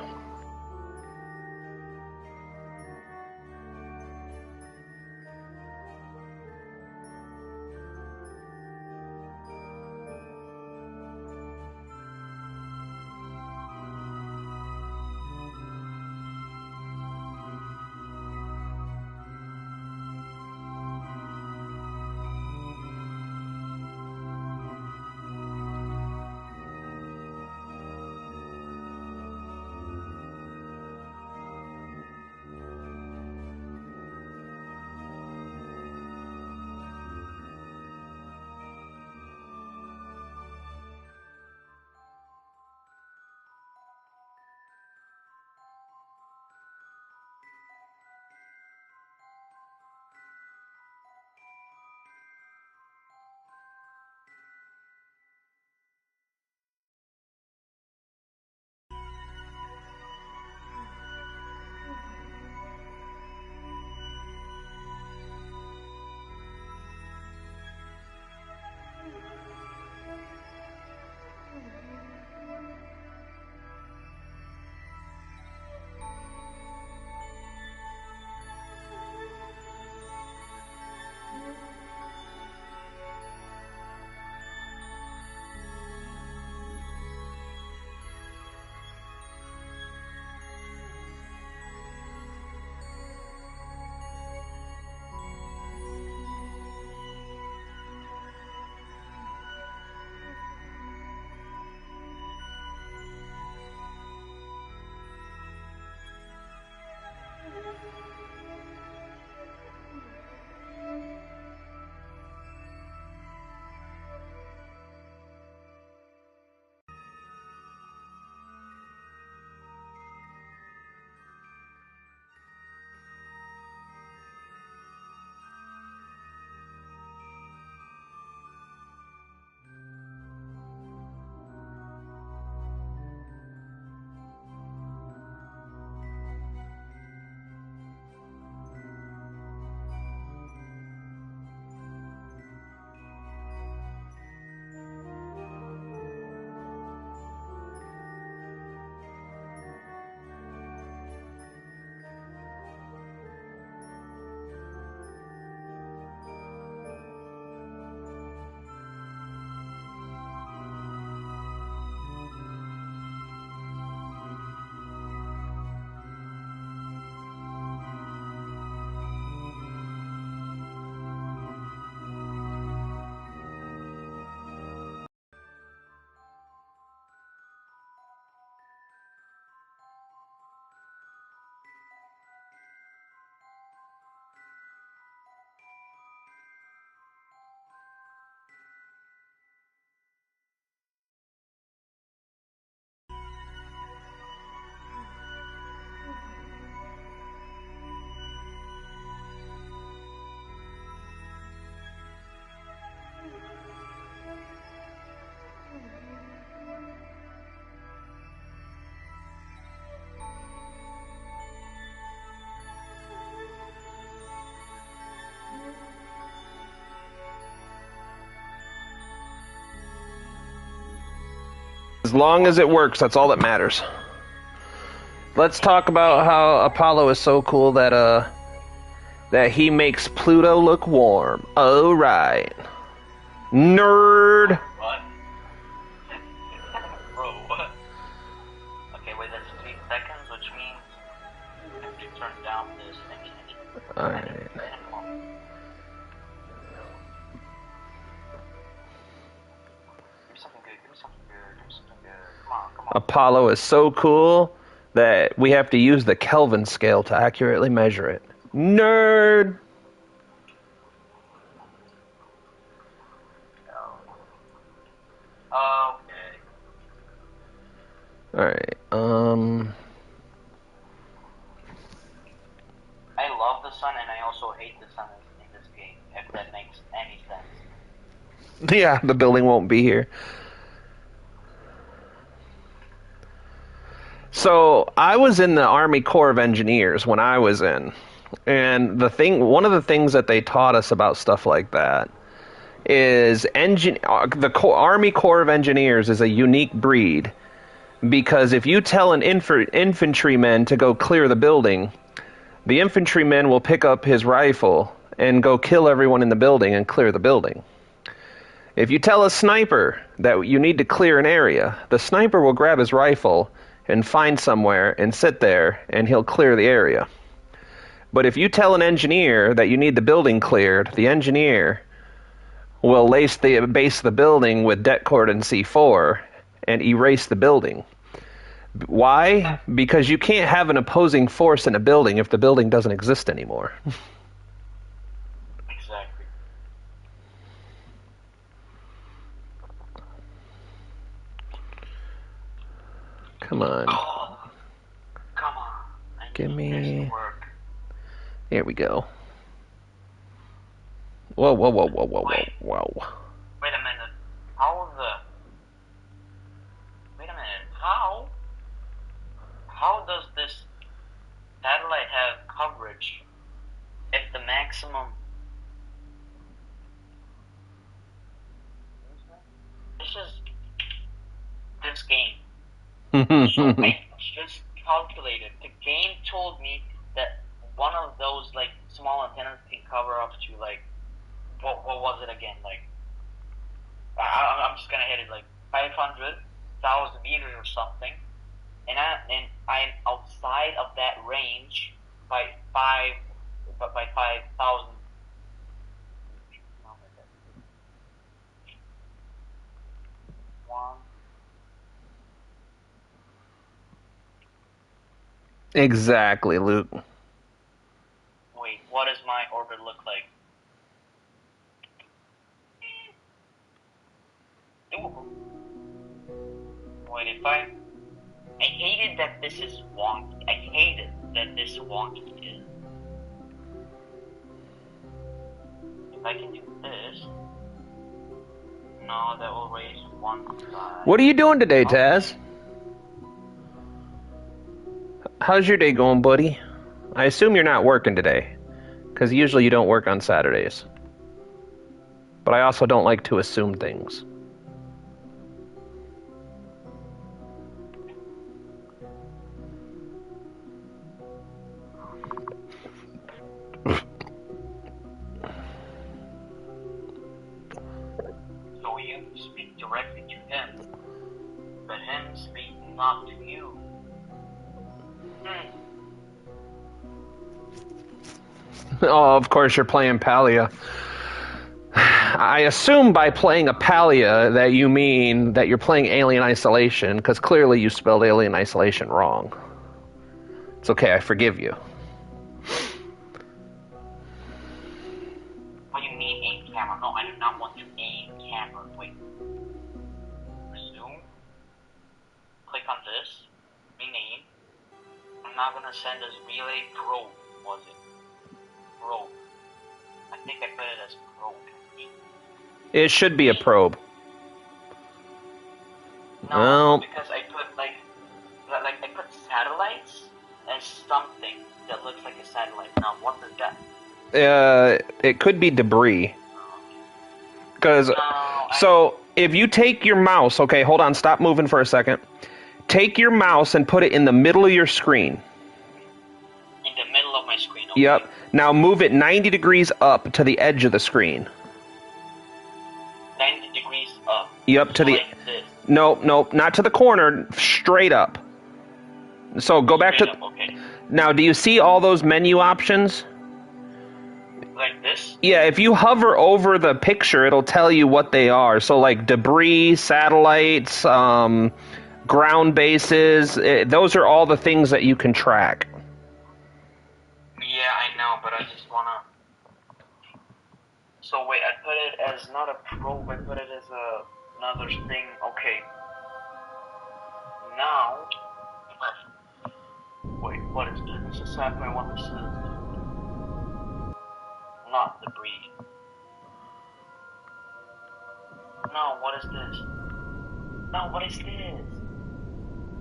As long as it works, that's all that matters. Let's talk about how Apollo is so cool that he makes Pluto look warm. Oh, right. Nerd! What? Bro, what? Okay, wait, that's 3 seconds, which means I have to turn down this thing. Alright. Give me something good, give me something good, give me something good. Come on, come on. Apollo is so cool that we have to use the Kelvin scale to accurately measure it. Nerd! Okay. Alright, I love the sun and I also hate the sun in this game, if that makes any sense. yeah, the building won't be here. So, I was in the Army Corps of Engineers when I was in. And one of the things that they taught us about stuff like that is Army Corps of Engineers is a unique breed, because if you tell an infantryman to go clear the building, the infantryman will pick up his rifle and go kill everyone in the building and clear the building. If you tell a sniper that you need to clear an area, the sniper will grab his rifle and find somewhere and sit there, and he'll clear the area. But if you tell an engineer that you need the building cleared, the engineer will base the building with det cord and C4 and erase the building. Why? Because you can't have an opposing force in a building if the building doesn't exist anymore. Exactly. Come on. Oh, come on. Give me... This to work. Here we go. Whoa, whoa, whoa, whoa, whoa, Wait. whoa, whoa. Wait a minute. Wait a minute. How does this satellite have coverage if the maximum... This game. So I just calculated. The game told me that one of those like small antennas can cover up to like what was it again? Like I'm just gonna hit it like 500,000 meters or something, and I'm outside of that range by 5,000. One. Exactly, Luke. Wait, what does my orbit look like? Wait, I hated that this is wonky. I hated that this wonky is. If I can do this, no, that will raise 1 side. What are you doing today, Taz? How's your day going, buddy? I assume you're not working today, because usually you don't work on Saturdays. But I also don't like to assume things. So you speak directly to him, but him speak not to you. Oh, of course you're playing Palia. I assume by playing a Palia that you mean that you're playing Alien Isolation, because clearly you spelled Alien Isolation wrong. It's okay, I forgive you. What do you mean aim camera? No, I do not want to aim camera. Wait. Resume. Click on this. Rename. I'm not gonna send this relay probe, was it? Probe. I think I put it as probe. It should be a probe. No, Well, because I put like I put satellites as something that looks like a satellite. Now what is that? it could be debris. Because No, if you take your mouse, okay, hold on, stop moving for a second. Take your mouse and put it in the middle of your screen. In the middle of my screen, okay. Yep. Now move it 90 degrees up to the edge of the screen. 90 degrees up. Yep, so to the... like this. No, not to the corner, straight up. So go back to... Okay. Now, do you see all those menu options? Like this? Yeah, if you hover over the picture, it'll tell you what they are. So, like, debris, satellites, ground bases, those are all the things that you can track. Yeah, I know, but I just wanna... So wait, I put it as not a probe, I put it as another thing. Okay. Now... Wait, what is this? This is sci-fi one, this is... Not debris. No, what is this? No, what is this?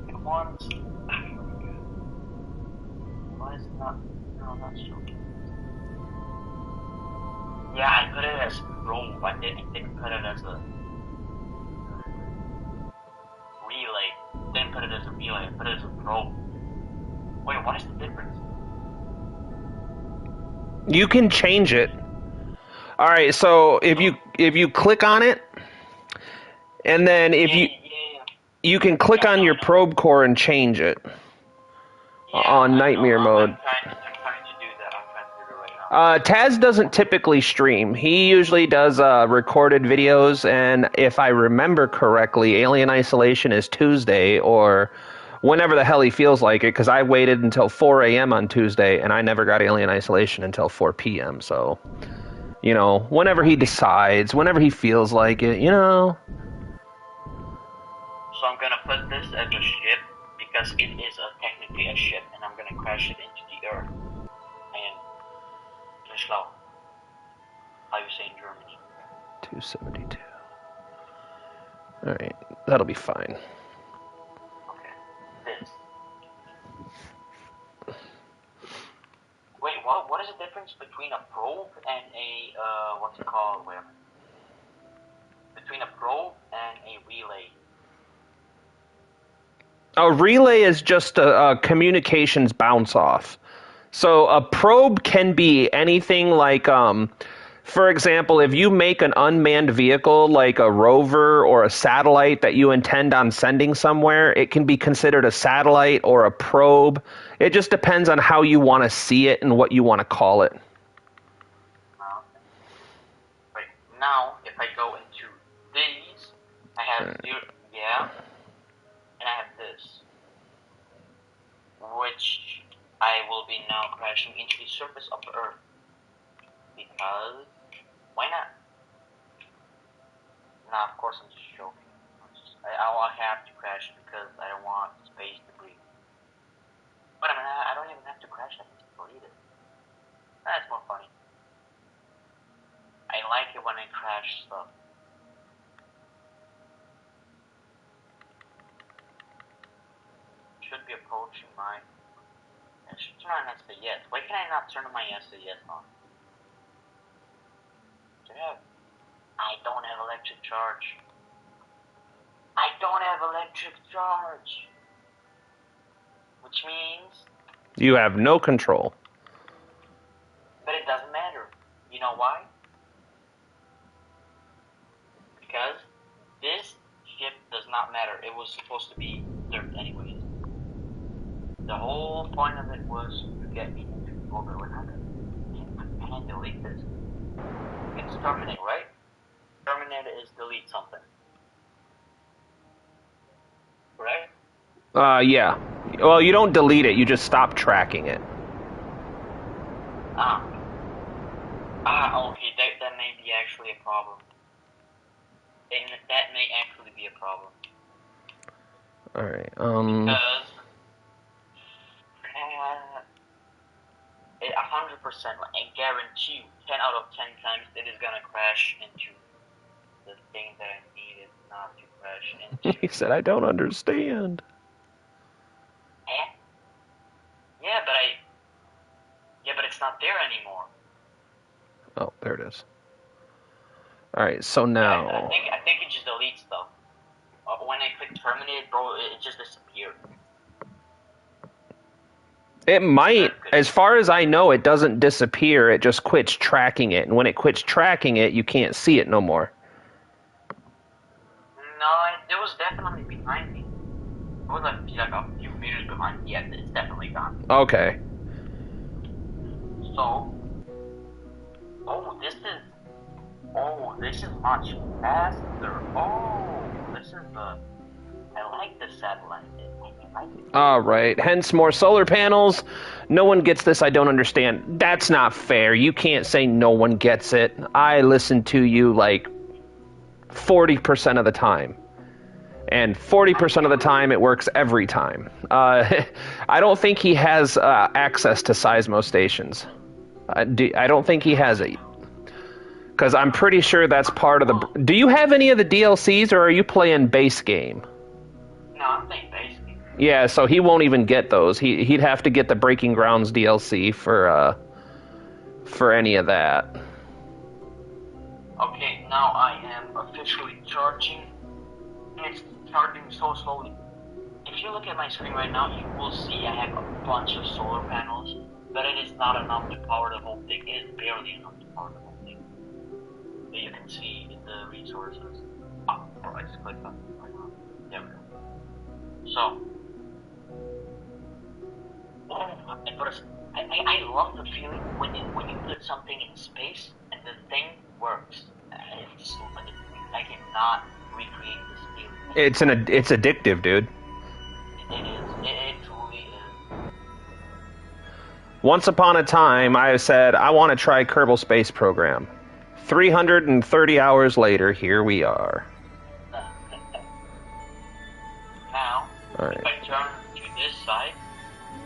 It wants... Why is it not... No, not showing. Yeah, I put it as probe. I didn't put it as a relay. Didn't put it as a relay. I put it as a probe. Wait, what is the difference? You can change it. All right, so if you click on it, and then if you can click on your probe core and change it on nightmare mode. I'm trying to do that. I'm trying to do it right now. Taz doesn't typically stream. He usually does recorded videos, and if I remember correctly, Alien Isolation is Tuesday or whenever the hell he feels like it, because I waited until 4 a.m. on Tuesday, and I never got Alien Isolation until 4 p.m., so, you know, whenever he decides, whenever he feels like it, you know. So I'm gonna put this as a ship, because it is technically a ship, and I'm gonna crash it into the Earth. And Schlau. How you say in Germany? 272. Alright, that'll be fine. Okay, this. Wait, what is the difference between a probe and a, what's it called? Wait a minute. Between a probe and a relay. A relay is just a communications bounce off. So a probe can be anything like, for example, if you make an unmanned vehicle like a rover or a satellite that you intend on sending somewhere, it can be considered a satellite or a probe. It just depends on how you want to see it and what you want to call it. Wait, now if I go into these, I have yeah, and I have this, which I will be now crashing into the surface of the Earth. Because, why not? Nah, of course I'm just joking. I'll have to crash because I don't want space debris. But I mean, I don't even have to crash, I can just delete it. That's more funny. I like it when I crash stuff. Should be approaching my... I should turn on yes. Why can I not turn my yes on? I don't have electric charge. I don't have electric charge. Which means... You have no control. But it doesn't matter. You know why? Because this ship does not matter. It was supposed to be dirt anyways. The whole point of it was to get me into orbit. What happened? Can I delete this? It's terminate, right? Terminate is delete something. Correct? Yeah. Well, you don't delete it, you just stop tracking it. Okay, that may be actually a problem. And that may actually be a problem. Alright, Because... 100%, I guarantee you, 10 out of 10 times, it is gonna crash into the thing that I needed not to crash into. He said, I don't understand. Yeah, but it's not there anymore. Oh, there it is. Alright, so now... I think you just delete it just disappeared. It might. As far as I know, it doesn't disappear. It just quits tracking it. And when it quits tracking it, you can't see it no more. No, it was definitely behind me. It was like a few meters behind me. Yeah, it's definitely gone. Okay. So, this is much faster. This is I like the satellite. I like it. All right. Hence more solar panels. No one gets this. I don't understand. That's not fair. You can't say no one gets it. I listen to you like 40% of the time. And 40% of the time, it works every time. I don't think he has access to Seismo stations. I don't think he has it. Because I'm pretty sure that's part of the... Do you have any of the DLCs, or are you playing base game? No, I'm playing base game. Yeah, so he won't even get those. He'd have to get the Breaking Grounds DLC for any of that. Okay, now I am officially charging. It's charging so slowly. If you look at my screen right now, you will see I have a bunch of solar panels, but it is not enough to power the whole thing. It is barely enough to power the whole thing. But you can see in the resources. I just clicked on it right now. There we go. So, I love the feeling when you put something in space and the thing works. I cannot recreate this feeling. It's addictive, dude. It is. It truly is. Once upon a time, I said, I want to try Kerbal Space Program. 330 hours later, here we are. Now, All right. if I turn to this side,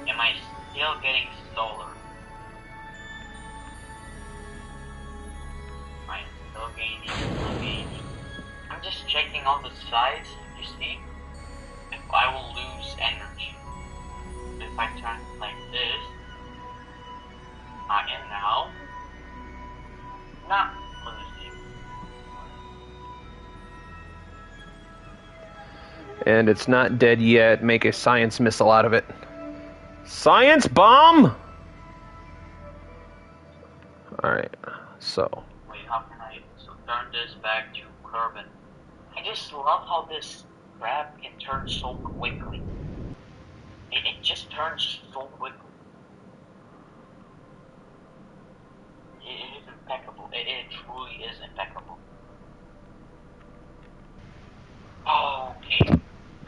am I still getting solar? I'm still gaining. I'm just checking all the sides to see if I will lose energy. If I turn like this, I am now not losing. And it's not dead yet. Make a science missile out of it. Science bomb! Alright, so. Wait, how can I turn this back to carbon? I just love how this crab can turn so quickly. It just turns so quickly. It is impeccable. It truly is impeccable.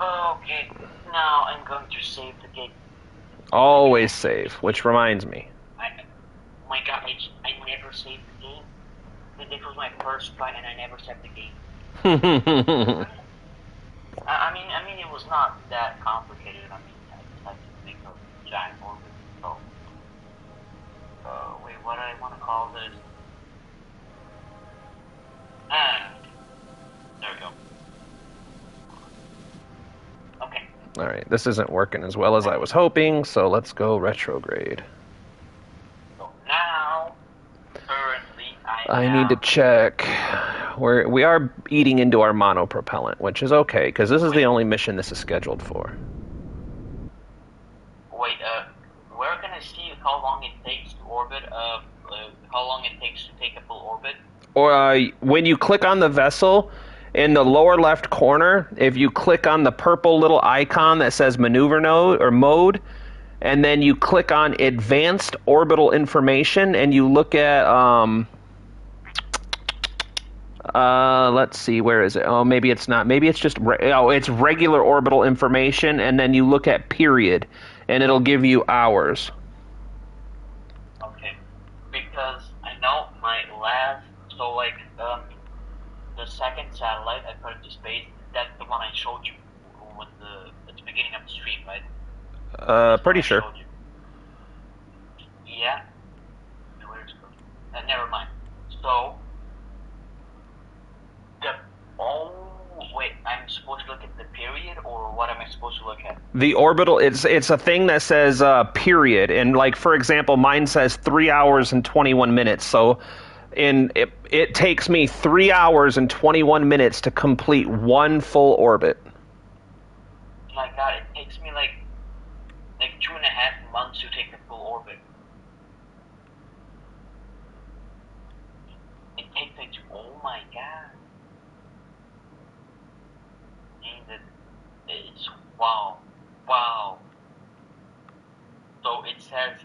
Okay. Now I'm going to save the game. Always save, which reminds me. My God, I never saved the game. This was my first try, and I never saved the game. I mean, it was not that complicated. I mean, I just had to make a giant orbit. So, wait, what do I want to call this? There we go. Okay. Alright, this isn't working as well as I was hoping, so let's go retrograde. So now, currently, I need to check. We are eating into our monopropellant, which is okay, because this is the only mission this is scheduled for. Wait, where can I see how long it takes to orbit, how long it takes to take a full orbit? Or when you click on the vessel, in the lower left corner, if you click on the purple little icon that says maneuver node or mode, and then you click on advanced orbital information, and you look at let's see, where is it? Oh, maybe it's not. Maybe it's just it's regular orbital information, and then you look at period, and it'll give you hours. Okay, because I know my last, so like the second satellite I put into space, that's the one I showed you at the beginning of the stream, right? Pretty sure. Yeah. Where's it? Never mind. So wait, I'm supposed to look at the period, or what am I supposed to look at? The orbital, it's a thing that says period, and like for example, mine says 3 hours and 21 minutes. So it takes me 3 hours and 21 minutes to complete one full orbit. god, it takes me like 2.5 months to take the full orbit. It takes me to, oh my god. It's wow. So it says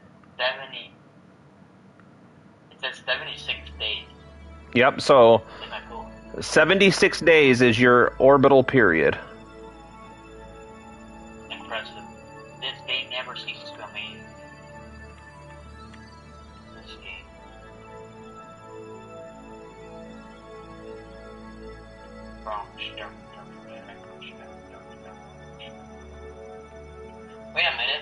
76 days. Yep, so 76 days is your orbital period. Impressive. This game never ceases to amaze. This game. Wait a minute.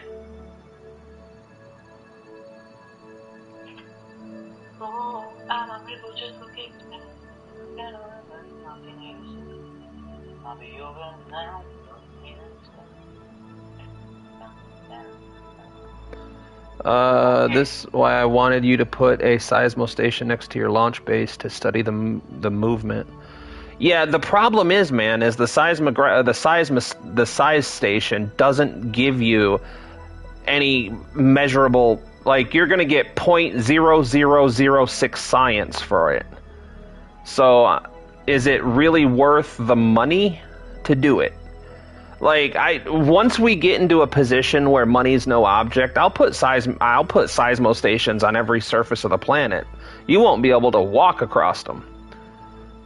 Oh, I'm a rebel just looking to me. I'll be over now. This is why I wanted you to put a seismo station next to your launch base to study the movement. Yeah, the problem is, man, is the size station doesn't give you any measurable. Like, you're gonna get 0.0006 science for it. So, is it really worth the money to do it? Like, once we get into a position where money's no object, I'll put seismo stations on every surface of the planet. You won't be able to walk across them.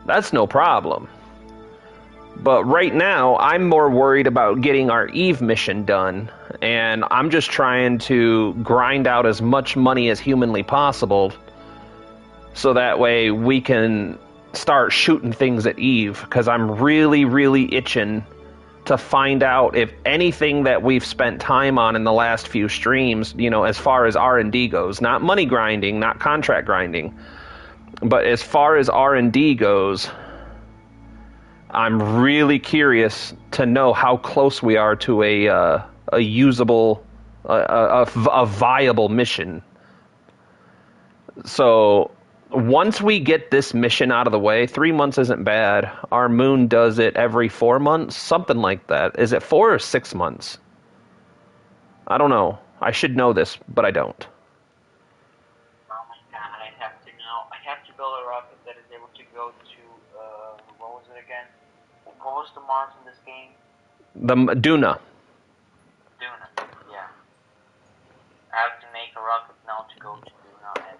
That's no problem. But right now, I'm more worried about getting our Eve mission done, and I'm just trying to grind out as much money as humanly possible, so that way we can start shooting things at Eve, because I'm really, really itching to find out if anything that we've spent time on in the last few streams, as far as R&D goes, not money grinding, not contract grinding, but as far as R&D goes, I'm really curious to know how close we are to a usable, a viable mission. So once we get this mission out of the way, 3 months isn't bad. Our moon does it every 4 months, something like that. Is it 4 or 6 months? I don't know. I should know this, but I don't. Oh my god, I have to know. I have to build a rocket that is able to go to, what was it again? What was the Mars in this game? The Duna. Duna, yeah. I have to make a rocket now to go to Duna, and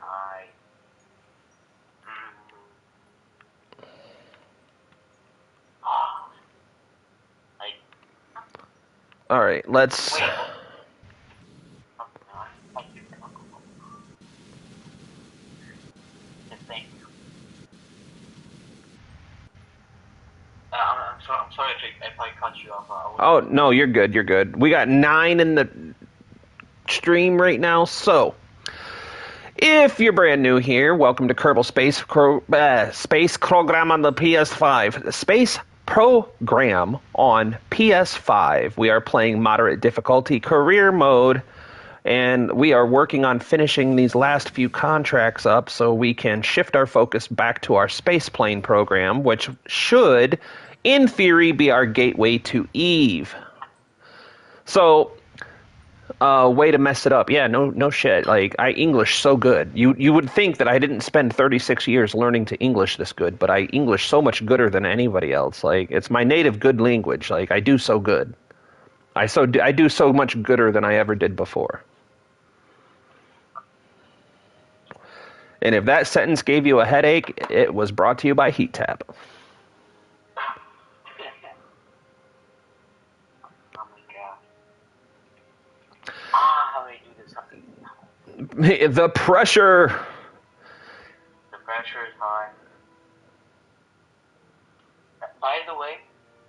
All right, let's. Wait. Thank you. I'm sorry if I cut you off. Oh, no, you're good. You're good. We got 9 in the stream right now, so if you're brand new here, welcome to Kerbal Space Program on the PS5. Space Program on PS5. We are playing moderate difficulty career mode, and we are working on finishing these last few contracts up so we can shift our focus back to our spaceplane program, which should, in theory, be our gateway to Eve. So, way to mess it up. Yeah, no shit. Like, I English so good. You would think that I didn't spend 36 years learning to English this good, but I English so much gooder than anybody else. Like, it's my native good language. Like, I do so good. I do so much gooder than I ever did before. And if that sentence gave you a headache, it was brought to you by Heat Tap. The pressure. The pressure is high. By the way,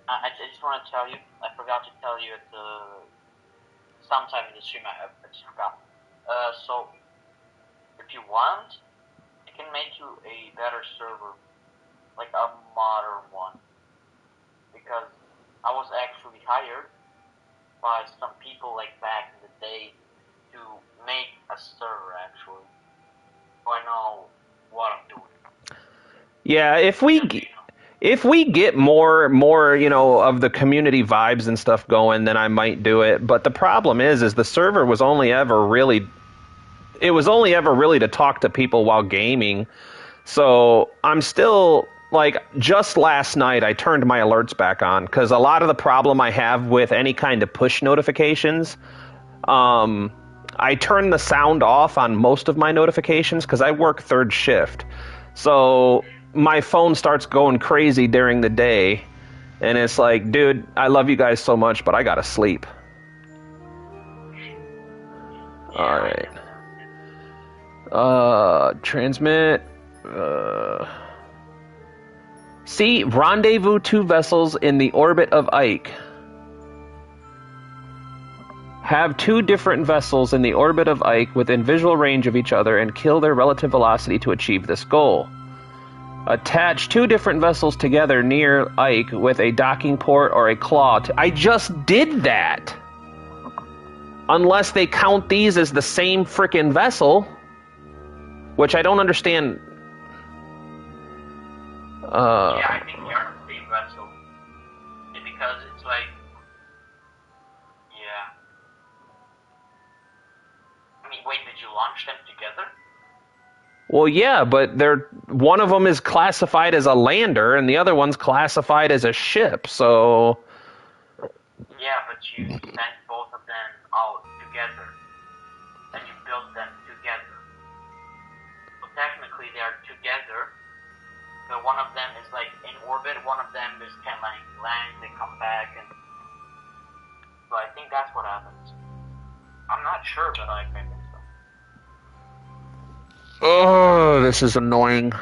I just want to tell you, I forgot to tell you at sometime in the stream, I just forgot. So, if you want, I can make you a better server, like a modern one. Because I was actually hired by some people like back in the day to make a server, actually. So I know what I'm doing. Yeah, If we get more, you know, of the community vibes and stuff going, then I might do it. But the problem is the server was only ever really, it was only ever really to talk to people while gaming. So I'm still, like, just last night I turned my alerts back on because a lot of the problem I have with any kind of push notifications, I turn the sound off on most of my notifications because I work third shift. So my phone starts going crazy during the day, and it's like, dude, I love you guys so much, but I gotta sleep. All right. Transmit. See, rendezvous 2 vessels in the orbit of Ike. Have 2 different vessels in the orbit of Ike within visual range of each other and kill their relative velocity to achieve this goal. Attach 2 different vessels together near Ike with a docking port or a claw. I just did that! Unless they count these as the same frickin' vessel. Which I don't understand. Yeah, I think they are the same vessel. Because it's like... Yeah. I mean, wait, did you launch them together? Well, yeah, but one of them is classified as a lander, and the other one's classified as a ship, so... Yeah, but you sent both of them out together. And you built them together. So technically they are together. But one of them is like in orbit, one of them is kind of like land, they come back, and... So I think that's what happens. I'm not sure, but I think so. Oh, this is annoying.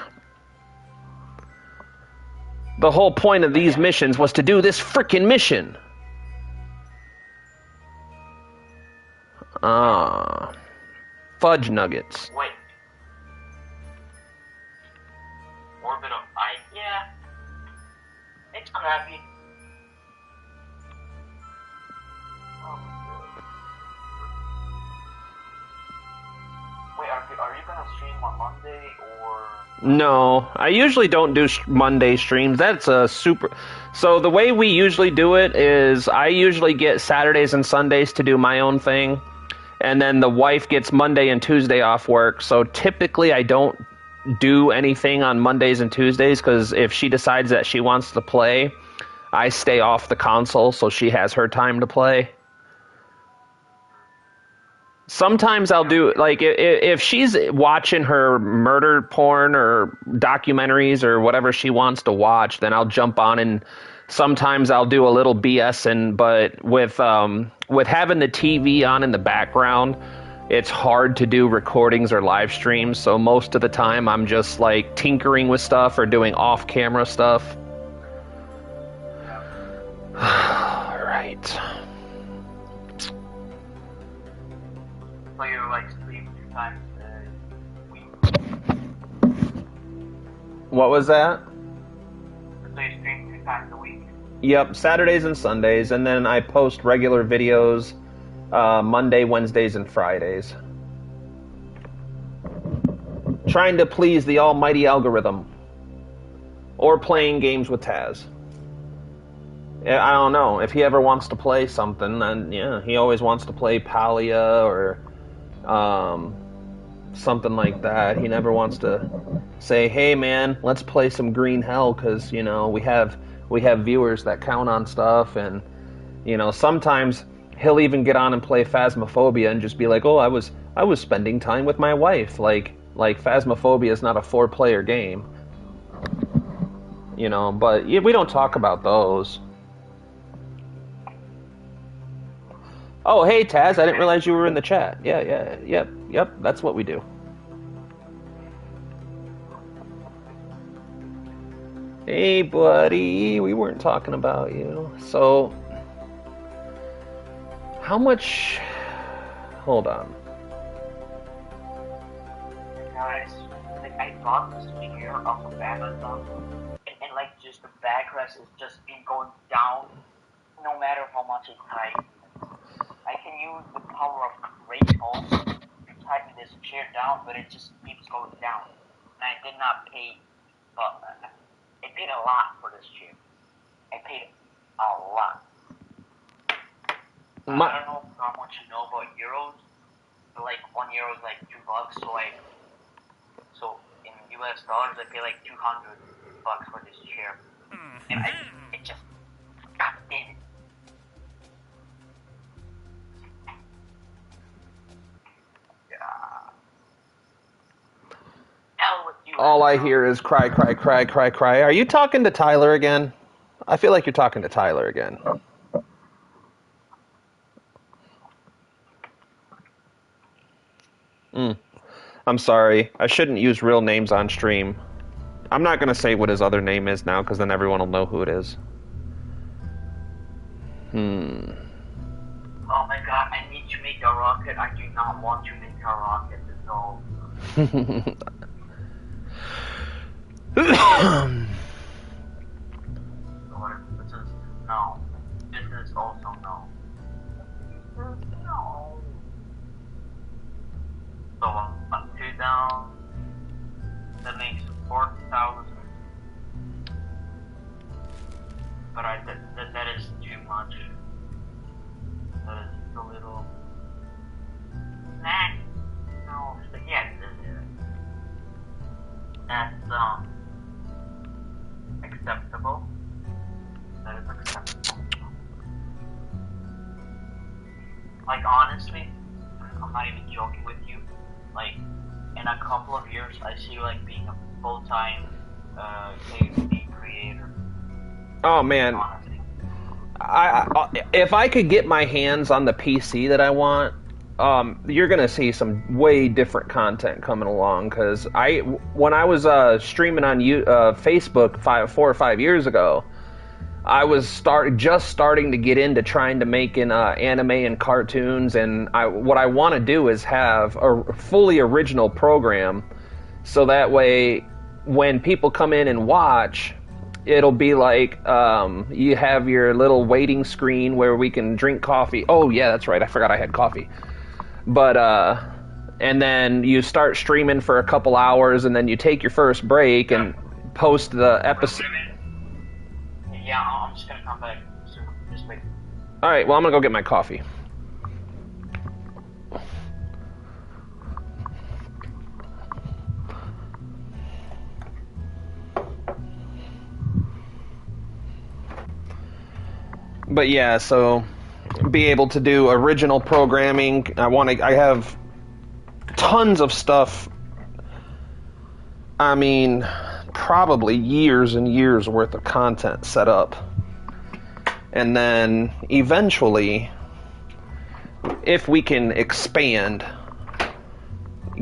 The whole point of these missions was to do this frickin' mission. Fudge nuggets. Wait. Orbit of Ike. Yeah. It's crappy. Wait, are you gonna stream on Monday or? No, I usually don't do Monday streams. That's a super... So the way we usually do it is I usually get Saturdays and Sundays to do my own thing. And then the wife gets Monday and Tuesday off work. So typically I don't do anything on Mondays and Tuesdays because if she decides that she wants to play, I stay off the console so she has her time to play. Sometimes I'll do, like, if she's watching her murder porn or documentaries or whatever she wants to watch, then I'll jump on, and sometimes I'll do a little BS, but with having the TV on in the background, it's hard to do recordings or live streams, so most of the time I'm just, like, tinkering with stuff or doing off-camera stuff. All right. So you like stream 2 times a week? What was that? So you stream 2 times a week? Yep, Saturdays and Sundays, and then I post regular videos Monday, Wednesdays, and Fridays. Trying to please the almighty algorithm. Or playing games with Taz. I don't know. If he ever wants to play something, then yeah, he always wants to play Palia or something like that. He never wants to say, hey man, let's play some Green Hell, because, you know, we have viewers that count on stuff, and, you know, sometimes he'll even get on and play Phasmophobia and just be like, oh, I was spending time with my wife. Like Phasmophobia is not a 4-player game. You know, but we don't talk about those. Oh, hey, Taz, I didn't realize you were in the chat. Yep, that's what we do. Hey, buddy, we weren't talking about you. So, how much... Hold on. Guys, like, I bought this figure off of Amazon, and like, just the backrest has just been going down, no matter how much it tightens. I can use the power of great home to tighten this chair down, but it just keeps going down. And I did not pay, but I paid a lot for this chair. I paid a lot. I don't know how much you know about euros, but like €1 is like $2. So in US dollars, I pay like $200 for this chair, and it just, God damn it. All I hear is cry, cry, cry, cry, cry. Are you talking to Tyler again? I feel like you're talking to Tyler again. I'm sorry. I shouldn't use real names on stream. I'm not going to say what his other name is now, because then everyone will know who it is. Oh my god, I need to make a rocket. I do not want to make a rocket, no. No. This is also no. No. So, 2 down. That makes 4,000. But that is too much. That is a little. Nah. No. Yeah. That's acceptable. That is acceptable. Like honestly, I'm not even joking with you. Like in a couple of years, I see you like being a full-time KSP creator. Oh man, Honestly. if I could get my hands on the PC that I want, you're gonna see some way different content coming along. Because when I was streaming on Facebook 4 or 5 years ago, I was just starting to get into trying to make anime and cartoons, and what I want to do is have a fully original program, so that way when people come in and watch, it'll be like you have your little waiting screen where we can drink coffee. Oh yeah, that's right, I forgot I had coffee. But and then you start streaming for a couple hours, and then you take your first break and post the episode. Yeah, I'm just gonna come back soon. Just wait. Alright, well, I'm gonna go get my coffee. But yeah, so be able to do original programming. I have tons of stuff. I mean, probably years and years worth of content set up. And then eventually, if we can expand,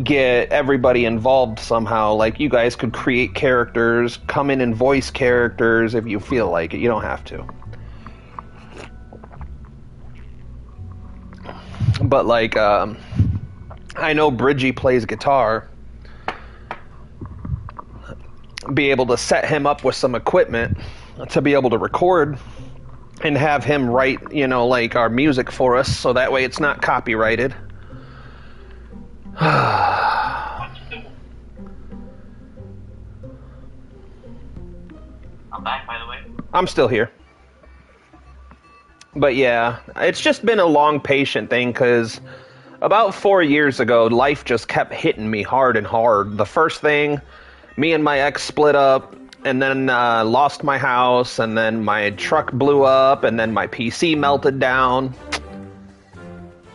get everybody involved somehow, like you guys could create characters, come in and voice characters if you feel like it. You don't have to. But like, I know Bridgie plays guitar. Be able to set him up with some equipment to be able to record and have him write, like our music for us, so that way it's not copyrighted. I'm back, by the way. I'm still here. But yeah, it's just been a long, patient thing, because about 4 years ago, life just kept hitting me hard and hard. The first thing, me and my ex split up, and then lost my house, and then my truck blew up, and then my PC melted down.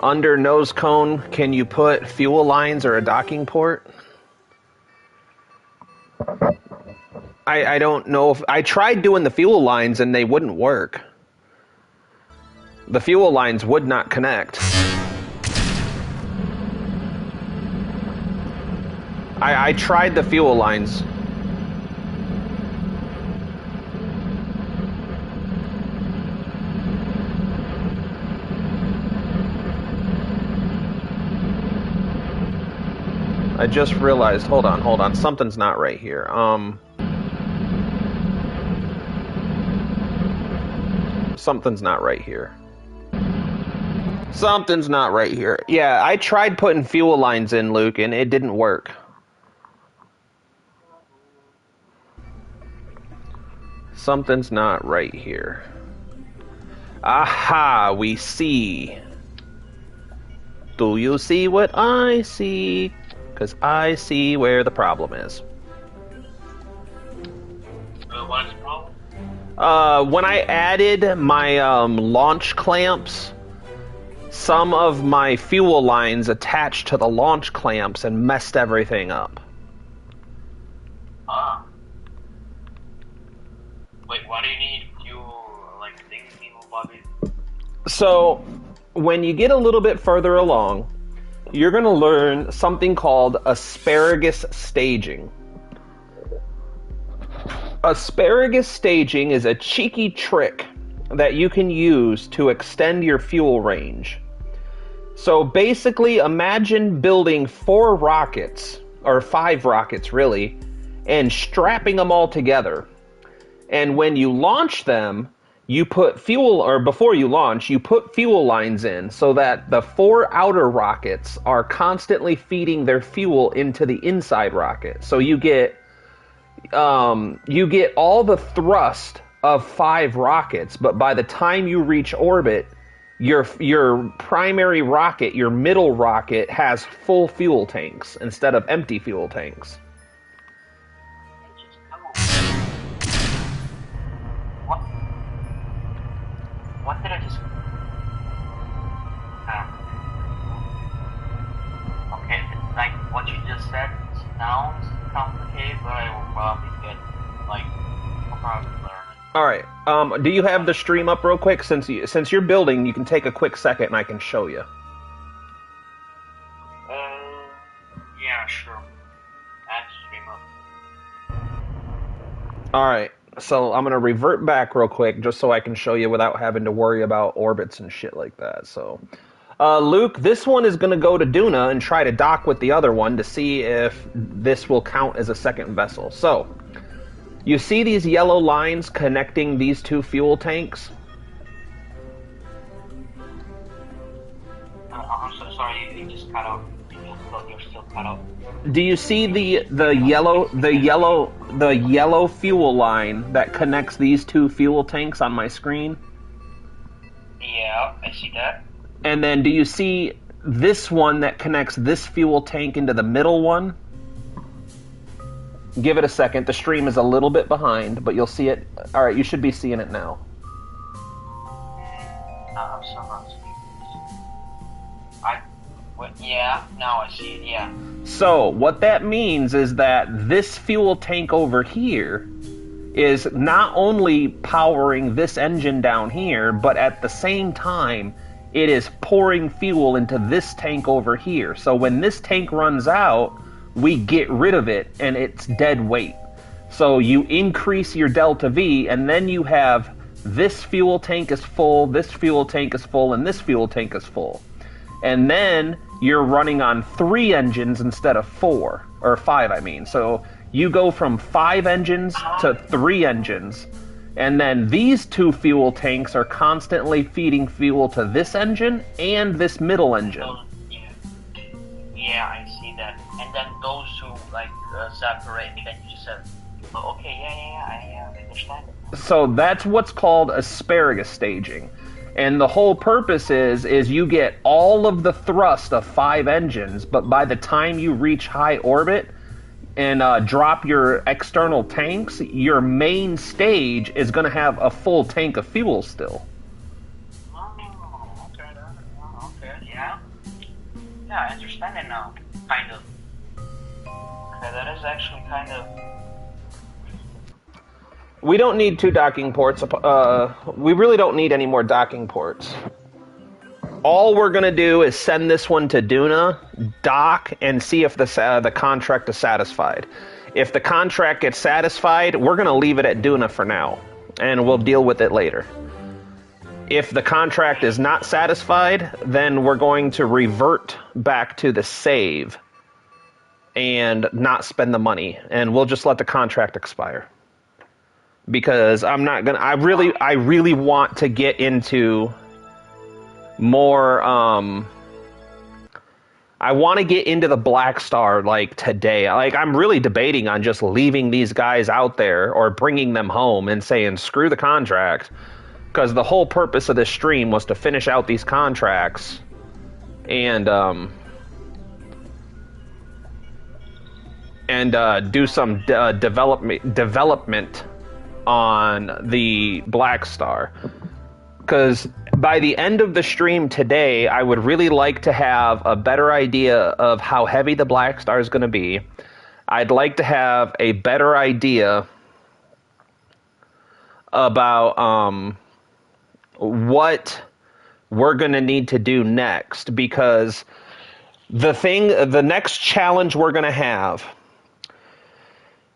Under nose cone, can you put fuel lines or a docking port? I don't know if... I tried doing the fuel lines, and they wouldn't work. The fuel lines would not connect. I tried the fuel lines. I just realized, hold on, something's not right here. Something's not right here. Something's not right here. Yeah, I tried putting fuel lines in, Luke, and it didn't work. Something's not right here. Aha, we see. Do you see what I see? Because I see where the problem is. What is the problem? When I added my launch clamps, some of my fuel lines attached to the launch clamps and messed everything up. Ah. Wait, why do you need fuel, like, things people buggy? So, when you get a little bit further along, you're going to learn something called asparagus staging. Asparagus staging is a cheeky trick that you can use to extend your fuel range. So basically, imagine building 4 rockets, or 5 rockets really, and strapping them all together. And when you launch them, you put fuel, or before you launch, you put fuel lines in so that the 4 outer rockets are constantly feeding their fuel into the inside rocket. So you get all the thrust of 5 rockets, but by the time you reach orbit, your primary rocket, your middle rocket, has full fuel tanks instead of empty fuel tanks. What did I just... Okay, like, what you just said sounds complicated, but I will probably get, like, I'll probably learn it. Alright, do you have the stream up real quick? Since you're building, you can take a quick second and I can show you. Yeah, sure. Add stream up. Alright, so I'm going to revert back real quick just so I can show you without having to worry about orbits and shit like that. So, Luke, this one is going to go to Duna and try to dock with the other one to see if this will count as a second vessel. So, you see these yellow lines connecting these 2 fuel tanks? I'm so sorry, you just cut out. You're still cut out. Do you see the yellow fuel line that connects these 2 fuel tanks on my screen? Yeah, I see that. And then do you see this one that connects this fuel tank into the middle one? Give it a second. The stream is a little bit behind, but you'll see it. All right, you should be seeing it now. I'm so not seeing this. Yeah, now I see it, yeah. So, what that means is that this fuel tank over here is not only powering this engine down here, but at the same time, it is pouring fuel into this tank over here. So when this tank runs out, we get rid of it, and it's dead weight. So you increase your delta V, and then you have this fuel tank is full, this fuel tank is full, and this fuel tank is full. And then you're running on 3 engines instead of 4, or 5, I mean. So you go from 5 engines to 3 engines, and then these 2 fuel tanks are constantly feeding fuel to this engine and this middle engine. Yeah, I see that. And then those 2, like, separate, and then you just said, oh, okay, yeah, I understand it. So that's what's called asparagus staging. And the whole purpose is you get all of the thrust of 5 engines, but by the time you reach high orbit and drop your external tanks, your main stage is going to have a full tank of fuel still. Oh, okay, yeah. Yeah, I understand it now, kind of. Okay, that is actually kind of... We don't need 2 docking ports. We really don't need any more docking ports. All we're going to do is send this one to Duna, dock, and see if the contract is satisfied. If the contract gets satisfied, we're going to leave it at Duna for now, and we'll deal with it later. If the contract is not satisfied, then we're going to revert back to the save and not spend the money, and we'll just let the contract expire. Because I'm not gonna. I really want to get into more. I want to get into the Black Star like today. Like I'm really debating on just leaving these guys out there or bringing them home and saying screw the contract, because the whole purpose of this stream was to finish out these contracts and do some development on the Black Star. Because by the end of the stream today, I would really like to have a better idea of how heavy the Black Star is going to be. I'd like to have a better idea about what we're going to need to do next. Because the next challenge we're going to have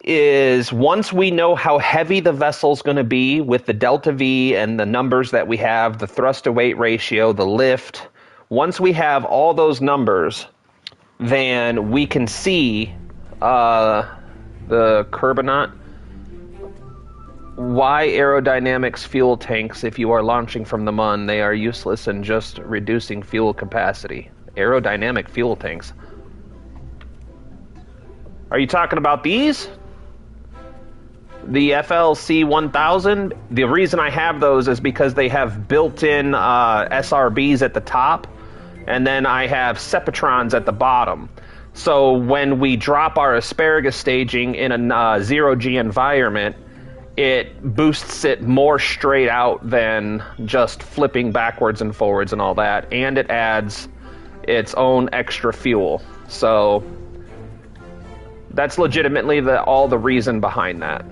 is once we know how heavy the vessel's going to be with the delta V and the numbers that we have, the thrust to weight ratio, the lift, once we have all those numbers, then we can see the Kerbonaut. Why aerodynamics fuel tanks if you are launching from the Mun? They are useless in just reducing fuel capacity. Aerodynamic fuel tanks. Are you talking about these? The FLC 1000, the reason I have those is because they have built-in SRBs at the top, and then I have Sepatrons at the bottom. So when we drop our asparagus staging in a zero-G environment, it boosts it more straight out than just flipping backwards and forwards and all that, and it adds its own extra fuel. So that's legitimately all the reason behind that.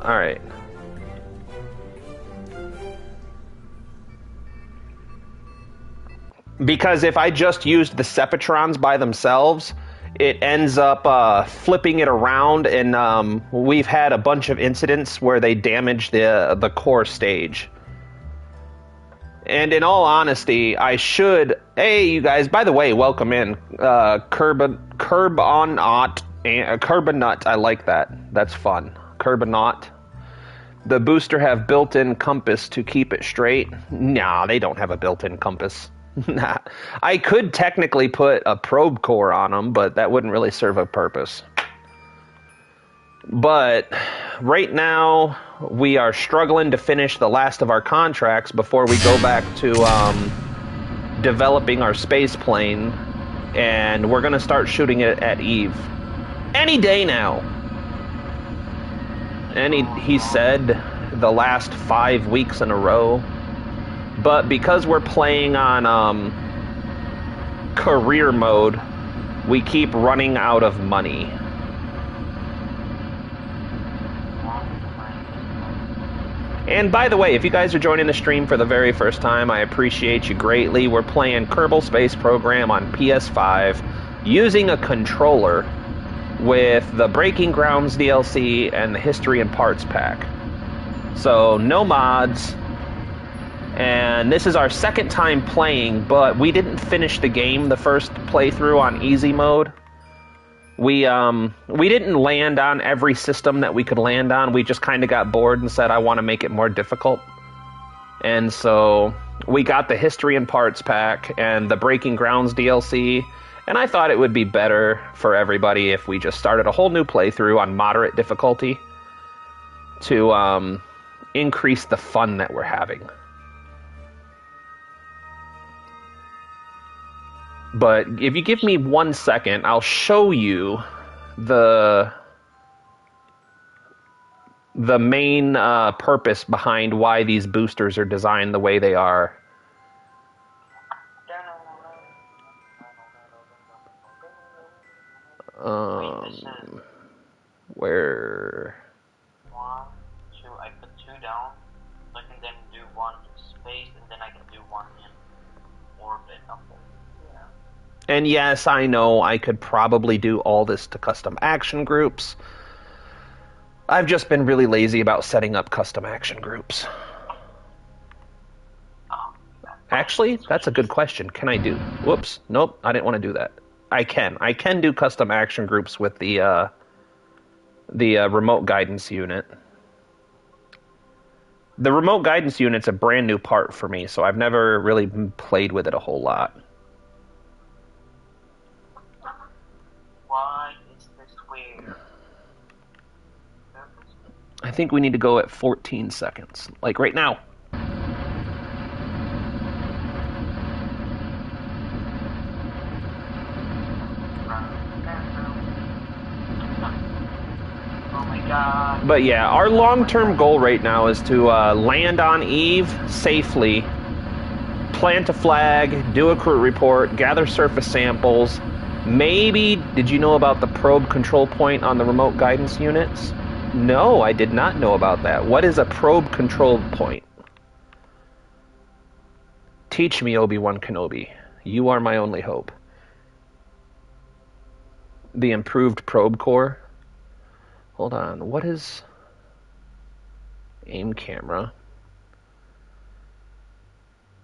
All right. Because if I just used the Sepatrons by themselves, it ends up flipping it around, and we've had a bunch of incidents where they damage the core stage. And in all honesty, I should... Hey, you guys, by the way, welcome in. Kerbonaut, I like that. That's fun. Kerbonaut. The booster have built-in compass to keep it straight? Nah, they don't have a built-in compass. Nah. I could technically put a probe core on them, but that wouldn't really serve a purpose. But right now, we are struggling to finish the last of our contracts before we go back to developing our space plane, and we're going to start shooting it at Eve. Any day now. And he said the last 5 weeks in a row. But because we're playing on career mode, we keep running out of money. And by the way, if you guys are joining the stream for the very first time, I appreciate you greatly. We're playing Kerbal Space Program on PS5 using a controller with the Breaking Grounds DLC and the History and Parts pack. So no mods, and this is our second time playing, but we didn't finish the game the first playthrough on easy mode. We didn't land on every system that we could land on. We just kind of got bored and said, I want to make it more difficult. And so we got the History and Parts pack and the Breaking Grounds DLC, and I thought it would be better for everybody if we just started a whole new playthrough on moderate difficulty to increase the fun that we're having. But if you give me 1 second, I'll show you the main purpose behind why these boosters are designed the way they are. Where? 1, 2, I put 2 down, so I can then do 1 in space, and then I can do 1 in orbit up there. Yeah. And yes, I know I could probably do all this to custom action groups. I've just been really lazy about setting up custom action groups. Actually, that's a good question. Can I do? Whoops. Nope, I didn't want to do that. I can do custom action groups with the remote guidance unit. The remote guidance unit's a brand new part for me, so I've never really played with it a whole lot. I think we need to go at 14 seconds. Like right now. Oh my god. But yeah, our long-term goal right now is to land on Eve safely, plant a flag, do a crew report, gather surface samples. Maybe, did you know about the probe control point on the remote guidance units? No, I did not know about that. What is a probe control point? Teach me, Obi-Wan Kenobi. You are my only hope. The improved probe core. Hold on, what is aim camera?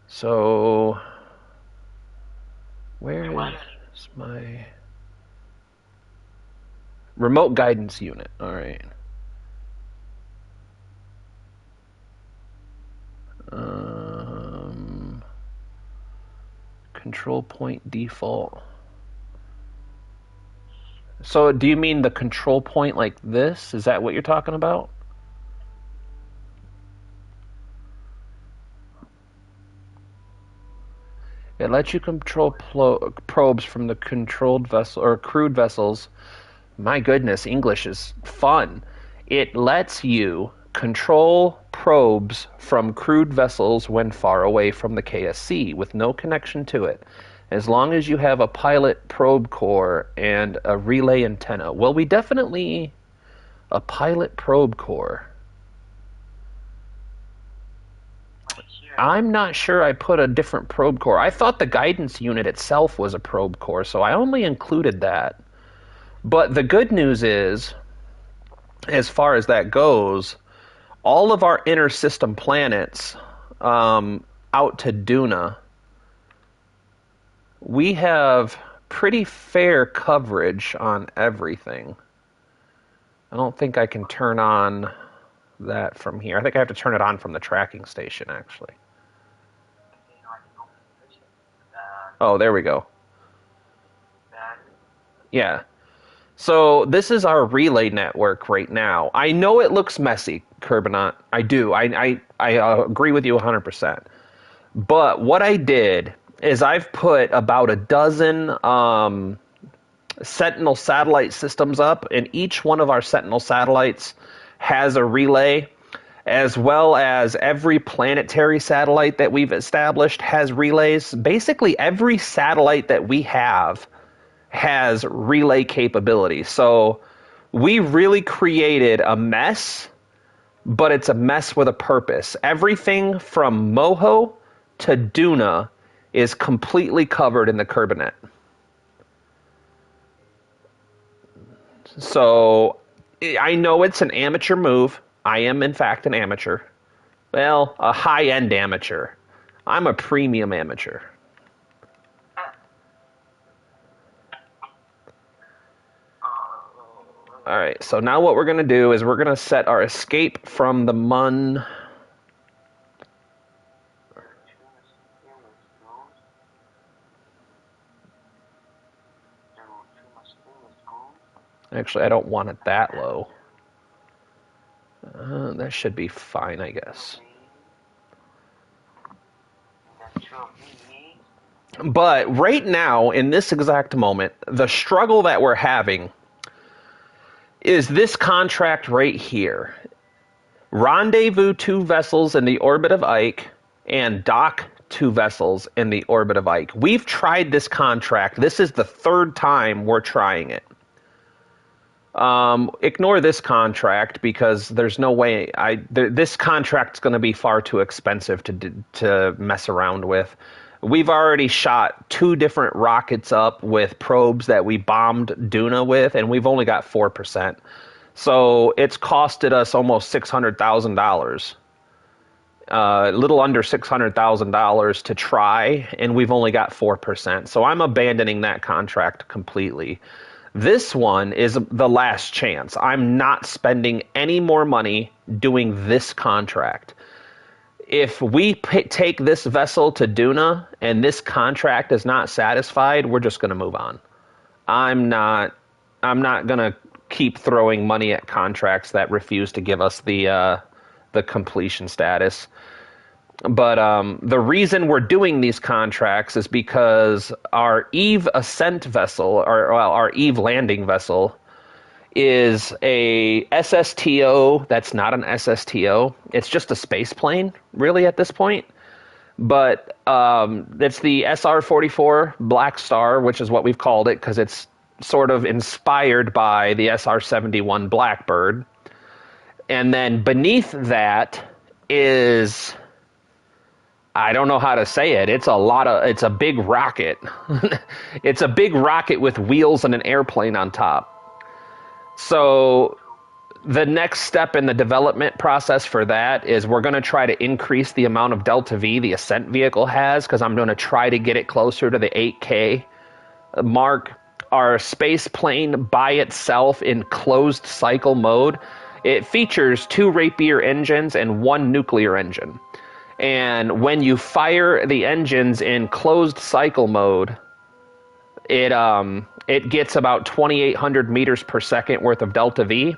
So, where is my remote guidance unit? All right. Control point default. So do you mean the control point like this? Is that what you're talking about? It lets you control probes from the controlled vessel or crewed vessels. My goodness, English is fun. It lets you control probes from crewed vessels when far away from the KSC with no connection to it, as long as you have a pilot probe core and a relay antenna. Well, we definitely... a pilot probe core. I'm not sure I put a different probe core. I thought the guidance unit itself was a probe core, so I only included that. But the good news is, as far as that goes, all of our inner system planets out to Duna, we have pretty fair coverage on everything. I don't think I can turn on that from here. I think I have to turn it on from the tracking station, actually. Oh, there we go. Yeah. So this is our relay network right now. I know it looks messy, Kerbinot. I do. I agree with you 100%. But what I did is I've put about a dozen Sentinel satellite systems up, and each one of our Sentinel satellites has a relay, as well as every planetary satellite that we've established has relays. Basically, every satellite that we have has relay capability. So we really created a mess, but it's a mess with a purpose. Everything from Moho to Duna is completely covered in the Kerbinet. So I know it's an amateur move. I am, in fact, an amateur. Well, a high-end amateur. I'm a premium amateur. All right, so now what we're going to do is we're going to set our escape from the Mun. Actually, I don't want it that low. That should be fine, I guess. But right now, in this exact moment, the struggle that we're having is this contract right here. Rendezvous 2 vessels in the orbit of Ike and dock 2 vessels in the orbit of Ike. We've tried this contract. This is the 3rd time we're trying it. Ignore this contract because there's no way this contract's going to be far too expensive to mess around with. We've already shot 2 different rockets up with probes that we bombed Duna with, and we've only got 4%. So it's costed us almost $600,000. A little under $600,000 to try, and we've only got 4%. So I'm abandoning that contract completely. This one is the last chance. I'm not spending any more money doing this contract. If we take this vessel to Duna and this contract is not satisfied, we're just going to move on. I'm not going to keep throwing money at contracts that refuse to give us the completion status. But the reason we're doing these contracts is because our Eve ascent vessel, or well, our Eve landing vessel, is a SSTO that's not an SSTO. It's just a space plane, really, at this point. But it's the SR-44 Black Star, which is what we've called it because it's sort of inspired by the SR-71 Blackbird. And then beneath that is, I don't know how to say it. It's a big rocket. It's a big rocket with wheels and an airplane on top. So the next step in the development process for that is we're going to try to increase the amount of Delta V the ascent vehicle has, because I'm going to try to get it closer to the 8K mark. Our space plane by itself in closed cycle mode, it features 2 Rapier engines and 1 nuclear engine. And when you fire the engines in closed cycle mode, it gets about 2,800 meters per second worth of Delta V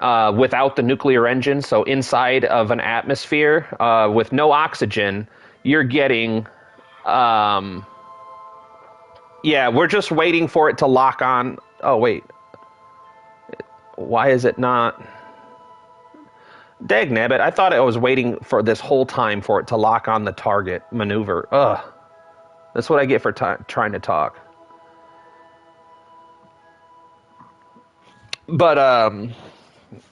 without the nuclear engine. So inside of an atmosphere with no oxygen, you're getting... yeah, we're just waiting for it to lock on. Oh, wait. Why is it not... Dagnabbit, I thought I was waiting for this whole time for it to lock on the target maneuver. Ugh. That's what I get for trying to talk. But,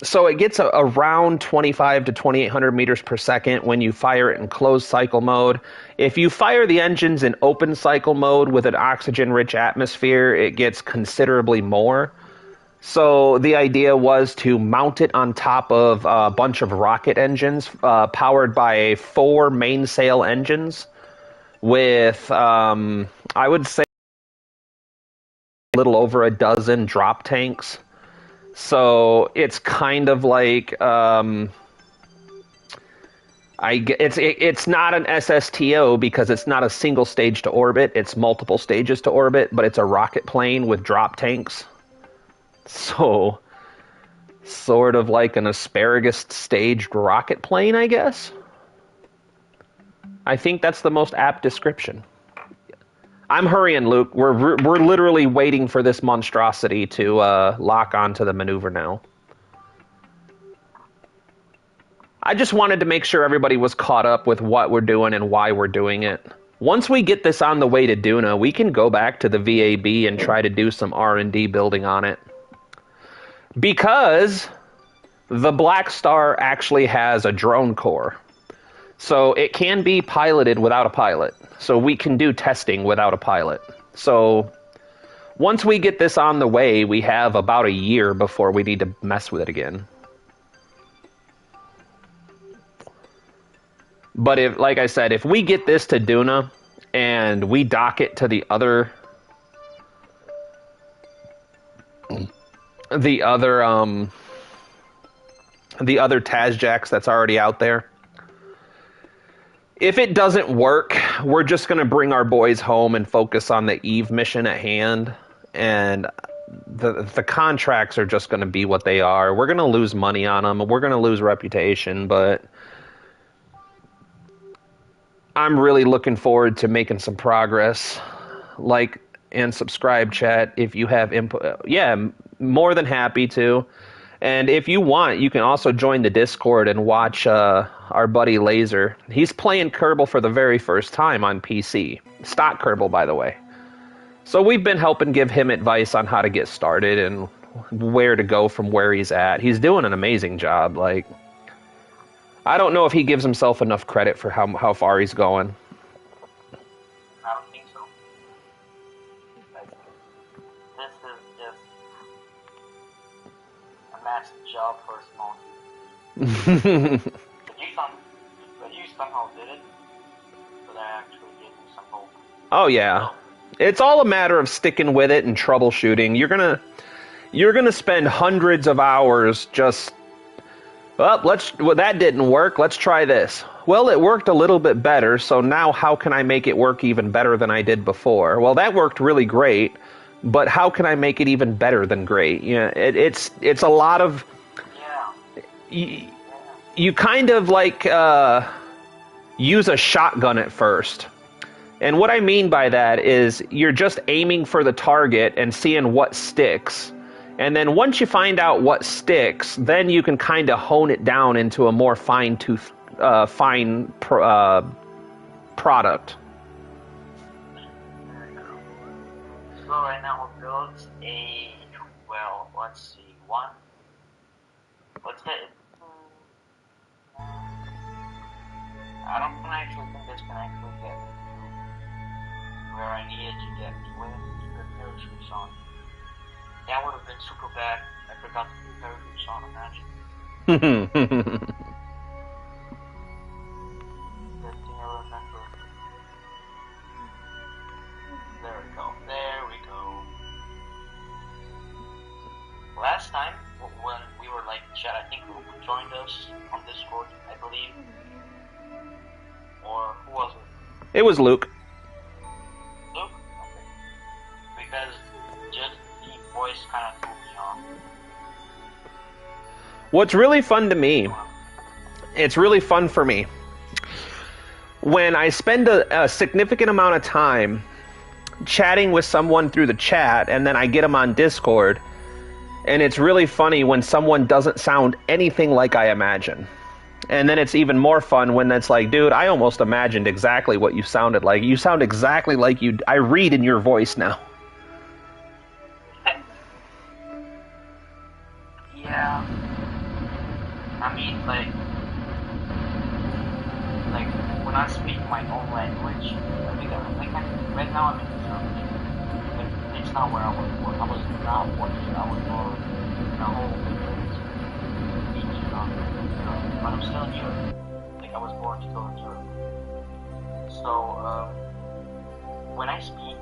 so it gets around 25 to 2,800 meters per second when you fire it in closed cycle mode. If you fire the engines in open cycle mode with an oxygen-rich atmosphere, it gets considerably more. So the idea was to mount it on top of a bunch of rocket engines powered by 4 mainsail engines with, I would say, a little over a dozen drop tanks. So it's kind of like it's not an SSTO because it's not a single stage to orbit. It's multiple stages to orbit, but it's a rocket plane with drop tanks. So sort of like an asparagus staged rocket plane, I guess. I think that's the most apt description. I'm hurrying, Luke. We're literally waiting for this monstrosity to lock onto the maneuver now. I just wanted to make sure everybody was caught up with what we're doing and why we're doing it. Once we get this on the way to Duna, we can go back to the VAB and try to do some R&D building on it. Because the Black Star actually has a drone core. So it can be piloted without a pilot. So we can do testing without a pilot. So once we get this on the way, we have about a year before we need to mess with it again. But if, like I said, if we get this to Duna and we dock it to the other Tazjaks that's already out there, if it doesn't work, we're just going to bring our boys home and focus on the Eve mission at hand. And the contracts are just going to be what they are. We're going to lose money on them. We're going to lose reputation, but I'm really looking forward to making some progress. Like and subscribe, chat, if you have input. Yeah, more than happy to. And if you want, you can also join the Discord and watch our buddy Laser. He's playing Kerbal for the very first time on PC. Stock Kerbal, by the way. So we've been helping give him advice on how to get started and where to go from where he's at. He's doing an amazing job. Like, I don't know if he gives himself enough credit for how far he's going. I don't think so. Like, this is just a massive job for a small team. But you somehow did it, so that actually gave me some hope. Oh yeah, it's all a matter of sticking with it and troubleshooting. You're gonna spend hundreds of hours just. Well, that didn't work. Let's try this. Well, it worked a little bit better, so now how can I make it work even better than I did before? Well, that worked really great, but how can I make it even better than great? You know, it's a lot of you kind of like use a shotgun at first. And what I mean by that is you're just aiming for the target and seeing what sticks. And then once you find out what sticks, then you can kind of hone it down into a more fine product. So right now we built a, well, let's see, one. Let's get, I don't actually think this can actually get me to where I needed to get with the parachute on. That would have been super bad. I forgot to put parachute on, imagine. Good thing I remember. There we go. There we go. Last time, when we were like chat, I think Luke joined us on Discord, I believe. Or who was it? It was Luke. Luke? Okay. Because just the voice kind of threw me off. What's really fun to me, it's really fun for me, when I spend a significant amount of time chatting with someone through the chat and then I get them on Discord, and it's really funny when someone doesn't sound anything like I imagine. And then it's even more fun when it's like, dude, I almost imagined exactly what you sounded like. You sound exactly like I read in your voice now. Yeah. I mean, like when I speak my own language, right now I'm in Germany. Like, it's not where I was born. I was not born here. I was born in a whole beach, but I'm still in Europe. Like, I was born still in Europe. So, when I speak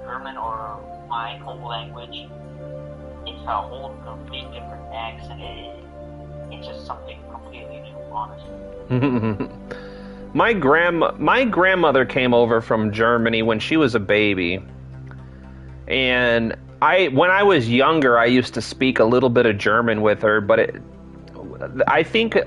German or my home language, it's a whole complete different accent. It's just something completely new, honestly. My grandmother came over from Germany when she was a baby, and when I was younger, I used to speak a little bit of German with her, but I think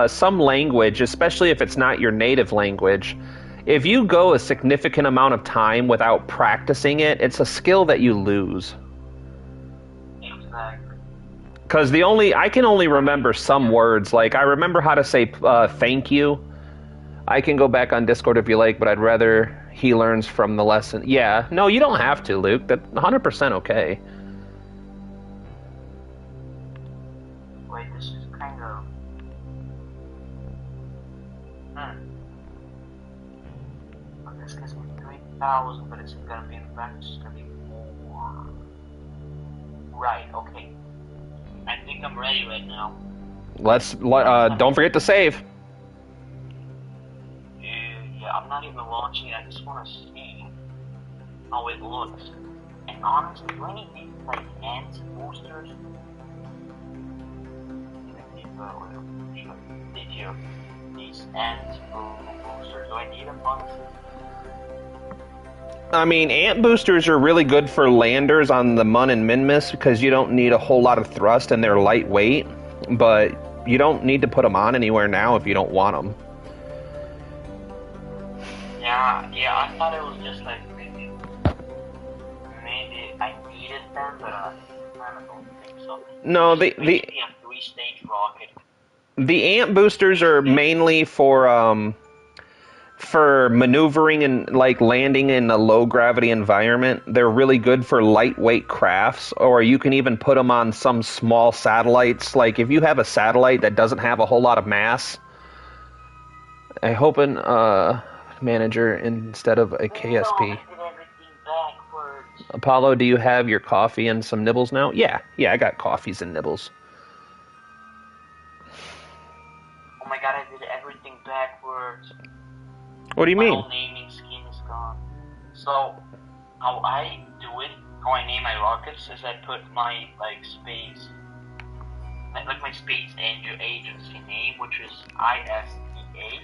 some language, especially if it's not your native language, if you go a significant amount of time without practicing it, it's a skill that you lose. Exactly. Because I can only remember some words. Like, I remember how to say thank you. I can go back on Discord if you like, but I'd rather he learns from the lesson. Yeah, no, you don't have to, Luke. That's 100% okay. Wait, this is kind of... This gives me 3,000, but it's gonna be in fact, it's gonna be more. Right, okay. I think I'm ready right now. Don't forget to save. Yeah, I'm not even launching it. I just want to see how it looks. And honestly, do I need these like ant boosters? These ant boosters, do I need them honestly? I mean, ant boosters are really good for landers on the Mun and Minmus because you don't need a whole lot of thrust and they're lightweight, but you don't need to put them on anywhere now if you don't want them. Yeah, I thought it was just like maybe I needed them, but I don't think so. No, a 3-stage rocket. The ant boosters are mainly for maneuvering and like landing in a low gravity environment. They're really good for lightweight crafts, or you can even put them on some small satellites. Like if you have a satellite that doesn't have a whole lot of mass, I hope manager instead of a KSP. Apollo, do you have your coffee and some nibbles now? Yeah, I got coffees and nibbles. Oh my god, I did everything backwards. What do you mean? My whole naming scheme is gone. So, how I do it, how I name my rockets, is I put my, space, like my space agency name, which is ISTA.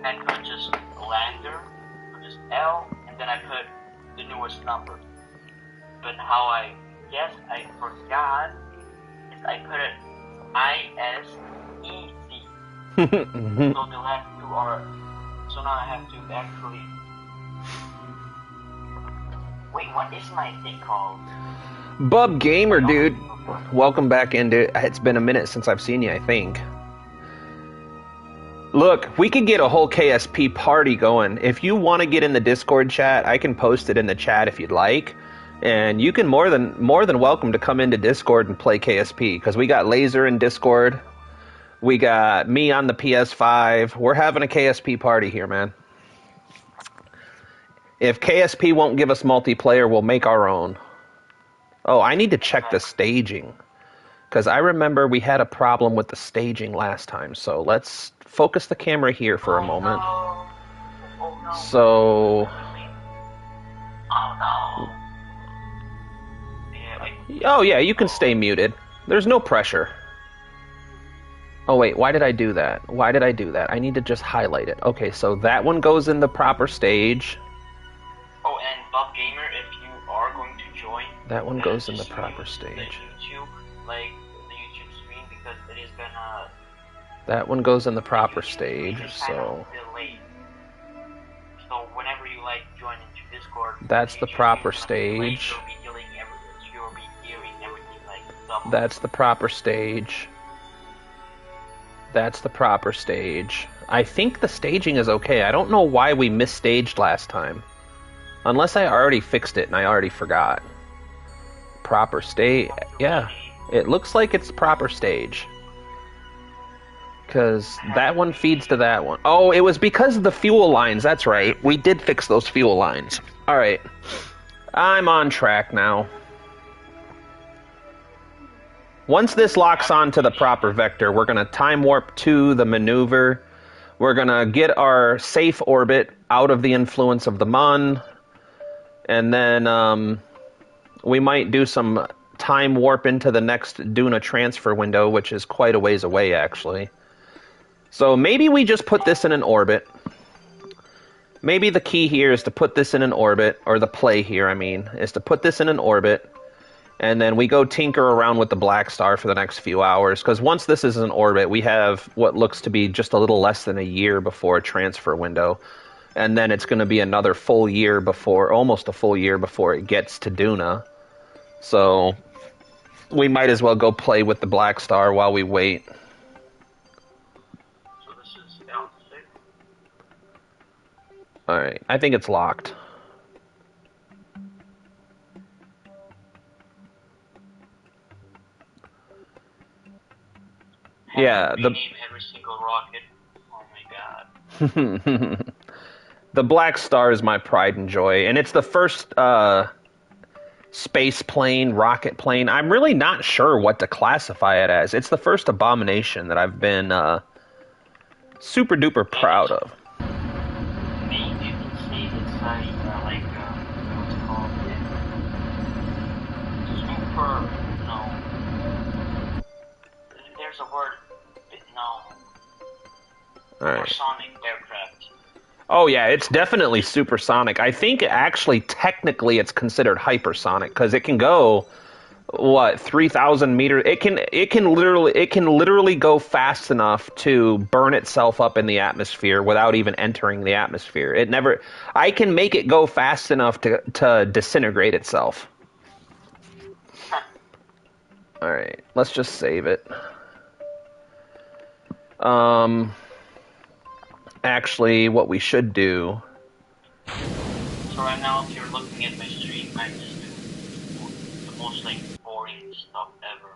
And I put just lander, put just L, and then I put the newest number. but how I guess I forgot is I put it ISEC. So the last two are. So now I have to actually. Wait, what is my thing called? Bub Gamer, dude. Welcome back into. It's been a minute since I've seen you, I think. Look, we could get a whole KSP party going. If you want to get in the Discord chat, I can post it in the chat if you'd like. And you can more than welcome to come into Discord and play KSP, because we got Laser in Discord. We got me on the PS5. We're having a KSP party here, man. If KSP won't give us multiplayer, we'll make our own. Oh, I need to check the staging, because I remember we had a problem with the staging last time. So let's focus the camera here for a moment. No. Oh no. So... Oh no. Oh yeah, you can stay muted. There's no pressure. Oh wait, why did I do that? Why did I do that? I need to just highlight it. Okay, so that one goes in the proper stage. Oh, and Bub Gamer, if you are going to join, That one goes in the just proper use stage. The YouTube, like the YouTube screen, because it is gonna. That one goes in the proper YouTube stage, screen is so... kind of delayed. So whenever you like join into Discord, That's the YouTube proper is gonna be delayed, stage. You'll be hearing everything like double. That's the proper stage. That's the proper stage. I think the staging is okay. I don't know why we misstaged last time. Unless I already fixed it and I already forgot. Proper stage. Yeah. It looks like it's proper stage. Because that one feeds to that one. Oh, it was because of the fuel lines. That's right. We did fix those fuel lines. Alright. I'm on track now. Once this locks onto the proper vector, we're going to time warp to the maneuver. We're going to get our safe orbit out of the influence of the Mun. And then we might do some time warp into the next Duna transfer window, which is quite a ways away, actually. So maybe we just put this in an orbit. Maybe the key here is to put this in an orbit, or the play here, I mean, is to put this in an orbit. And then we go tinker around with the Black Star for the next few hours. Because once this is in orbit, we have what looks to be just a little less than a year before a transfer window. And then it's going to be another full year before, almost a full year before it gets to Duna. So we might as well go play with the Black Star while we wait. So this is down to 6. Alright, I think it's locked. Yeah, Rename every single rocket. Oh my god. The Black Star is my pride and joy, and it's the first space plane, rocket plane. I'm really not sure what to classify it as. It's the first abomination that I've been super duper proud of. Maybe you can say it's like what's it called? Super. No. There's a word. No. All right. Supersonic aircraft. Oh yeah, it's definitely supersonic. I think actually technically it's considered hypersonic because it can go 3,000 meters. It can literally go fast enough to burn itself up in the atmosphere without even entering the atmosphere. I can make it go fast enough to disintegrate itself. All right, let's just save it. Actually, what we should do... So right now, if you're looking at my stream, I just do the most boring stuff ever.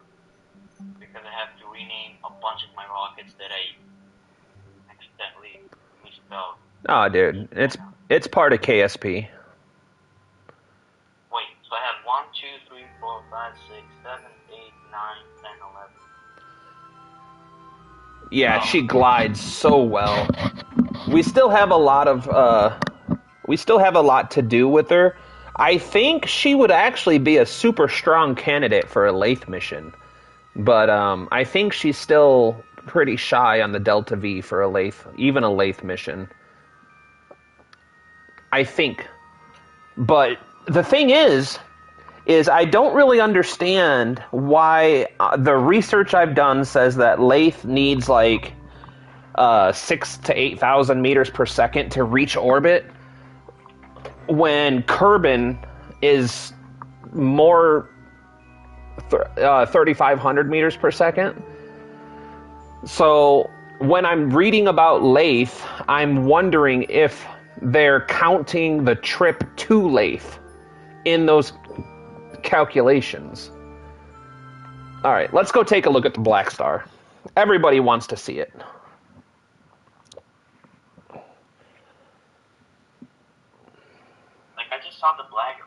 Because I have to rename a bunch of my rockets that I accidentally misspelled. Oh, dude, it's part of KSP. Wait, so I have 1, 2, 3, 4, 5, 6, 7, 8, 9, 10, 11. Yeah, she glides so well. We still have a lot to do with her. I think she would actually be a super strong candidate for a Lathe mission. But I think she's still pretty shy on the Delta V for a Lathe, even a Lathe mission. I think. But the thing is, is I don't really understand why the research I've done says that Lathe needs like 6 to 8,000 meters per second to reach orbit, when Kerbin is more 3,500 meters per second. So when I'm reading about Lathe, I'm wondering if they're counting the trip to Lathe in those calculations. All right, let's go take a look at the Black Star. Everybody wants to see it. Like, I just saw the Black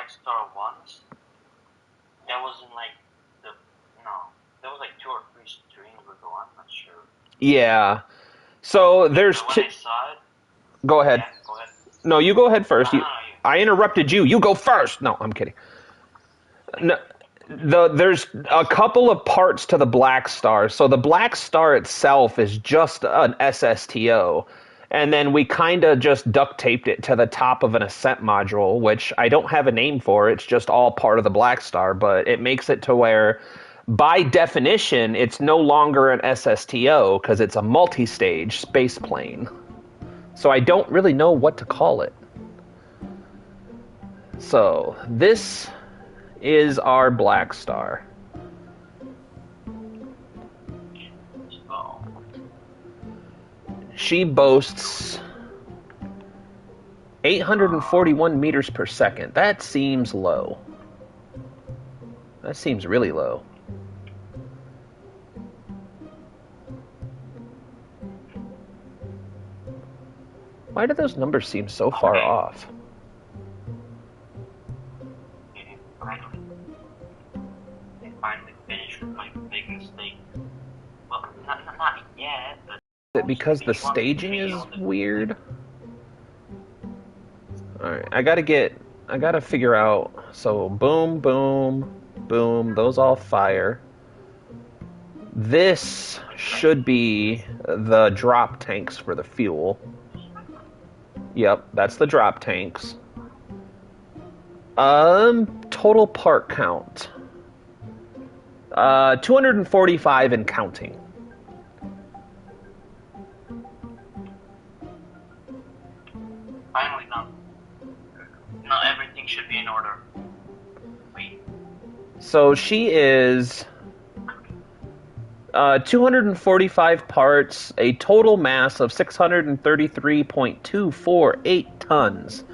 Star once. That was in like that was like 2 or 3 streams ago. I'm not sure. Yeah. So there's. When I saw it. Go ahead. Yeah, go ahead. No, you go ahead first. No, I interrupted you. You go first. No, I'm kidding. No, there's a couple of parts to the Black Star. So the Black Star itself is just an SSTO. And then we kind of just duct taped it to the top of an ascent module, which I don't have a name for. It's just all part of the Black Star, but it makes it to where, by definition, it's no longer an SSTO because it's a multi-stage space plane. So I don't really know what to call it. So this is our Black Star. She boasts 841 meters per second. That seems low. That seems really low. Why do those numbers seem so far off? They finally finished with my big mistake. Well, not yet, but... Is it because the staging is weird? Alright, I gotta figure out. So, boom, boom, boom, those all fire. This should be the drop tanks for the fuel. Yep, that's the drop tanks. Total part count. 245 and counting. Finally done. Now everything should be in order. Wait. So she is 245 parts, a total mass of 633.248 tons,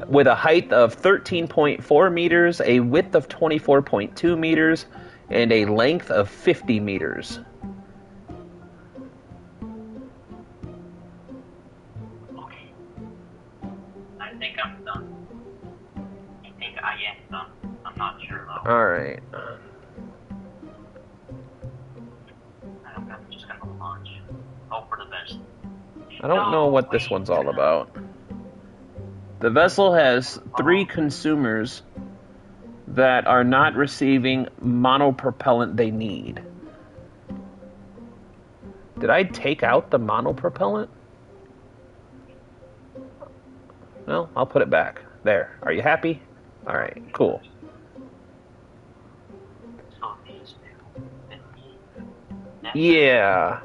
with a height of 13.4 meters, a width of 24.2 meters, and a length of 50 meters. Okay. I think I'm done. I think I am done. I'm not sure though. Alright. I'm just gonna launch. Hope for the best. I don't know what this one's all about. The vessel has 3 consumers that are not receiving monopropellant they need. Did I take out the monopropellant? Well, I'll put it back. There. Are you happy? Alright, cool. So these two. Yeah.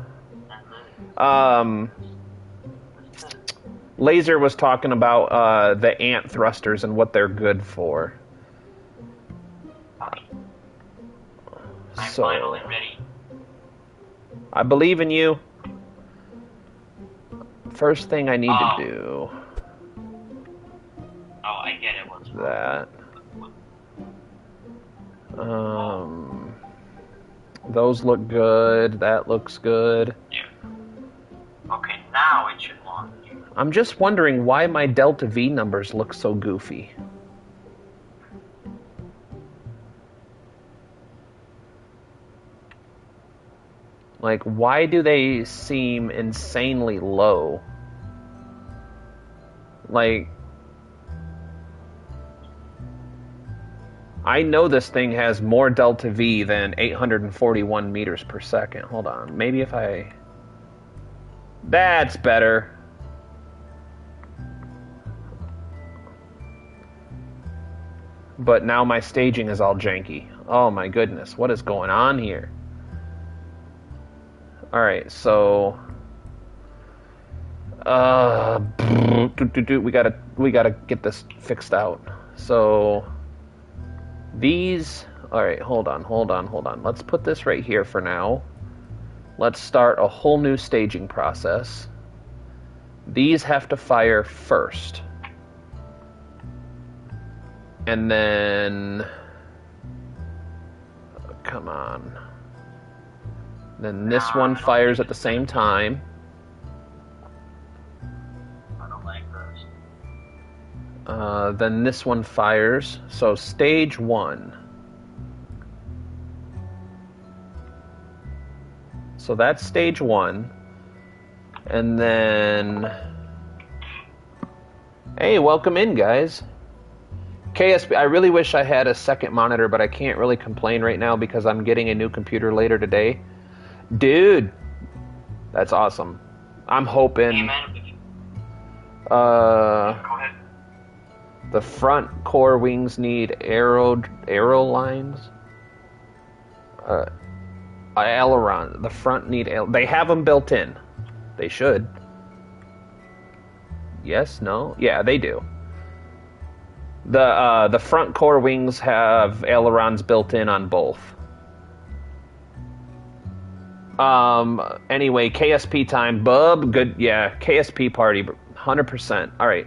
Laser was talking about the ant thrusters and what they're good for. I'm So, finally ready. I believe in you. First thing I need to do. Oh, I get it. What's That. Those look good. That looks good. Yeah. Okay, now it should launch. I'm just wondering why my Delta V numbers look so goofy. Like, why do they seem insanely low? Like, I know this thing has more Delta V than 841 meters per second. Hold on. Maybe if I... That's better. but now my staging is all janky. Oh my goodness, what is going on here? Alright, so... we gotta get this fixed out. So... These... Alright, hold on. Let's put this right here for now. Let's start a whole new staging process. These have to fire first. And then... Come on. Then this one fires at the same time. I don't like those. Then this one fires. So stage 1. So that's stage 1. And then... Hey, welcome in, guys. KSP, I really wish I had a second monitor, but I can't really complain right now because I'm getting a new computer later today. Dude, that's awesome. I'm hoping... Go ahead. The front core wings need aero lines. Aileron. The front need... They have them built in. They should. Yes? No? Yeah, they do. The front core wings have ailerons built in on both. Anyway, KSP time. Bub, good. Yeah, KSP party. 100%. All right.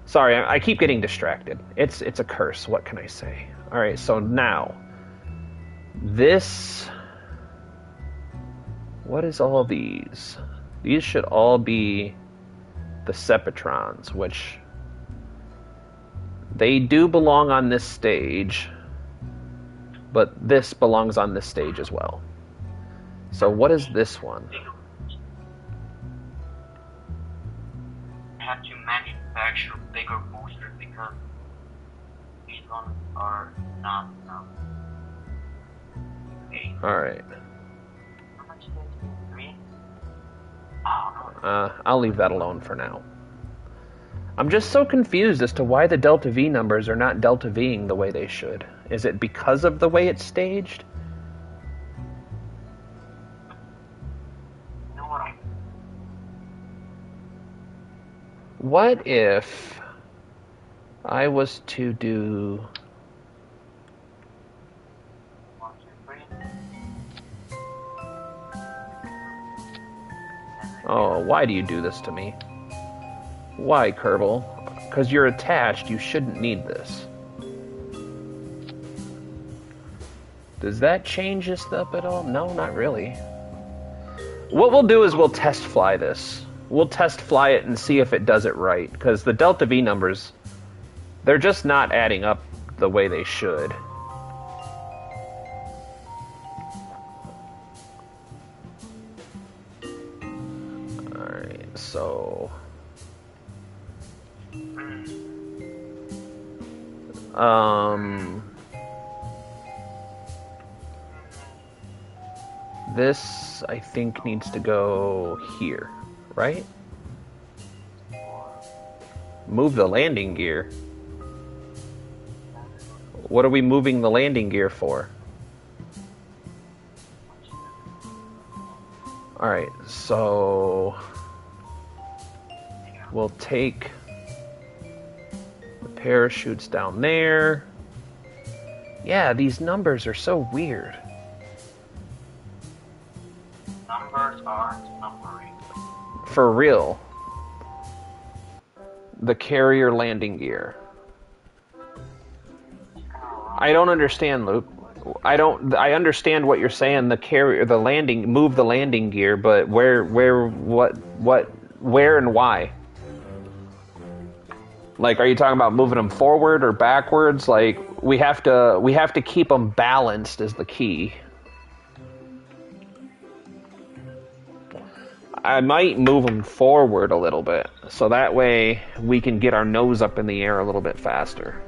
Sorry, I keep getting distracted. It's a curse. What can I say? All right, so now... This... What is all these? These should all be the Sepatrons, which... They do belong on this stage, but this belongs on this stage as well. So what is this one? I have to manufacture bigger boosters because these ones are not enough. Okay. Alright. How much is it? 3? Oh, no. I'll leave that alone for now. I'm just so confused as to why the Delta V numbers are not Delta Ving the way they should. Is it because of the way it's staged? You know what? What if I was to do... 1, 2, 3. Oh, why do you do this to me? Why, Kerbal? Because you're attached, you shouldn't need this. Does that change this up at all? No, not really. What we'll do is we'll test fly this. We'll test fly it and see if it does it right. Because the Delta V numbers, they're just not adding up the way they should. Alright, so... This, I think, needs to go here, right? Move the landing gear. What are we moving the landing gear for? Alright, so... We'll take... parachutes down there. Yeah, these numbers are so weird. Numbers aren't numbering. For real. The carrier landing gear. I don't understand, Luke. I understand what you're saying, the carrier, the landing, move the landing gear, but where, and why? Like, are you talking about moving them forward or backwards? Like, we have to keep them balanced is the key. I might move them forward a little bit, so that way we can get our nose up in the air a little bit faster.